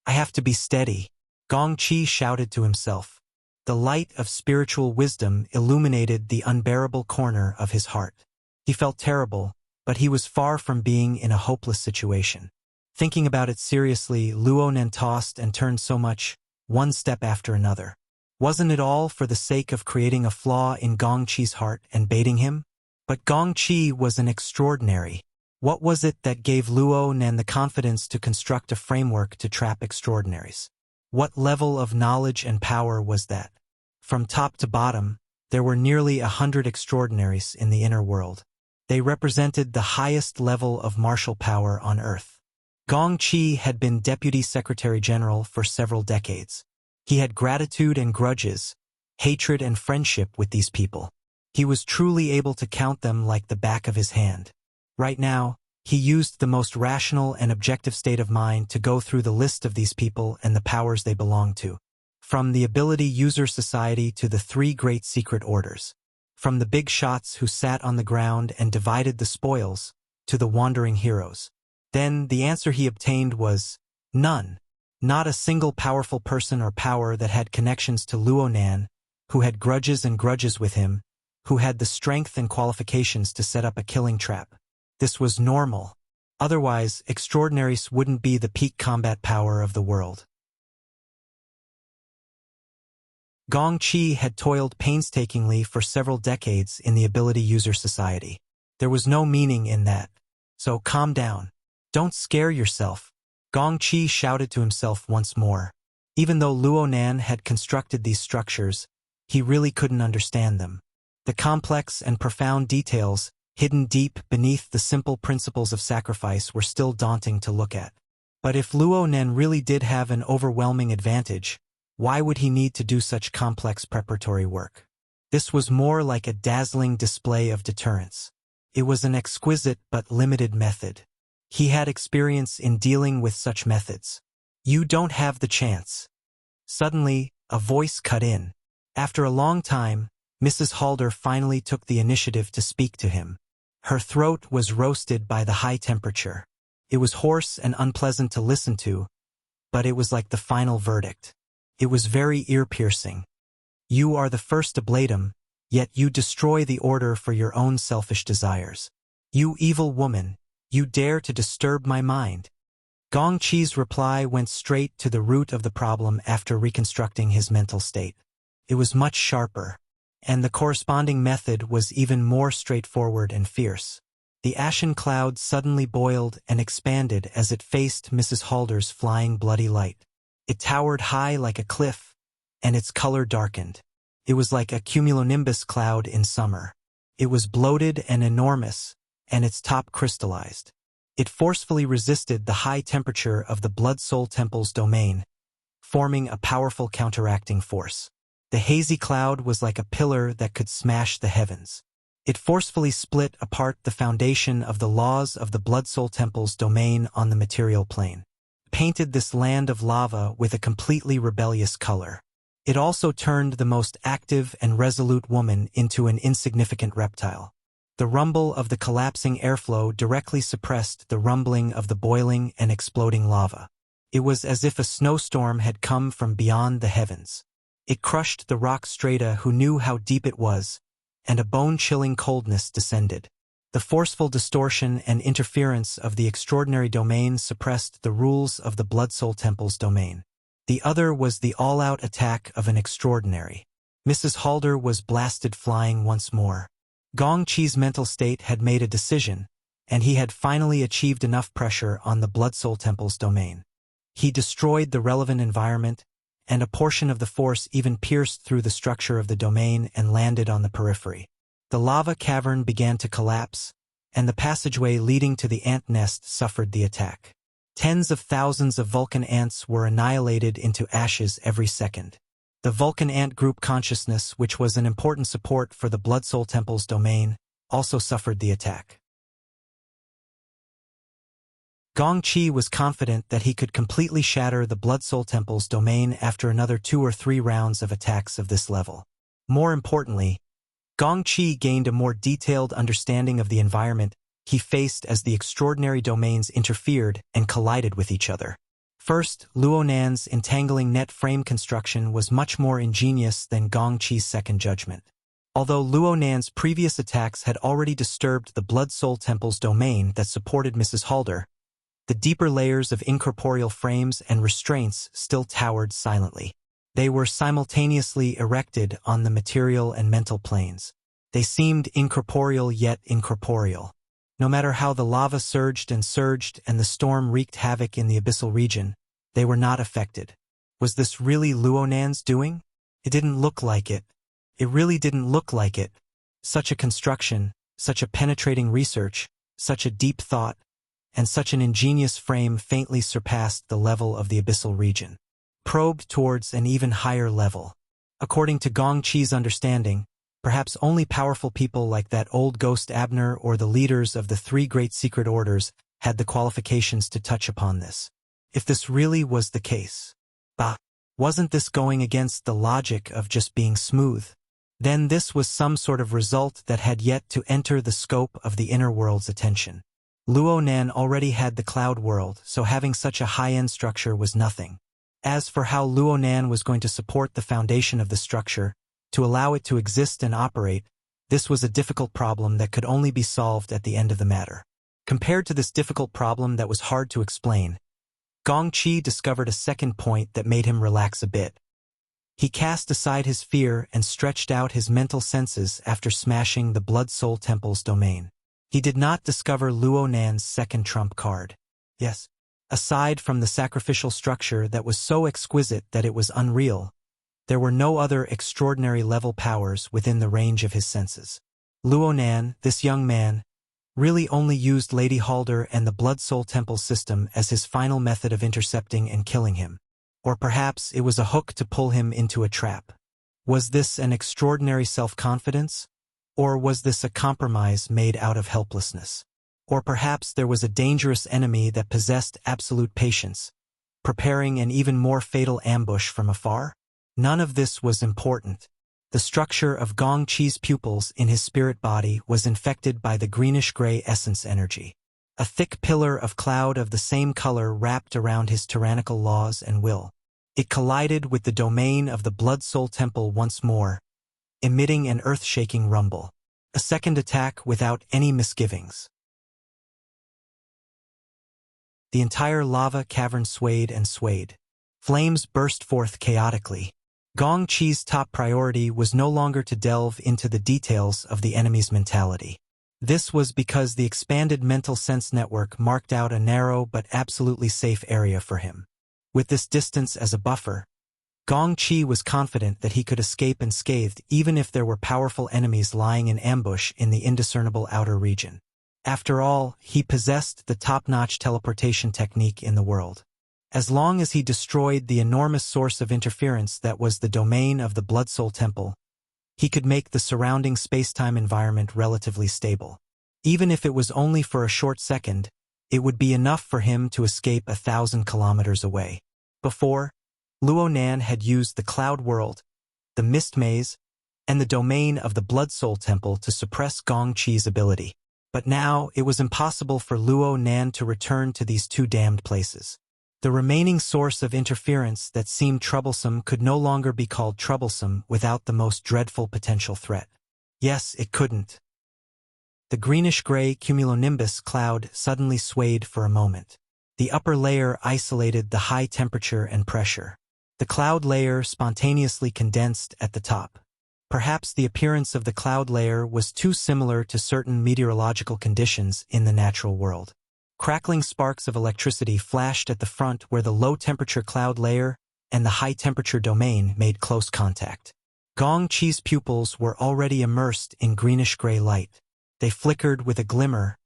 I have to be steady, Gong Chi shouted to himself. The light of spiritual wisdom illuminated the unbearable corner of his heart. He felt terrible, but he was far from being in a hopeless situation. Thinking about it seriously, Luonan tossed and turned so much, one step after another. Wasn't it all for the sake of creating a flaw in Gong Chi's heart and baiting him? But Gong Chi was an extraordinary. What was it that gave Luonan the confidence to construct a framework to trap extraordinaries? What level of knowledge and power was that? From top to bottom, there were nearly 100 extraordinaries in the inner world. They represented the highest level of martial power on Earth. Gong Qi had been Deputy Secretary General for several decades. He had gratitude and grudges, hatred and friendship with these people. He was truly able to count them like the back of his hand. Right now, he used the most rational and objective state of mind to go through the list of these people and the powers they belong to. From the Ability User Society to the 3 Great Secret Orders. From the big shots who sat on the ground and divided the spoils, to the wandering heroes. Then the answer he obtained was none. Not a single powerful person or power that had connections to Luonan, who had grudges with him, who had the strength and qualifications to set up a killing trap. This was normal. Otherwise, extraordinaries wouldn't be the peak combat power of the world. Gong Qi had toiled painstakingly for several decades in the Ability User Society. There was no meaning in that. So calm down. Don't scare yourself. Gong Qi shouted to himself once more. Even though Luonan had constructed these structures, he really couldn't understand them. The complex and profound details, hidden deep beneath the simple principles of sacrifice, were still daunting to look at. But if Luonan really did have an overwhelming advantage, why would he need to do such complex preparatory work? This was more like a dazzling display of deterrence. It was an exquisite but limited method. He had experience in dealing with such methods. You don't have the chance. Suddenly, a voice cut in. After a long time, Mrs. Halder finally took the initiative to speak to him. Her throat was roasted by the high temperature. It was hoarse and unpleasant to listen to, but it was like the final verdict. It was very ear-piercing. You are the first ablatum, yet you destroy the order for your own selfish desires. You evil woman, you dare to disturb my mind. Gong Qi's reply went straight to the root of the problem after reconstructing his mental state. It was much sharper, and the corresponding method was even more straightforward and fierce. The ashen cloud suddenly boiled and expanded as it faced Mrs. Halder's flying bloody light. It towered high like a cliff, and its color darkened. It was like a cumulonimbus cloud in summer. It was bloated and enormous, and its top crystallized. It forcefully resisted the high temperature of the Blood-Soul Temple's domain, forming a powerful counteracting force. The hazy cloud was like a pillar that could smash the heavens. It forcefully split apart the foundation of the laws of the Blood-Soul Temple's domain on the material plane. Painted this land of lava with a completely rebellious color. It also turned the most active and resolute woman into an insignificant reptile. The rumble of the collapsing airflow directly suppressed the rumbling of the boiling and exploding lava. It was as if a snowstorm had come from beyond the heavens. It crushed the rock strata who knew how deep it was, and a bone-chilling coldness descended. The forceful distortion and interference of the extraordinary domain suppressed the rules of the Blood-Soul Temple's domain. The other was the all-out attack of an extraordinary. Mrs. Halder was blasted flying once more. Gong Qi's mental state had made a decision, and he had finally achieved enough pressure on the Blood-Soul Temple's domain. He destroyed the relevant environment, and a portion of the force even pierced through the structure of the domain and landed on the periphery. The lava cavern began to collapse, and the passageway leading to the ant nest suffered the attack. Tens of thousands of Vulcan ants were annihilated into ashes every second. The Vulcan ant group consciousness, which was an important support for the Blood-Soul Temple's domain, also suffered the attack. Gong Qi was confident that he could completely shatter the Blood-Soul Temple's domain after another 2 or 3 rounds of attacks of this level. More importantly, Gong Qi gained a more detailed understanding of the environment he faced as the extraordinary domains interfered and collided with each other. First, Luonan's entangling net frame construction was much more ingenious than Gong Qi's second judgment. Although Luonan's previous attacks had already disturbed the Blood-Soul Temple's domain that supported Mrs. Halder, the deeper layers of incorporeal frames and restraints still towered silently. They were simultaneously erected on the material and mental planes. They seemed incorporeal yet incorporeal. No matter how the lava surged and the storm wreaked havoc in the abyssal region, they were not affected. Was this really Luonan's doing? It didn't look like it. It really didn't look like it. Such a construction, such a penetrating research, such a deep thought, and such an ingenious frame faintly surpassed the level of the abyssal region. Probed towards an even higher level. According to Gong Chi's understanding, perhaps only powerful people like that old ghost Abner or the leaders of the three great secret orders had the qualifications to touch upon this. If this really was the case, wasn't this going against the logic of just being smooth? Then this was some sort of result that had yet to enter the scope of the inner world's attention. Luo Nan already had the cloud world, so having such a high-end structure was nothing. As for how Luo Nan was going to support the foundation of the structure, to allow it to exist and operate, this was a difficult problem that could only be solved at the end of the matter. Compared to this difficult problem that was hard to explain, Gong Chi discovered a second point that made him relax a bit. He cast aside his fear and stretched out his mental senses after smashing the Blood Soul Temple's domain. He did not discover Luo Nan's second trump card. Yes. Aside from the sacrificial structure that was so exquisite that it was unreal, there were no other extraordinary level powers within the range of his senses. Luo Nan, this young man, really only used Lady Halder and the Blood Soul Temple system as his final method of intercepting and killing him. Or perhaps it was a hook to pull him into a trap. Was this an extraordinary self-confidence? Or was this a compromise made out of helplessness? Or perhaps there was a dangerous enemy that possessed absolute patience, preparing an even more fatal ambush from afar? None of this was important. The structure of Gong Chi's pupils in his spirit body was infected by the greenish-gray essence energy. A thick pillar of cloud of the same color wrapped around his tyrannical laws and will. It collided with the domain of the Blood Soul Temple once more, emitting an earth-shaking rumble. A second attack without any misgivings. The entire lava cavern swayed and swayed. Flames burst forth chaotically. Gong Chi's top priority was no longer to delve into the details of the enemy's mentality. This was because the expanded mental sense network marked out a narrow but absolutely safe area for him. With this distance as a buffer, Gong Chi was confident that he could escape unscathed even if there were powerful enemies lying in ambush in the indiscernible outer region. After all, he possessed the top-notch teleportation technique in the world. As long as he destroyed the enormous source of interference that was the domain of the Blood Soul Temple, he could make the surrounding space-time environment relatively stable. Even if it was only for a short second, it would be enough for him to escape 1,000 kilometers away. Before, Luo Nan had used the Cloud World, the Mist Maze, and the domain of the Blood Soul Temple to suppress Gong Chi's ability. But now it was impossible for Luo Nan to return to these two damned places. The remaining source of interference that seemed troublesome could no longer be called troublesome without the most dreadful potential threat. Yes, it couldn't. The greenish-gray cumulonimbus cloud suddenly swayed for a moment. The upper layer isolated the high temperature and pressure. The cloud layer spontaneously condensed at the top. Perhaps the appearance of the cloud layer was too similar to certain meteorological conditions in the natural world. Crackling sparks of electricity flashed at the front where the low-temperature cloud layer and the high-temperature domain made close contact. Gong Chi's pupils were already immersed in greenish-gray light. They flickered with a glimmer,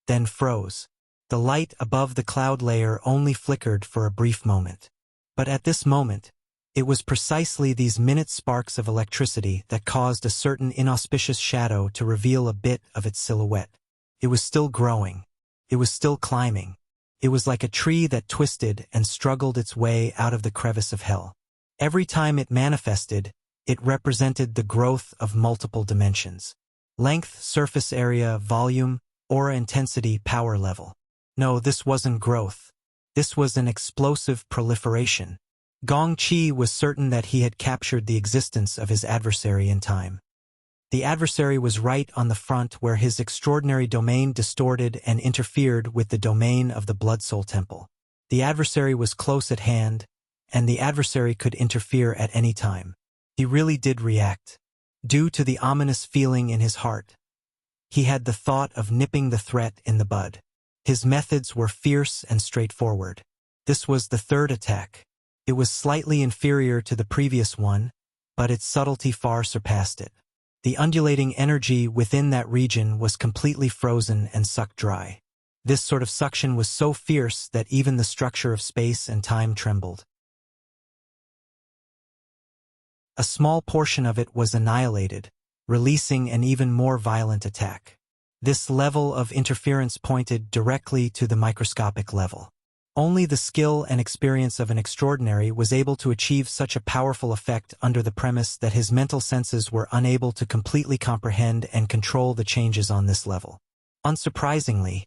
then froze. The light above the cloud layer only flickered for a brief moment. But at this moment, it was precisely these minute sparks of electricity that caused a certain inauspicious shadow to reveal a bit of its silhouette. It was still growing. It was still climbing. It was like a tree that twisted and struggled its way out of the crevice of hell. Every time it manifested, it represented the growth of multiple dimensions. Length, surface area, volume, aura intensity, power level. No, this wasn't growth. This was an explosive proliferation. Gong Chi was certain that he had captured the existence of his adversary in time. The adversary was right on the front where his extraordinary domain distorted and interfered with the domain of the Blood Soul Temple. The adversary was close at hand, and the adversary could interfere at any time. He really did react. Due to the ominous feeling in his heart, he had the thought of nipping the threat in the bud. His methods were fierce and straightforward. This was the third attack. It was slightly inferior to the previous one, but its subtlety far surpassed it. The undulating energy within that region was completely frozen and sucked dry. This sort of suction was so fierce that even the structure of space and time trembled. A small portion of it was annihilated, releasing an even more violent attack. This level of interference pointed directly to the microscopic level. Only the skill and experience of an extraordinary was able to achieve such a powerful effect under the premise that his mental senses were unable to completely comprehend and control the changes on this level. Unsurprisingly,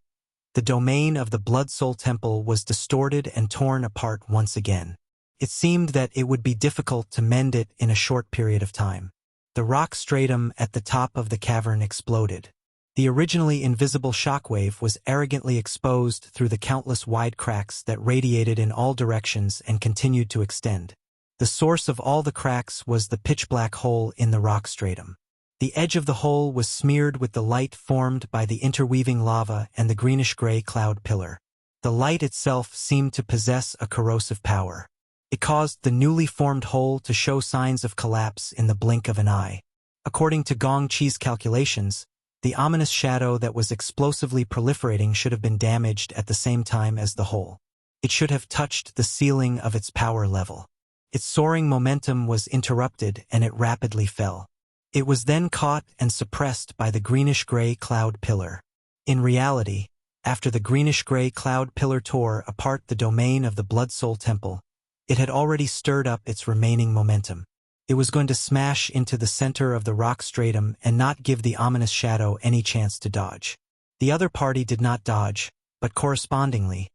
the domain of the Blood-Soul Temple was distorted and torn apart once again. It seemed that it would be difficult to mend it in a short period of time. The rock stratum at the top of the cavern exploded. The originally invisible shockwave was arrogantly exposed through the countless wide cracks that radiated in all directions and continued to extend. The source of all the cracks was the pitch-black hole in the rock stratum. The edge of the hole was smeared with the light formed by the interweaving lava and the greenish-gray cloud pillar. The light itself seemed to possess a corrosive power. It caused the newly formed hole to show signs of collapse in the blink of an eye. According to Gong Qi's calculations, the ominous shadow that was explosively proliferating should have been damaged at the same time as the hole. It should have touched the ceiling of its power level. Its soaring momentum was interrupted and it rapidly fell. It was then caught and suppressed by the greenish-gray cloud pillar. In reality, after the greenish-gray cloud pillar tore apart the domain of the Blood-Soul Temple, it had already stirred up its remaining momentum. It was going to smash into the center of the rock stratum and not give the ominous shadow any chance to dodge. The other party did not dodge, but correspondingly,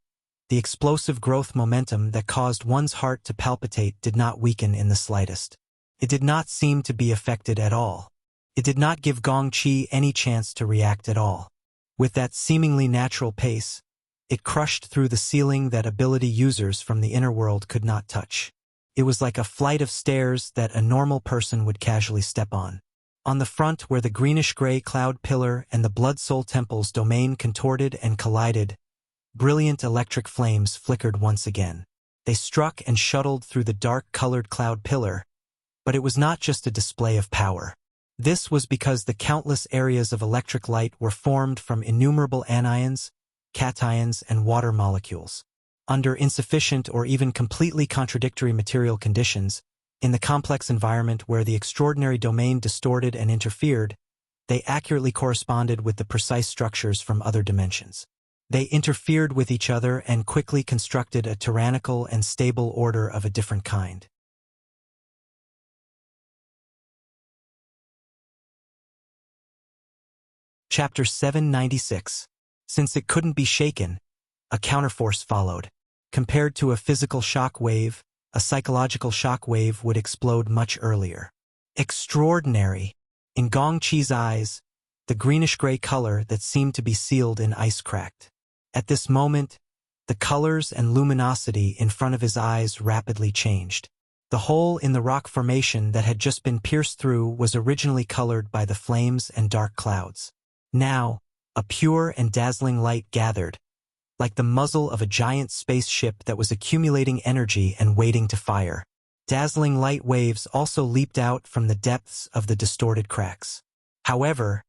the explosive growth momentum that caused one's heart to palpitate did not weaken in the slightest. It did not seem to be affected at all. It did not give Gong Qi any chance to react at all. With that seemingly natural pace, it crushed through the ceiling that ability users from the inner world could not touch. It was like a flight of stairs that a normal person would casually step on. On the front where the greenish-gray cloud pillar and the Blood-Soul Temple's domain contorted and collided, brilliant electric flames flickered once again. They struck and shuttled through the dark-colored cloud pillar, but it was not just a display of power. This was because the countless areas of electric light were formed from innumerable anions, cations, and water molecules. Under insufficient or even completely contradictory material conditions, in the complex environment where the extraordinary domain distorted and interfered, they accurately corresponded with the precise structures from other dimensions. They interfered with each other and quickly constructed a tyrannical and stable order of a different kind. Chapter 796. Since it couldn't be shaken, a counterforce followed. Compared to a physical shock wave, a psychological shock wave would explode much earlier. Extraordinary! In Gong Qi's eyes, the greenish-gray color that seemed to be sealed in ice cracked. At this moment, the colors and luminosity in front of his eyes rapidly changed. The hole in the rock formation that had just been pierced through was originally colored by the flames and dark clouds. Now, a pure and dazzling light gathered, like the muzzle of a giant spaceship that was accumulating energy and waiting to fire. Dazzling light waves also leaped out from the depths of the distorted cracks. However,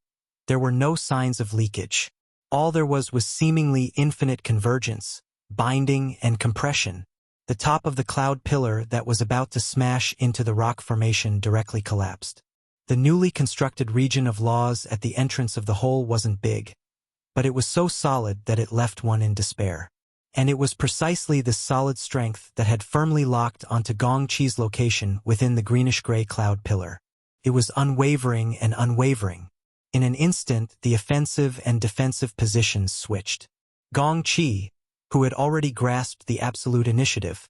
there were no signs of leakage. All there was seemingly infinite convergence, binding, and compression. The top of the cloud pillar that was about to smash into the rock formation directly collapsed. The newly constructed region of laws at the entrance of the hole wasn't big, but it was so solid that it left one in despair. And it was precisely this solid strength that had firmly locked onto Gong Qi's location within the greenish-gray cloud pillar. It was unwavering and unwavering. In an instant, the offensive and defensive positions switched. Gong Qi, who had already grasped the absolute initiative,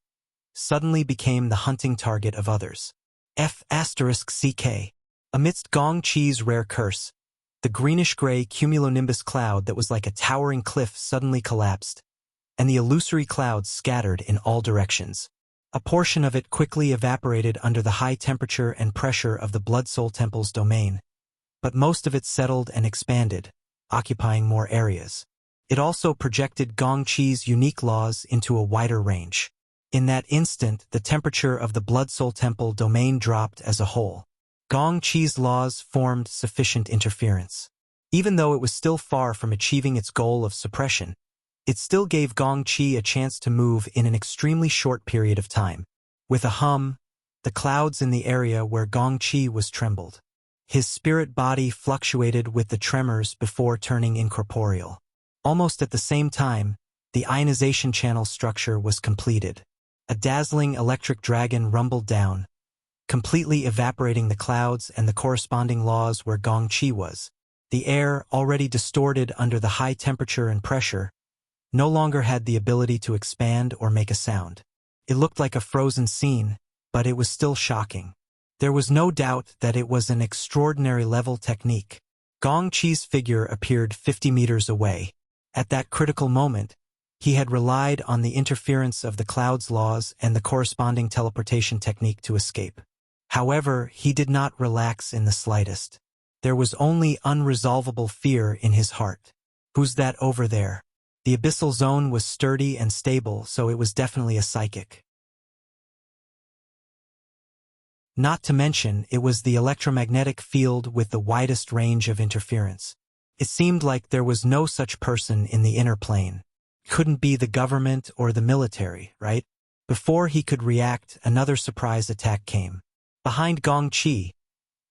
suddenly became the hunting target of others. F***CK. Amidst Gong Qi's rare curse, the greenish-gray cumulonimbus cloud that was like a towering cliff suddenly collapsed, and the illusory clouds scattered in all directions. A portion of it quickly evaporated under the high temperature and pressure of the Blood-Soul Temple's domain, but most of it settled and expanded, occupying more areas. It also projected Gong Qi's unique laws into a wider range. In that instant, the temperature of the Blood Soul Temple domain dropped as a whole. Gong Qi's laws formed sufficient interference. Even though it was still far from achieving its goal of suppression, it still gave Gong Qi a chance to move in an extremely short period of time. With a hum, the clouds in the area where Gong Qi was trembled. His spirit body fluctuated with the tremors before turning incorporeal. Almost at the same time, the ionization channel structure was completed. A dazzling electric dragon rumbled down, completely evaporating the clouds and the corresponding laws where Gong Qi was. The air, already distorted under the high temperature and pressure, no longer had the ability to expand or make a sound. It looked like a frozen scene, but it was still shocking. There was no doubt that it was an extraordinary level technique. Gong Qi's figure appeared 50 meters away. At that critical moment, he had relied on the interference of the cloud's laws and the corresponding teleportation technique to escape. However, he did not relax in the slightest. There was only unresolvable fear in his heart. Who's that over there? The abyssal zone was sturdy and stable, so it was definitely a psychic. Not to mention, it was the electromagnetic field with the widest range of interference. It seemed like there was no such person in the inner plane. Couldn't be the government or the military, right? Before he could react, another surprise attack came. Behind Gong Qi,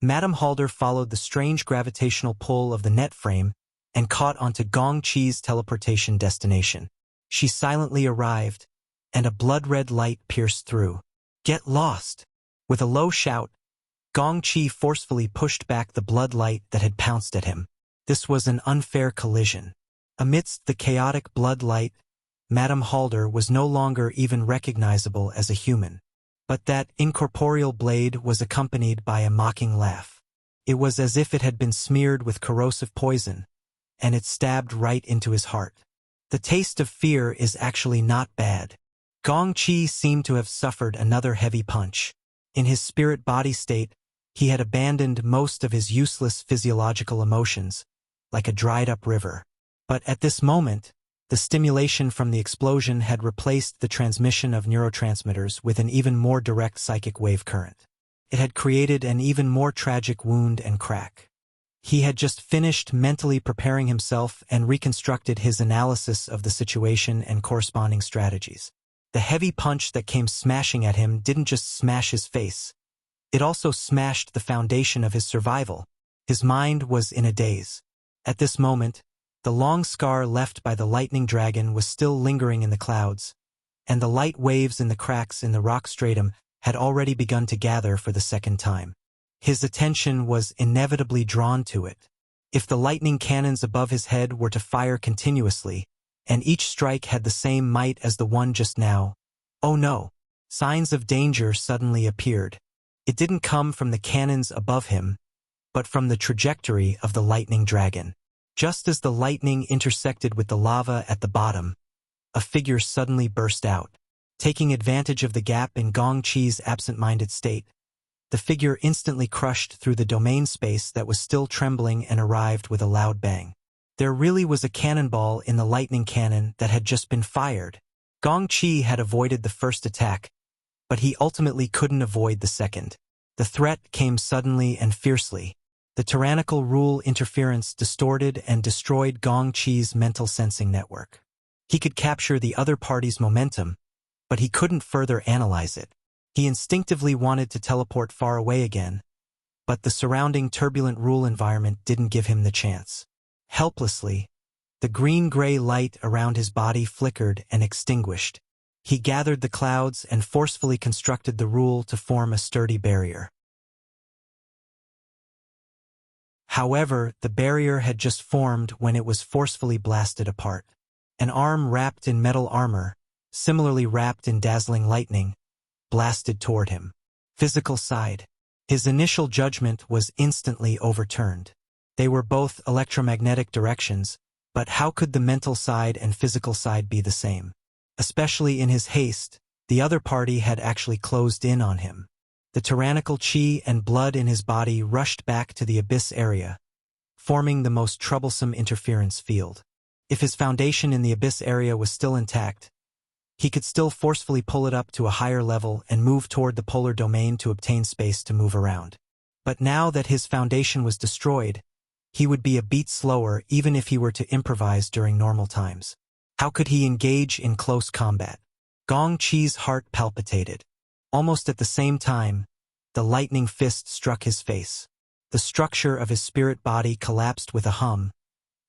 Madame Halder followed the strange gravitational pull of the net frame and caught onto Gong Qi's teleportation destination. She silently arrived, and a blood-red light pierced through. "Get lost!" With a low shout, Gong Qi forcefully pushed back the blood light that had pounced at him. This was an unfair collision. Amidst the chaotic blood light, Madame Halder was no longer even recognizable as a human. But that incorporeal blade was accompanied by a mocking laugh. It was as if it had been smeared with corrosive poison, and it stabbed right into his heart. The taste of fear is actually not bad. Gong Qi seemed to have suffered another heavy punch. In his spirit-body state, he had abandoned most of his useless physiological emotions, like a dried-up river. But at this moment, the stimulation from the explosion had replaced the transmission of neurotransmitters with an even more direct psychic wave current. It had created an even more tragic wound and crack. He had just finished mentally preparing himself and reconstructed his analysis of the situation and corresponding strategies. The heavy punch that came smashing at him didn't just smash his face. It also smashed the foundation of his survival. His mind was in a daze. At this moment, the long scar left by the lightning dragon was still lingering in the clouds, and the light waves in the cracks in the rock stratum had already begun to gather for the second time. His attention was inevitably drawn to it. If the lightning cannons above his head were to fire continuously, and each strike had the same might as the one just now, oh no, signs of danger suddenly appeared. It didn't come from the cannons above him, but from the trajectory of the lightning dragon. Just as the lightning intersected with the lava at the bottom, a figure suddenly burst out. Taking advantage of the gap in Gong Qi's absent-minded state, the figure instantly crushed through the domain space that was still trembling and arrived with a loud bang. There really was a cannonball in the lightning cannon that had just been fired. Gong Qi had avoided the first attack, but he ultimately couldn't avoid the second. The threat came suddenly and fiercely. The tyrannical rule interference distorted and destroyed Gong Qi's mental sensing network. He could capture the other party's momentum, but he couldn't further analyze it. He instinctively wanted to teleport far away again, but the surrounding turbulent rule environment didn't give him the chance. Helplessly, the green-gray light around his body flickered and extinguished. He gathered the clouds and forcefully constructed the rule to form a sturdy barrier. However, the barrier had just formed when it was forcefully blasted apart. An arm wrapped in metal armor, similarly wrapped in dazzling lightning, blasted toward him. Physical side. His initial judgment was instantly overturned. They were both electromagnetic directions, but how could the mental side and physical side be the same? Especially in his haste, the other party had actually closed in on him. The tyrannical qi and blood in his body rushed back to the abyss area, forming the most troublesome interference field. If his foundation in the abyss area was still intact, he could still forcefully pull it up to a higher level and move toward the polar domain to obtain space to move around. But now that his foundation was destroyed, he would be a beat slower even if he were to improvise during normal times. How could he engage in close combat? Gong Qi's heart palpitated. Almost at the same time, the lightning fist struck his face. The structure of his spirit body collapsed with a hum,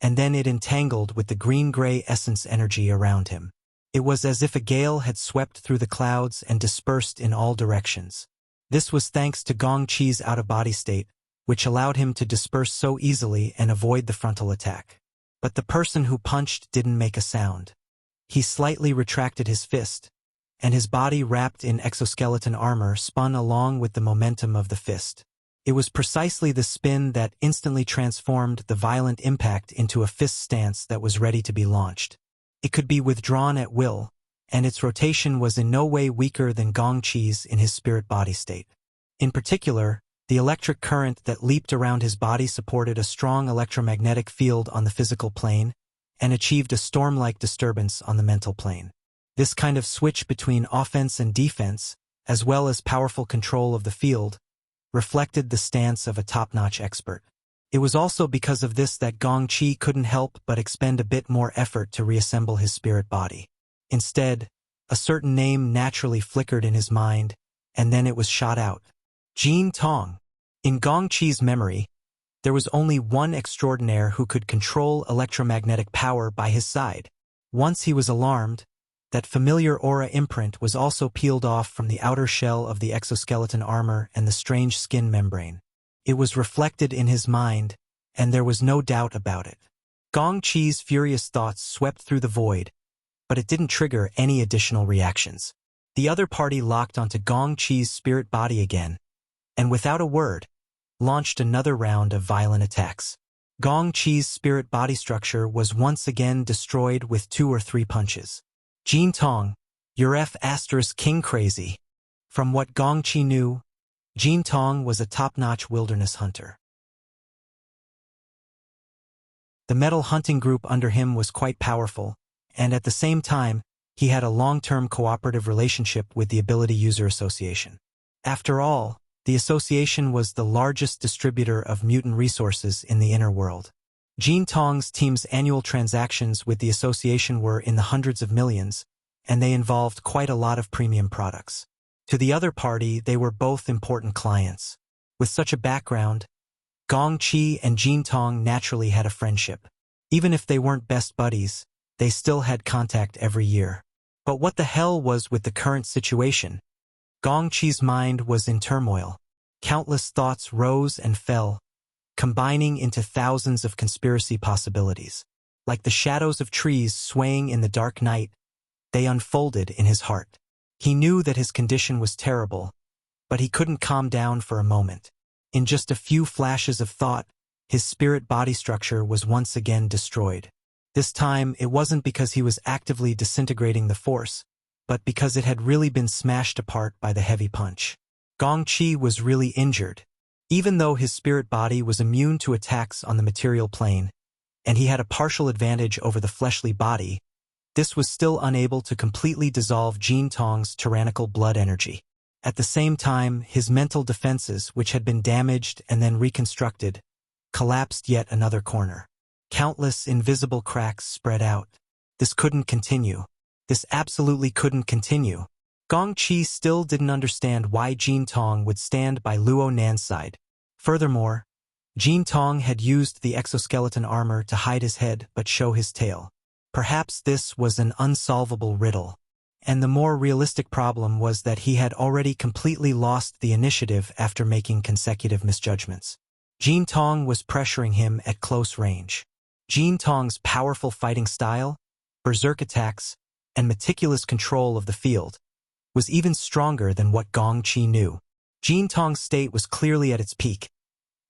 and then it entangled with the green-gray essence energy around him. It was as if a gale had swept through the clouds and dispersed in all directions. This was thanks to Gong Qi's out-of-body state, which allowed him to disperse so easily and avoid the frontal attack. But the person who punched didn't make a sound. He slightly retracted his fist, and his body wrapped in exoskeleton armor spun along with the momentum of the fist. It was precisely the spin that instantly transformed the violent impact into a fist stance that was ready to be launched. It could be withdrawn at will, and its rotation was in no way weaker than Gong Qi's in his spirit body state. In particular, the electric current that leaped around his body supported a strong electromagnetic field on the physical plane and achieved a storm-like disturbance on the mental plane. This kind of switch between offense and defense, as well as powerful control of the field, reflected the stance of a top-notch expert. It was also because of this that Gong Qi couldn't help but expend a bit more effort to reassemble his spirit body. Instead, a certain name naturally flickered in his mind, and then it was shot out. Jin Tong. In Gong Qi's memory, there was only one extraordinaire who could control electromagnetic power by his side. Once he was alarmed, that familiar aura imprint was also peeled off from the outer shell of the exoskeleton armor and the strange skin membrane. It was reflected in his mind, and there was no doubt about it. Gong Qi's furious thoughts swept through the void, but it didn't trigger any additional reactions. The other party locked onto Gong Qi's spirit body again, and without a word, launched another round of violent attacks. Gong Qi's spirit body structure was once again destroyed with 2 or 3 punches. Jin Tong, you're F***king crazy. From what Gong Qi knew, Jin Tong was a top-notch wilderness hunter. The metal hunting group under him was quite powerful, and at the same time, he had a long-term cooperative relationship with the Ability User Association. After all, the association was the largest distributor of mutant resources in the inner world. Jin Tong's team's annual transactions with the association were in the hundreds of millions, and they involved quite a lot of premium products. To the other party, they were both important clients. With such a background, Gong Qi and Jin Tong naturally had a friendship. Even if they weren't best buddies, they still had contact every year. But what the hell was with the current situation? Gong Qi's mind was in turmoil. Countless thoughts rose and fell, combining into thousands of conspiracy possibilities. Like the shadows of trees swaying in the dark night, they unfolded in his heart. He knew that his condition was terrible, but he couldn't calm down for a moment. In just a few flashes of thought, his spirit body structure was once again destroyed. This time, it wasn't because he was actively disintegrating the force, but because it had really been smashed apart by the heavy punch. Gong Qi was really injured. Even though his spirit body was immune to attacks on the material plane, and he had a partial advantage over the fleshly body, this was still unable to completely dissolve Jin Tong's tyrannical blood energy. At the same time, his mental defenses, which had been damaged and then reconstructed, collapsed yet another corner. Countless invisible cracks spread out. This couldn't continue. This absolutely couldn't continue. Gong Qi still didn't understand why Jin Tong would stand by Luo Nan's side. Furthermore, Jin Tong had used the exoskeleton armor to hide his head but show his tail. Perhaps this was an unsolvable riddle. And the more realistic problem was that he had already completely lost the initiative after making consecutive misjudgments. Jin Tong was pressuring him at close range. Jin Tong's powerful fighting style, berserk attacks, and meticulous control of the field was even stronger than what Gong Qi knew. Jin Tong's state was clearly at its peak,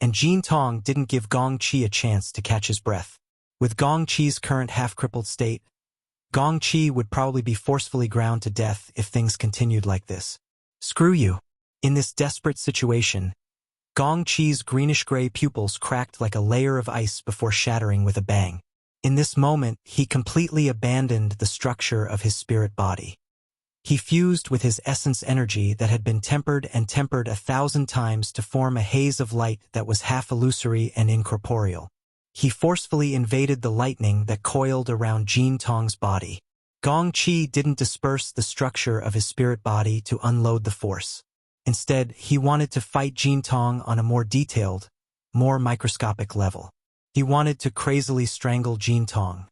and Jin Tong didn't give Gong Qi a chance to catch his breath. With Gong Qi's current half-crippled state, Gong Qi would probably be forcefully ground to death if things continued like this. Screw you. In this desperate situation, Gong Qi's greenish-gray pupils cracked like a layer of ice before shattering with a bang. In this moment, he completely abandoned the structure of his spirit body. He fused with his essence energy that had been tempered and tempered 1,000 times to form a haze of light that was half illusory and incorporeal. He forcefully invaded the lightning that coiled around Jin Tong's body. Gong Qi didn't disperse the structure of his spirit body to unload the force. Instead, he wanted to fight Jin Tong on a more detailed, more microscopic level. He wanted to crazily strangle Jin Tong.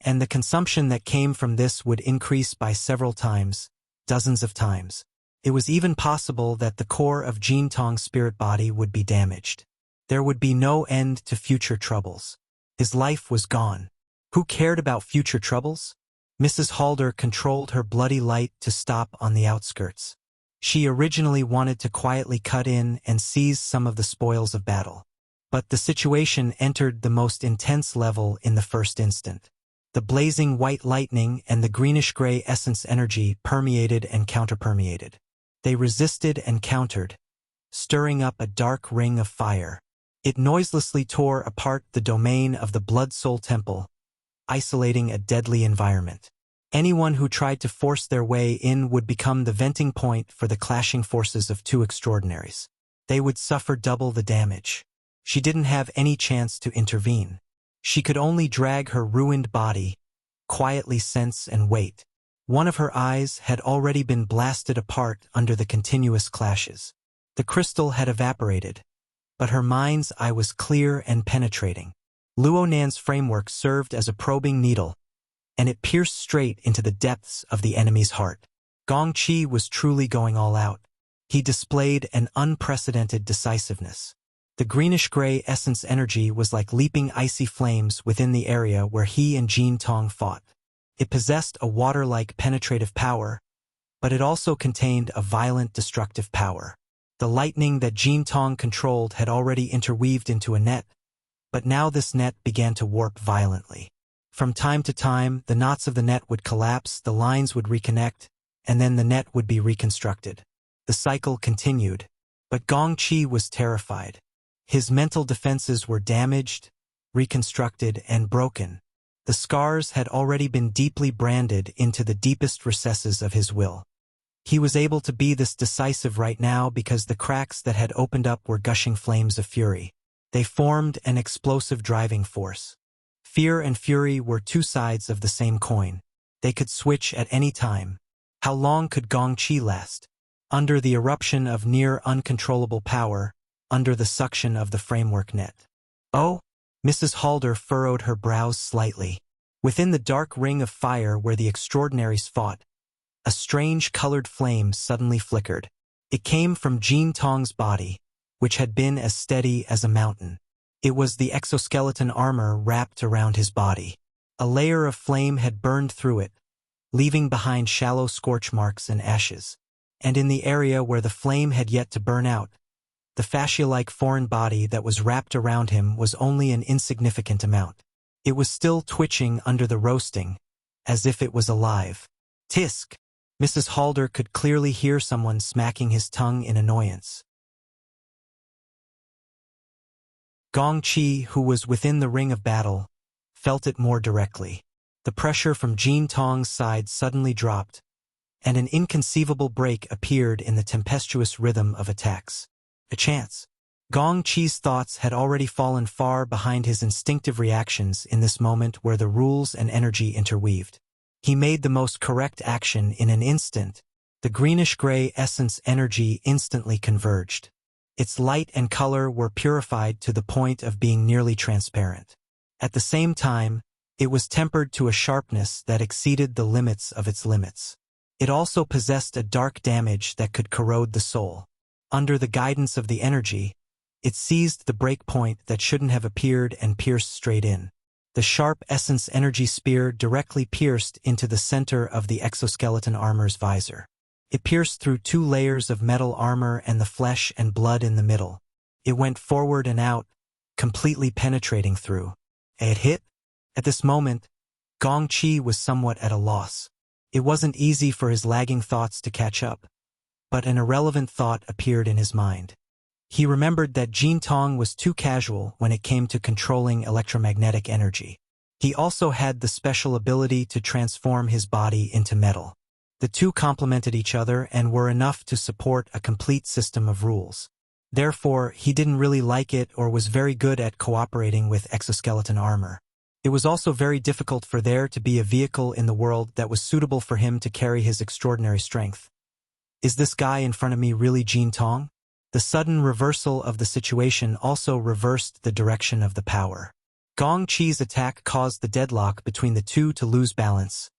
And the consumption that came from this would increase by several times, dozens of times. It was even possible that the core of Jin Tong's spirit body would be damaged. There would be no end to future troubles. His life was gone. Who cared about future troubles? Mrs. Halder controlled her bloody light to stop on the outskirts. She originally wanted to quietly cut in and seize some of the spoils of battle. But the situation entered the most intense level in the first instant. The blazing white lightning and the greenish-gray essence energy permeated and counterpermeated. They resisted and countered, stirring up a dark ring of fire. It noiselessly tore apart the domain of the Blood-Soul Temple, isolating a deadly environment. Anyone who tried to force their way in would become the venting point for the clashing forces of two extraordinaries. They would suffer double the damage. She didn't have any chance to intervene. She could only drag her ruined body, quietly sense and wait. One of her eyes had already been blasted apart under the continuous clashes. The crystal had evaporated, but her mind's eye was clear and penetrating. Luo Nan's framework served as a probing needle, and it pierced straight into the depths of the enemy's heart. Gong Qi was truly going all out. He displayed an unprecedented decisiveness. The greenish-gray essence energy was like leaping icy flames within the area where he and Jin Tong fought. It possessed a water-like penetrative power, but it also contained a violent destructive power. The lightning that Jin Tong controlled had already interweaved into a net, but now this net began to warp violently. From time to time, the knots of the net would collapse, the lines would reconnect, and then the net would be reconstructed. The cycle continued, but Gong Qi was terrified. His mental defenses were damaged, reconstructed, and broken. The scars had already been deeply branded into the deepest recesses of his will. He was able to be this decisive right now because the cracks that had opened up were gushing flames of fury. They formed an explosive driving force. Fear and fury were two sides of the same coin. They could switch at any time. How long could Gong Qi last? Under the eruption of near uncontrollable power, under the suction of the framework net. Oh? Mrs. Halder furrowed her brows slightly. Within the dark ring of fire where the extraordinaries fought, a strange colored flame suddenly flickered. It came from Jin Tong's body, which had been as steady as a mountain. It was the exoskeleton armor wrapped around his body. A layer of flame had burned through it, leaving behind shallow scorch marks and ashes. And in the area where the flame had yet to burn out, the fascia-like foreign body that was wrapped around him was only an insignificant amount. It was still twitching under the roasting, as if it was alive. Tisk! Mrs. Halder could clearly hear someone smacking his tongue in annoyance. Gong Qi, who was within the ring of battle, felt it more directly. The pressure from Jin Tong's side suddenly dropped, and an inconceivable break appeared in the tempestuous rhythm of attacks. A chance. Gong Qi's thoughts had already fallen far behind his instinctive reactions in this moment where the rules and energy interweaved. He made the most correct action in an instant. The greenish-gray essence energy instantly converged. Its light and color were purified to the point of being nearly transparent. At the same time, it was tempered to a sharpness that exceeded the limits of its limits. It also possessed a dark damage that could corrode the soul. Under the guidance of the energy, it seized the break point that shouldn't have appeared and pierced straight in. The sharp essence energy spear directly pierced into the center of the exoskeleton armor's visor. It pierced through 2 layers of metal armor and the flesh and blood in the middle. It went forward and out, completely penetrating through. It hit? At this moment, Gong Qi was somewhat at a loss. It wasn't easy for his lagging thoughts to catch up, but an irrelevant thought appeared in his mind. He remembered that Jin Tong was too casual when it came to controlling electromagnetic energy. He also had the special ability to transform his body into metal. The two complemented each other and were enough to support a complete system of rules. Therefore, he didn't really like it or was very good at cooperating with exoskeleton armor. It was also very difficult for there to be a vehicle in the world that was suitable for him to carry his extraordinary strength. Is this guy in front of me really Jin Tong? The sudden reversal of the situation also reversed the direction of the power. Gong Qi's attack caused the deadlock between the two to lose balance,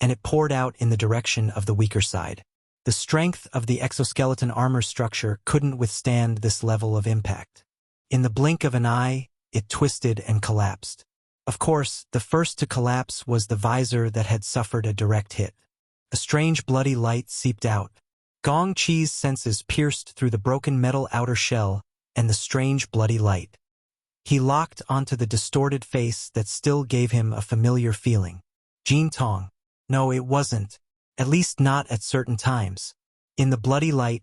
and it poured out in the direction of the weaker side. The strength of the exoskeleton armor structure couldn't withstand this level of impact. In the blink of an eye, it twisted and collapsed. Of course, the first to collapse was the visor that had suffered a direct hit. A strange bloody light seeped out. Gong Qi's senses pierced through the broken metal outer shell and the strange bloody light. He locked onto the distorted face that still gave him a familiar feeling. Jin Tong. No, it wasn't. At least not at certain times. In the bloody light,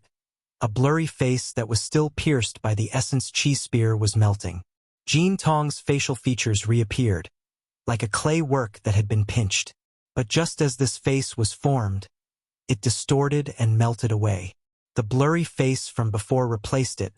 a blurry face that was still pierced by the essence chi spear was melting. Jin Tong's facial features reappeared, like a clay work that had been pinched. But just as this face was formed, it distorted and melted away. The blurry face from before replaced it,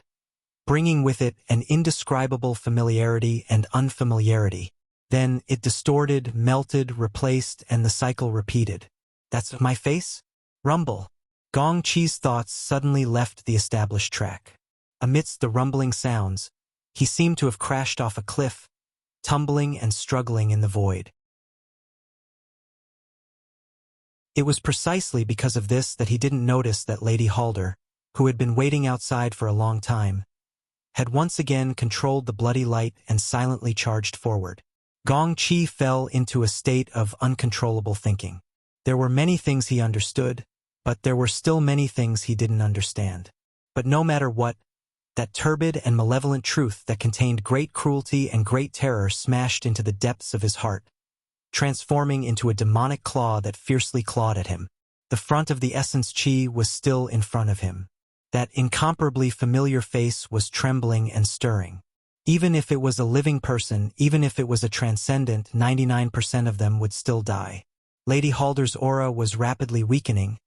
bringing with it an indescribable familiarity and unfamiliarity. Then it distorted, melted, replaced, and the cycle repeated. That's my face? Rumble. Gong Qi's thoughts suddenly left the established track. Amidst the rumbling sounds, he seemed to have crashed off a cliff, tumbling and struggling in the void. It was precisely because of this that he didn't notice that Lady Halder, who had been waiting outside for a long time, had once again controlled the bloody light and silently charged forward. Gong Qi fell into a state of uncontrollable thinking. There were many things he understood, but there were still many things he didn't understand. But no matter what, that turbid and malevolent truth that contained great cruelty and great terror smashed into the depths of his heart, transforming into a demonic claw that fiercely clawed at him. The front of the essence chi was still in front of him. That incomparably familiar face was trembling and stirring. Even if it was a living person, even if it was a transcendent, 99% of them would still die. Lady Halder's aura was rapidly weakening,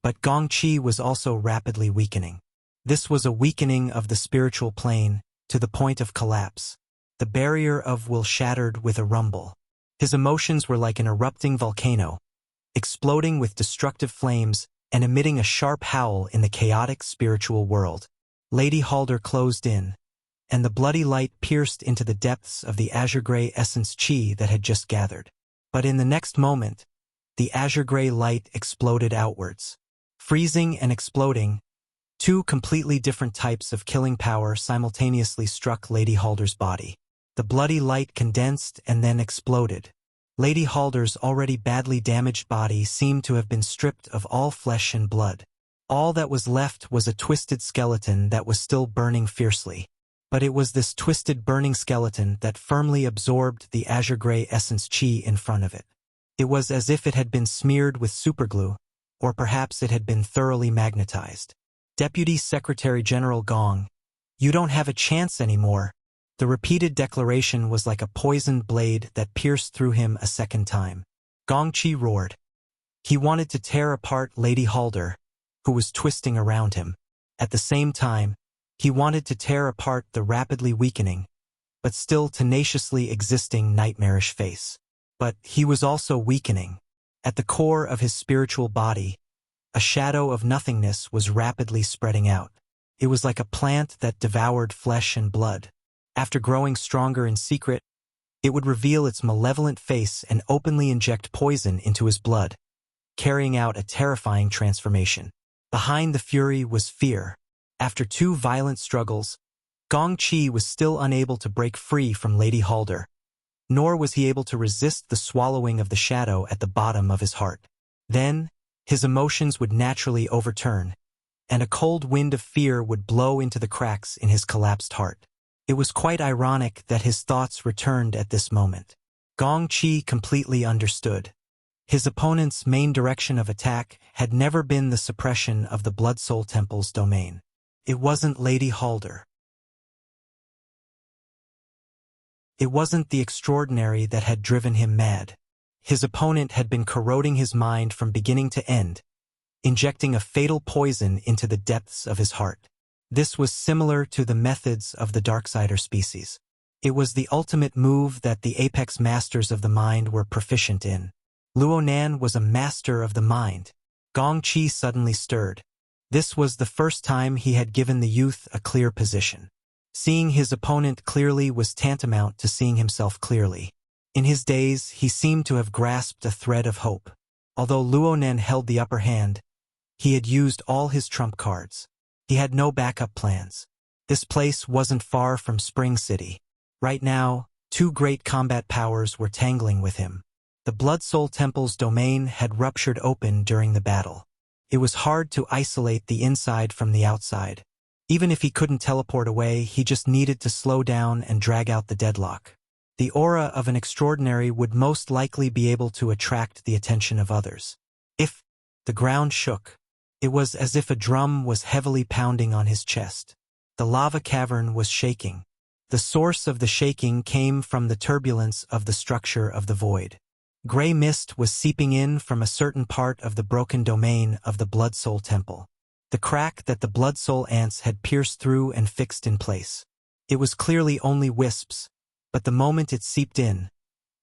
but Gong Qi was also rapidly weakening. This was a weakening of the spiritual plane, to the point of collapse. The barrier of will shattered with a rumble. His emotions were like an erupting volcano, exploding with destructive flames and emitting a sharp howl in the chaotic spiritual world. Lady Halder closed in, and the bloody light pierced into the depths of the azure-gray essence chi that had just gathered. But in the next moment, the azure-gray light exploded outwards. Freezing and exploding, two completely different types of killing power simultaneously struck Lady Halder's body. The bloody light condensed and then exploded. Lady Halder's already badly damaged body seemed to have been stripped of all flesh and blood. All that was left was a twisted skeleton that was still burning fiercely. But it was this twisted burning skeleton that firmly absorbed the azure-gray essence chi in front of it. It was as if it had been smeared with superglue, or perhaps it had been thoroughly magnetized. Deputy Secretary General Gong, you don't have a chance anymore. The repeated declaration was like a poisoned blade that pierced through him a second time. Gong Qi roared. He wanted to tear apart Lady Halder, who was twisting around him. At the same time, he wanted to tear apart the rapidly weakening, but still tenaciously existing nightmarish face. But he was also weakening. At the core of his spiritual body, a shadow of nothingness was rapidly spreading out. It was like a plant that devoured flesh and blood. After growing stronger in secret, it would reveal its malevolent face and openly inject poison into his blood, carrying out a terrifying transformation. Behind the fury was fear. After two violent struggles, Gong Qi was still unable to break free from Lady Halder, nor was he able to resist the swallowing of the shadow at the bottom of his heart. Then, his emotions would naturally overturn, and a cold wind of fear would blow into the cracks in his collapsed heart. It was quite ironic that his thoughts returned at this moment. Gong Qi completely understood. His opponent's main direction of attack had never been the suppression of the Blood Soul Temple's domain. It wasn't Lady Halder. It wasn't the extraordinary that had driven him mad. His opponent had been corroding his mind from beginning to end, injecting a fatal poison into the depths of his heart. This was similar to the methods of the Darksider species. It was the ultimate move that the apex masters of the mind were proficient in. Luo Nan was a master of the mind. Gong Qi suddenly stirred. This was the first time he had given the youth a clear position. Seeing his opponent clearly was tantamount to seeing himself clearly. In his days, he seemed to have grasped a thread of hope. Although Luo Nan held the upper hand, he had used all his trump cards. He had no backup plans. This place wasn't far from Spring City. Right now, two great combat powers were tangling with him. The Blood Soul Temple's domain had ruptured open during the battle. It was hard to isolate the inside from the outside. Even if he couldn't teleport away, he just needed to slow down and drag out the deadlock. The aura of an extraordinary would most likely be able to attract the attention of others. If the ground shook, it was as if a drum was heavily pounding on his chest. The lava cavern was shaking. The source of the shaking came from the turbulence of the structure of the void. Gray mist was seeping in from a certain part of the broken domain of the Blood Soul Temple. The crack that the Blood Soul ants had pierced through and fixed in place. It was clearly only wisps, but the moment it seeped in,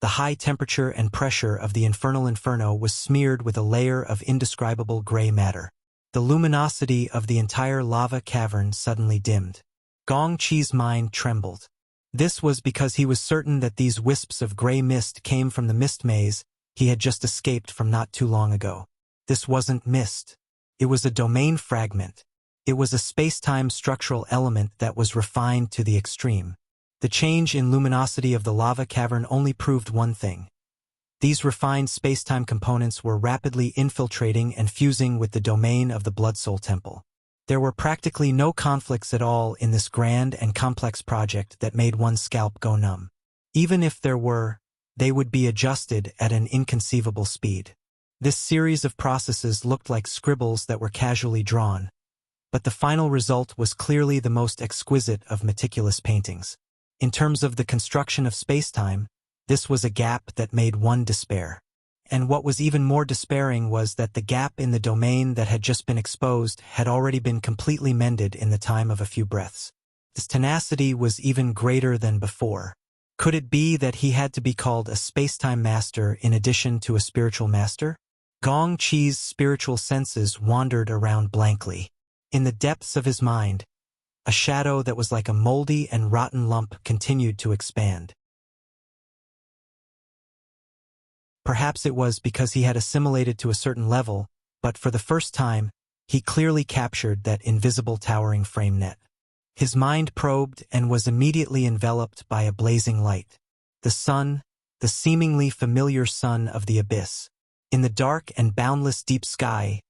the high temperature and pressure of the infernal inferno was smeared with a layer of indescribable gray matter. The luminosity of the entire lava cavern suddenly dimmed. Gong Qi's mind trembled. This was because he was certain that these wisps of gray mist came from the mist maze he had just escaped from not too long ago. This wasn't mist. It was a domain fragment. It was a space-time structural element that was refined to the extreme. The change in luminosity of the lava cavern only proved one thing. These refined space-time components were rapidly infiltrating and fusing with the domain of the Blood Soul Temple. There were practically no conflicts at all in this grand and complex project that made one's scalp go numb. Even if there were, they would be adjusted at an inconceivable speed. This series of processes looked like scribbles that were casually drawn, but the final result was clearly the most exquisite of meticulous paintings. In terms of the construction of space-time, this was a gap that made one despair. And what was even more despairing was that the gap in the domain that had just been exposed had already been completely mended in the time of a few breaths. This tenacity was even greater than before. Could it be that he had to be called a space-time master in addition to a spiritual master? Gong Qi's spiritual senses wandered around blankly. In the depths of his mind, a shadow that was like a moldy and rotten lump continued to expand. Perhaps it was because he had assimilated to a certain level, but for the first time, he clearly captured that invisible towering frame net. His mind probed and was immediately enveloped by a blazing light. The sun, the seemingly familiar sun of the abyss. In the dark and boundless deep sky,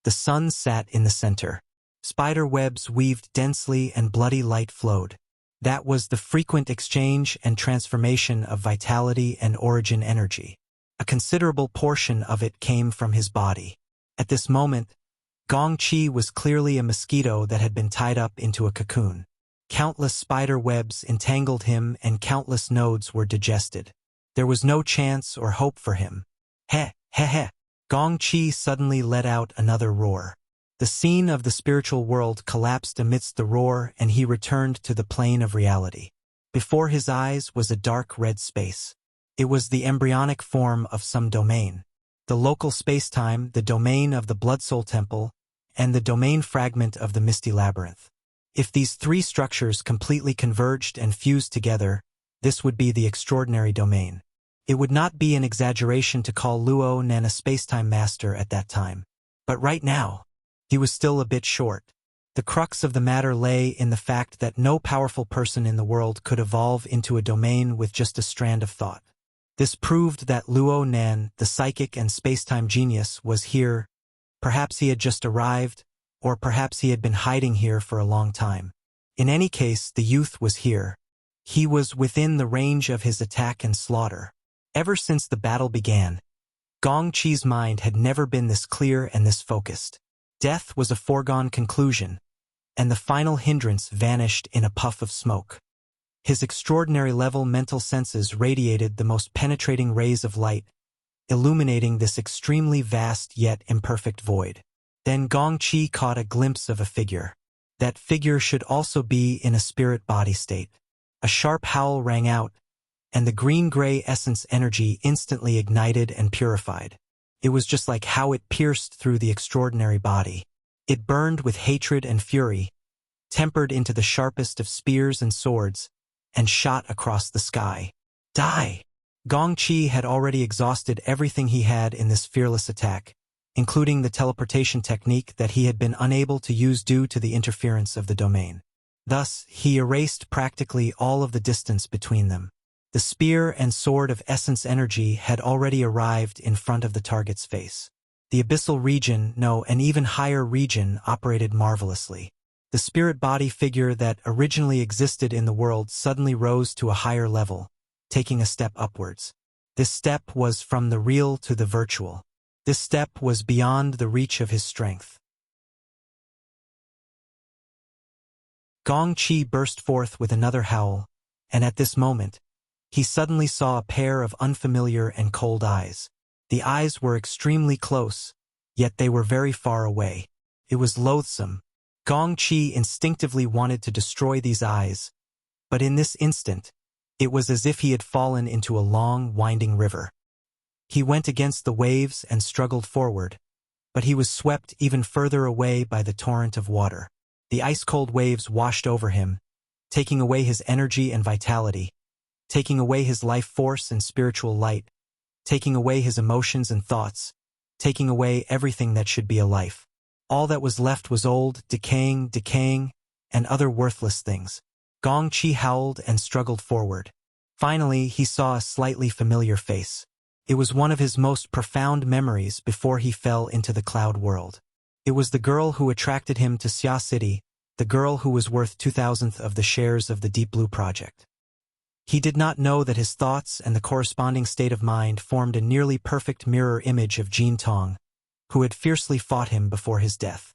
the sun sat in the center. Spider webs weaved densely and bloody light flowed. That was the frequent exchange and transformation of vitality and origin energy. A considerable portion of it came from his body. At this moment, Gong Qi was clearly a mosquito that had been tied up into a cocoon. Countless spider webs entangled him and countless nodes were digested. There was no chance or hope for him. Heh, heh, heh. Gong Qi suddenly let out another roar. The scene of the spiritual world collapsed amidst the roar and he returned to the plane of reality. Before his eyes was a dark red space. It was the embryonic form of some domain. The local space-time, the domain of the Blood Soul Temple, and the domain fragment of the Misty Labyrinth. If these three structures completely converged and fused together, this would be the extraordinary domain. It would not be an exaggeration to call Luo Nan a space-time master at that time. But right now, he was still a bit short. The crux of the matter lay in the fact that no powerful person in the world could evolve into a domain with just a strand of thought. This proved that Luo Nan, the psychic and space-time genius, was here. Perhaps he had just arrived, or perhaps he had been hiding here for a long time. In any case, the youth was here. He was within the range of his attack and slaughter. Ever since the battle began, Gong Qi's mind had never been this clear and this focused. Death was a foregone conclusion, and the final hindrance vanished in a puff of smoke. His extraordinary level mental senses radiated the most penetrating rays of light, illuminating this extremely vast yet imperfect void. Then Gong Chi caught a glimpse of a figure. That figure should also be in a spirit-body state. A sharp howl rang out, and the green-gray essence energy instantly ignited and purified. It was just like how it pierced through the extraordinary body. It burned with hatred and fury, tempered into the sharpest of spears and swords, and shot across the sky. Die! Gong Chi had already exhausted everything he had in this fearless attack, including the teleportation technique that he had been unable to use due to the interference of the domain. Thus, he erased practically all of the distance between them. The spear and sword of essence energy had already arrived in front of the target's face. The abyssal region, no, an even higher region, operated marvelously. The spirit body figure that originally existed in the world suddenly rose to a higher level, taking a step upwards. This step was from the real to the virtual. This step was beyond the reach of his strength. Gong Chi burst forth with another howl, and at this moment, he suddenly saw a pair of unfamiliar and cold eyes. The eyes were extremely close, yet they were very far away. It was loathsome. Gong Chi instinctively wanted to destroy these eyes, but in this instant, it was as if he had fallen into a long, winding river. He went against the waves and struggled forward, but he was swept even further away by the torrent of water. The ice-cold waves washed over him, taking away his energy and vitality, taking away his life force and spiritual light, taking away his emotions and thoughts, taking away everything that should be a life. All that was left was old, decaying, and other worthless things. Gong Chi howled and struggled forward. Finally, he saw a slightly familiar face. It was one of his most profound memories before he fell into the cloud world. It was the girl who attracted him to Xia City, the girl who was worth 2,000th of the shares of the Deep Blue Project. He did not know that his thoughts and the corresponding state of mind formed a nearly perfect mirror image of Jin Tong, who had fiercely fought him before his death.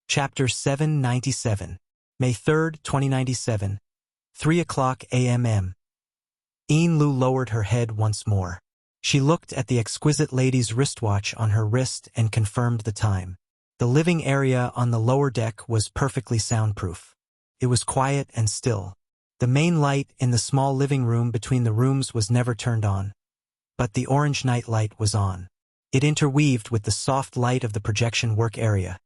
Chapter 797, May 3, 2097, 3:00 a.m. Yin Lu lowered her head once more. She looked at the exquisite lady's wristwatch on her wrist and confirmed the time. The living area on the lower deck was perfectly soundproof. It was quiet and still. The main light in the small living room between the rooms was never turned on, but the orange night light was on. It interweaved with the soft light of the projection work area,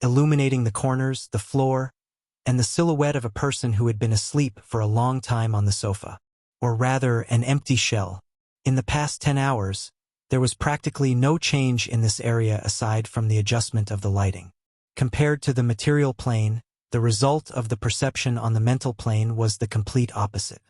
illuminating the corners, the floor, and the silhouette of a person who had been asleep for a long time on the sofa. Or rather, an empty shell. In the past 10 hours, there was practically no change in this area aside from the adjustment of the lighting. Compared to the material plane, the result of the perception on the mental plane was the complete opposite.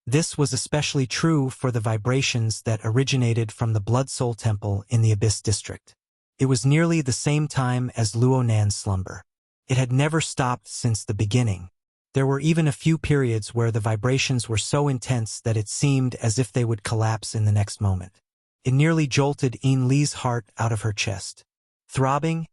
This was especially true for the vibrations that originated from the Blood Soul Temple in the Abyss District. It was nearly the same time as Luo Nan's slumber. It had never stopped since the beginning. There were even a few periods where the vibrations were so intense that it seemed as if they would collapse in the next moment. It nearly jolted Yin Li's heart out of her chest. Throbbing,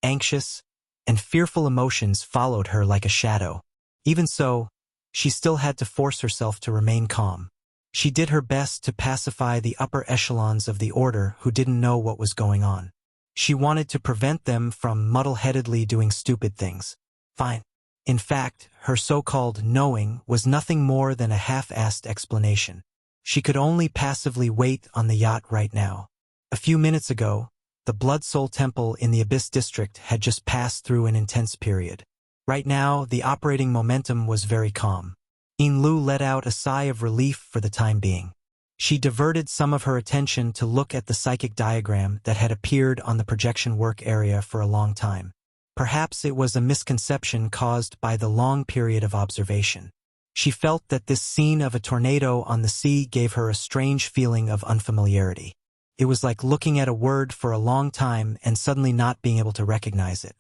anxious, and fearful emotions followed her like a shadow. Even so, she still had to force herself to remain calm. She did her best to pacify the upper echelons of the order who didn't know what was going on. She wanted to prevent them from muddle-headedly doing stupid things. Fine. In fact, her so-called knowing was nothing more than a half-assed explanation. She could only passively wait on the yacht right now. A few minutes ago, the Blood Soul Temple in the Abyss District had just passed through an intense period. Right now, the operating momentum was very calm. Yin Lu let out a sigh of relief for the time being. She diverted some of her attention to look at the psychic diagram that had appeared on the projection work area for a long time. Perhaps it was a misconception caused by the long period of observation. She felt that this scene of a tornado on the sea gave her a strange feeling of unfamiliarity. It was like looking at a word for a long time and suddenly not being able to recognize it.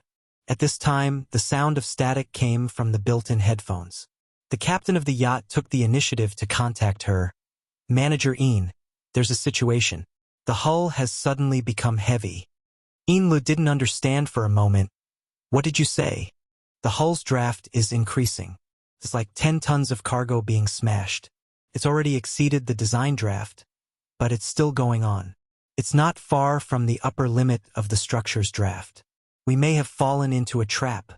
At this time, the sound of static came from the built-in headphones. The captain of the yacht took the initiative to contact her. Manager Yin, there's a situation. The hull has suddenly become heavy. Enlu didn't understand for a moment. What did you say? The hull's draft is increasing. It's like 10 tons of cargo being smashed. It's already exceeded the design draft, but it's still going on. It's not far from the upper limit of the structure's draft. We may have fallen into a trap.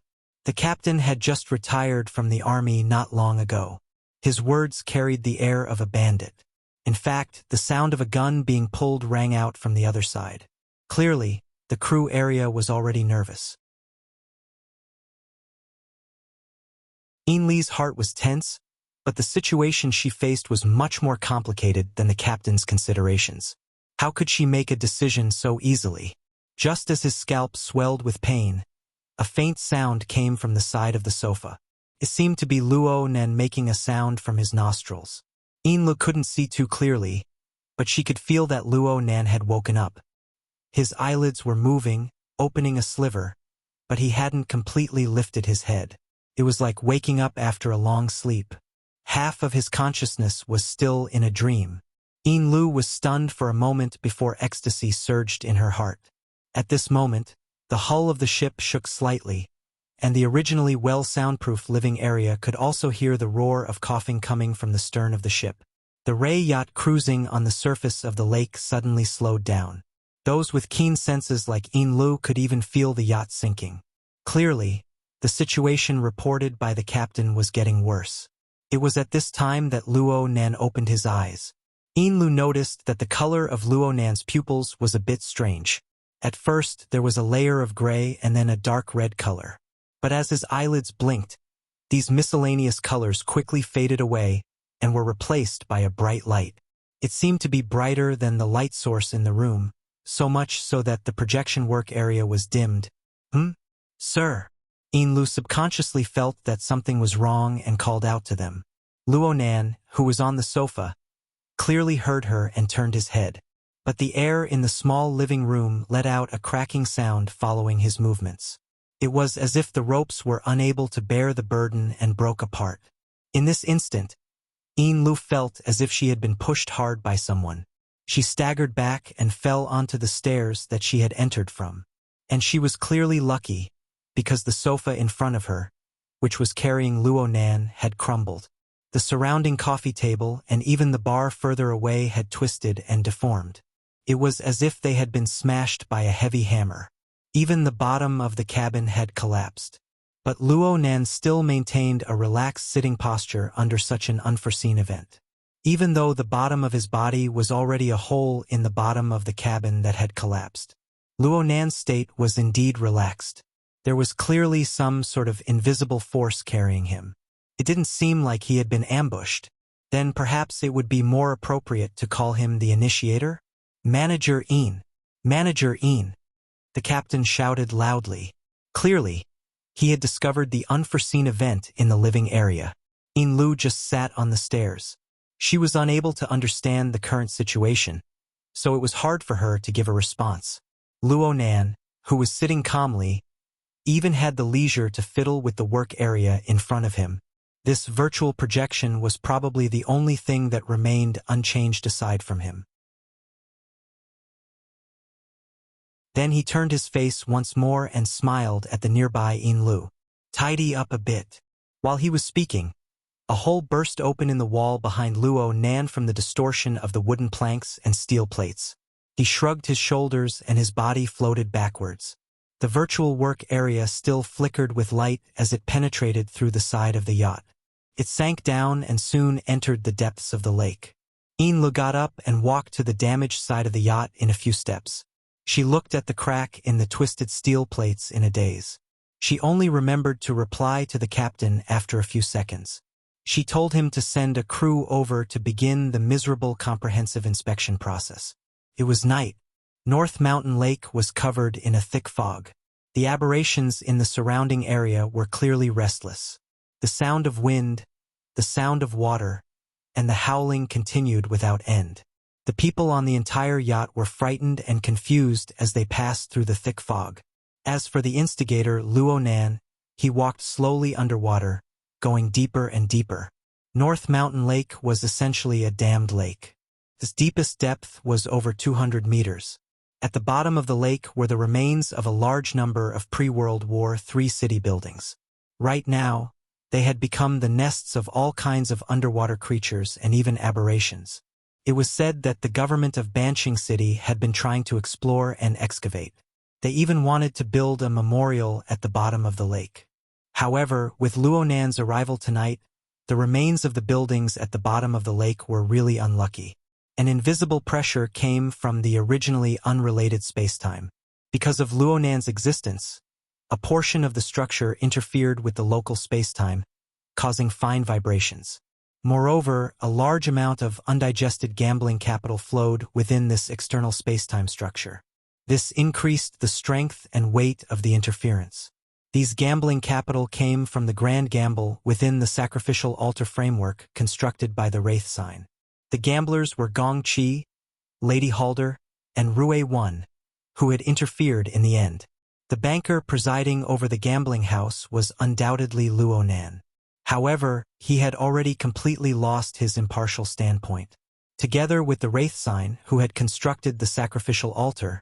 The captain had just retired from the army not long ago. His words carried the air of a bandit. In fact, the sound of a gun being pulled rang out from the other side. Clearly, the crew area was already nervous. Enli's heart was tense, but the situation she faced was much more complicated than the captain's considerations. How could she make a decision so easily? Just as his scalp swelled with pain, a faint sound came from the side of the sofa. It seemed to be Luo Nan making a sound from his nostrils. Enlu couldn't see too clearly, but she could feel that Luo Nan had woken up. His eyelids were moving, opening a sliver, but he hadn't completely lifted his head. It was like waking up after a long sleep. Half of his consciousness was still in a dream. Enlu was stunned for a moment before ecstasy surged in her heart. At this moment, the hull of the ship shook slightly, and the originally well-soundproof living area could also hear the roar of coughing coming from the stern of the ship. The ray yacht cruising on the surface of the lake suddenly slowed down. Those with keen senses like Enlu could even feel the yacht sinking. Clearly, the situation reported by the captain was getting worse. It was at this time that Luo Nan opened his eyes. Enlu noticed that the color of Luo Nan's pupils was a bit strange. At first, there was a layer of gray and then a dark red color. But as his eyelids blinked, these miscellaneous colors quickly faded away and were replaced by a bright light. It seemed to be brighter than the light source in the room, so much so that the projection work area was dimmed. Sir. Enlu subconsciously felt that something was wrong and called out to them. Luo Nan, who was on the sofa, clearly heard her and turned his head. But the air in the small living room let out a cracking sound following his movements. It was as if the ropes were unable to bear the burden and broke apart. In this instant, Enlu felt as if she had been pushed hard by someone. She staggered back and fell onto the stairs that she had entered from. And she was clearly lucky, because the sofa in front of her, which was carrying Luo Nan, had crumbled. The surrounding coffee table and even the bar further away had twisted and deformed. It was as if they had been smashed by a heavy hammer. Even the bottom of the cabin had collapsed. But Luo Nan still maintained a relaxed sitting posture under such an unforeseen event. Even though the bottom of his body was already a hole in the bottom of the cabin that had collapsed. Luo Nan's state was indeed relaxed. There was clearly some sort of invisible force carrying him. It didn't seem like he had been ambushed. Then perhaps it would be more appropriate to call him the initiator? Manager Een. Manager Een. The captain shouted loudly. Clearly, he had discovered the unforeseen event in the living area. Enlu just sat on the stairs. She was unable to understand the current situation, so it was hard for her to give a response. Luo Nan, who was sitting calmly, even had the leisure to fiddle with the work area in front of him. This virtual projection was probably the only thing that remained unchanged aside from him. Then he turned his face once more and smiled at the nearby Enlu. Tidy up a bit. While he was speaking, a hole burst open in the wall behind Luo Nan from the distortion of the wooden planks and steel plates. He shrugged his shoulders and his body floated backwards. The virtual work area still flickered with light as it penetrated through the side of the yacht. It sank down and soon entered the depths of the lake. Enlu got up and walked to the damaged side of the yacht in a few steps. She looked at the crack in the twisted steel plates in a daze. She only remembered to reply to the captain after a few seconds. She told him to send a crew over to begin the miserable comprehensive inspection process. It was night. North Mountain Lake was covered in a thick fog. The aberrations in the surrounding area were clearly restless. The sound of wind, the sound of water, and the howling continued without end. The people on the entire yacht were frightened and confused as they passed through the thick fog. As for the instigator, Luo Nan, he walked slowly underwater, going deeper and deeper. North Mountain Lake was essentially a dammed lake. Its deepest depth was over 200 meters. At the bottom of the lake were the remains of a large number of pre-World War III city buildings. Right now, they had become the nests of all kinds of underwater creatures and even aberrations. It was said that the government of Banshing City had been trying to explore and excavate. They even wanted to build a memorial at the bottom of the lake. However, with Luonan's arrival tonight, the remains of the buildings at the bottom of the lake were really unlucky. An invisible pressure came from the originally unrelated spacetime. Because of Luonan's existence, a portion of the structure interfered with the local spacetime, causing fine vibrations. Moreover, a large amount of undigested gambling capital flowed within this external spacetime structure. This increased the strength and weight of the interference. These gambling capital came from the grand gamble within the sacrificial altar framework constructed by the Wraith sign. The gamblers were Gong Chi, Lady Halder, and Rue One, who had interfered in the end. The banker presiding over the gambling house was undoubtedly Luonan. However, he had already completely lost his impartial standpoint. Together with the Wraith sign, who had constructed the sacrificial altar,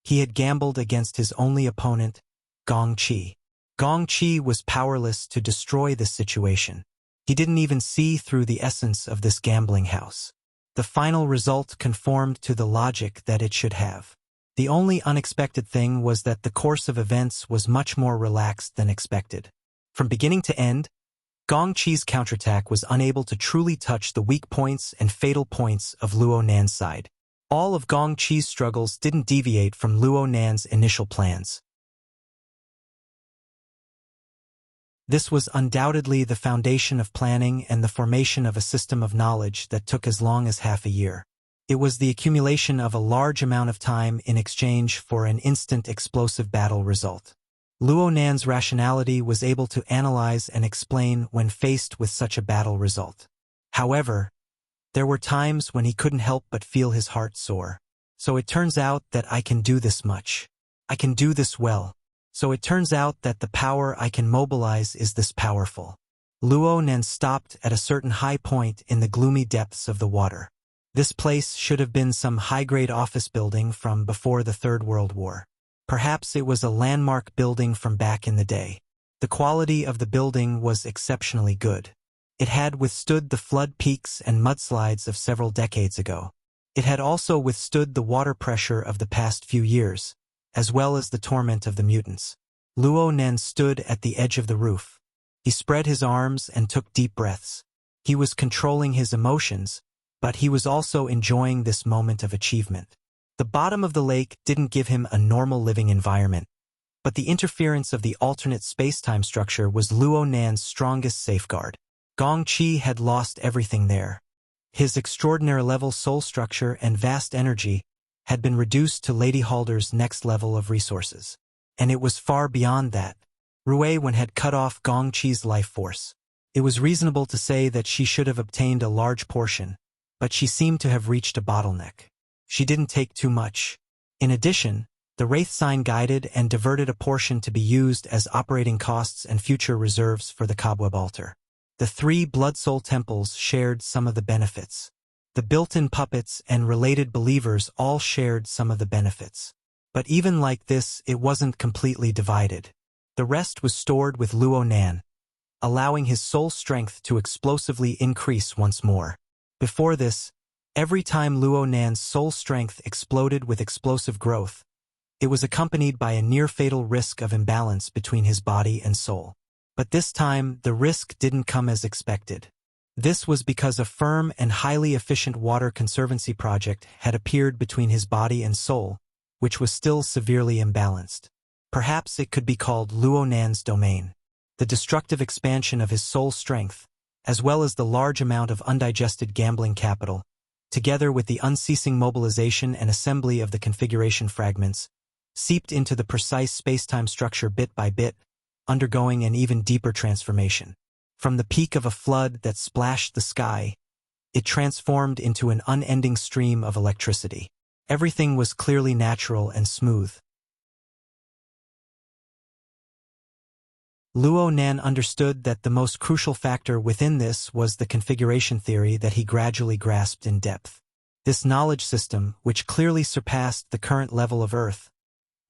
he had gambled against his only opponent, Gong Chi. Gong Chi was powerless to destroy this situation. He didn't even see through the essence of this gambling house. The final result conformed to the logic that it should have. The only unexpected thing was that the course of events was much more relaxed than expected. From beginning to end, Gong Chi's counterattack was unable to truly touch the weak points and fatal points of Luonan's side. All of Gong Chi's struggles didn't deviate from Luonan's initial plans. This was undoubtedly the foundation of planning and the formation of a system of knowledge that took as long as half a year. It was the accumulation of a large amount of time in exchange for an instant explosive battle result. Luonan's rationality was able to analyze and explain when faced with such a battle result. However, there were times when he couldn't help but feel his heart soar. So it turns out that I can do this much. I can do this well. So it turns out that the power I can mobilize is this powerful. Luonan stopped at a certain high point in the gloomy depths of the water. This place should have been some high-grade office building from before the Third World War. Perhaps it was a landmark building from back in the day. The quality of the building was exceptionally good. It had withstood the flood peaks and mudslides of several decades ago. It had also withstood the water pressure of the past few years, as well as the torment of the mutants. Luonan stood at the edge of the roof. He spread his arms and took deep breaths. He was controlling his emotions, but he was also enjoying this moment of achievement. The bottom of the lake didn't give him a normal living environment, but the interference of the alternate space-time structure was Luonan's strongest safeguard. Gong Chi had lost everything there. His extraordinary-level soul structure and vast energy had been reduced to Lady Halder's next level of resources. And it was far beyond that. Rue One had cut off Gong Chi's life force. It was reasonable to say that she should have obtained a large portion, but she seemed to have reached a bottleneck. She didn't take too much. In addition, the Wraith sign guided and diverted a portion to be used as operating costs and future reserves for the Cobweb altar. The 3 Blood Soul temples shared some of the benefits. The built-in puppets and related believers all shared some of the benefits. But even like this, it wasn't completely divided. The rest was stored with Luonan, allowing his soul strength to explosively increase once more. Before this, every time Luonan's soul strength exploded with explosive growth, it was accompanied by a near-fatal risk of imbalance between his body and soul. But this time, the risk didn't come as expected. This was because a firm and highly efficient water conservancy project had appeared between his body and soul, which was still severely imbalanced. Perhaps it could be called Luonan's domain. The destructive expansion of his soul strength, as well as the large amount of undigested gambling capital, together with the unceasing mobilization and assembly of the configuration fragments, seeped into the precise spacetime structure bit by bit, undergoing an even deeper transformation. From the peak of a flood that splashed the sky, it transformed into an unending stream of electricity. Everything was clearly natural and smooth. Luonan understood that the most crucial factor within this was the configuration theory that he gradually grasped in depth. This knowledge system, which clearly surpassed the current level of Earth,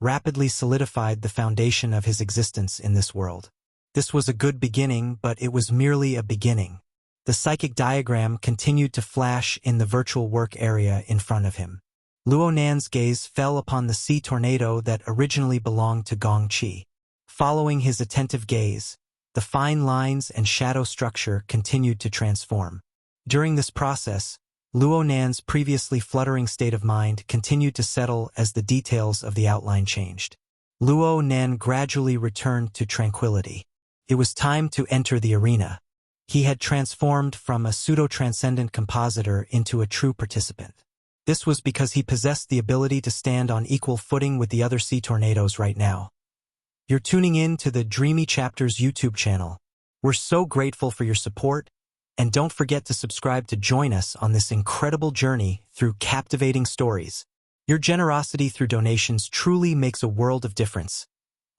rapidly solidified the foundation of his existence in this world. This was a good beginning, but it was merely a beginning. The psychic diagram continued to flash in the virtual work area in front of him. Luo Nan's gaze fell upon the sea tornado that originally belonged to Gong Qi. Following his attentive gaze, the fine lines and shadow structure continued to transform. During this process, Luo Nan's previously fluttering state of mind continued to settle as the details of the outline changed. Luo Nan gradually returned to tranquility. It was time to enter the arena. He had transformed from a pseudo-transcendent compositor into a true participant. This was because he possessed the ability to stand on equal footing with the other sea tornadoes right now. You're tuning in to the Dreamy Chapters YouTube channel. We're so grateful for your support, and don't forget to subscribe to join us on this incredible journey through captivating stories. Your generosity through donations truly makes a world of difference,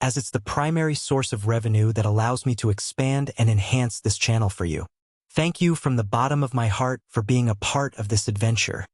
as it's the primary source of revenue that allows me to expand and enhance this channel for you. Thank you from the bottom of my heart for being a part of this adventure.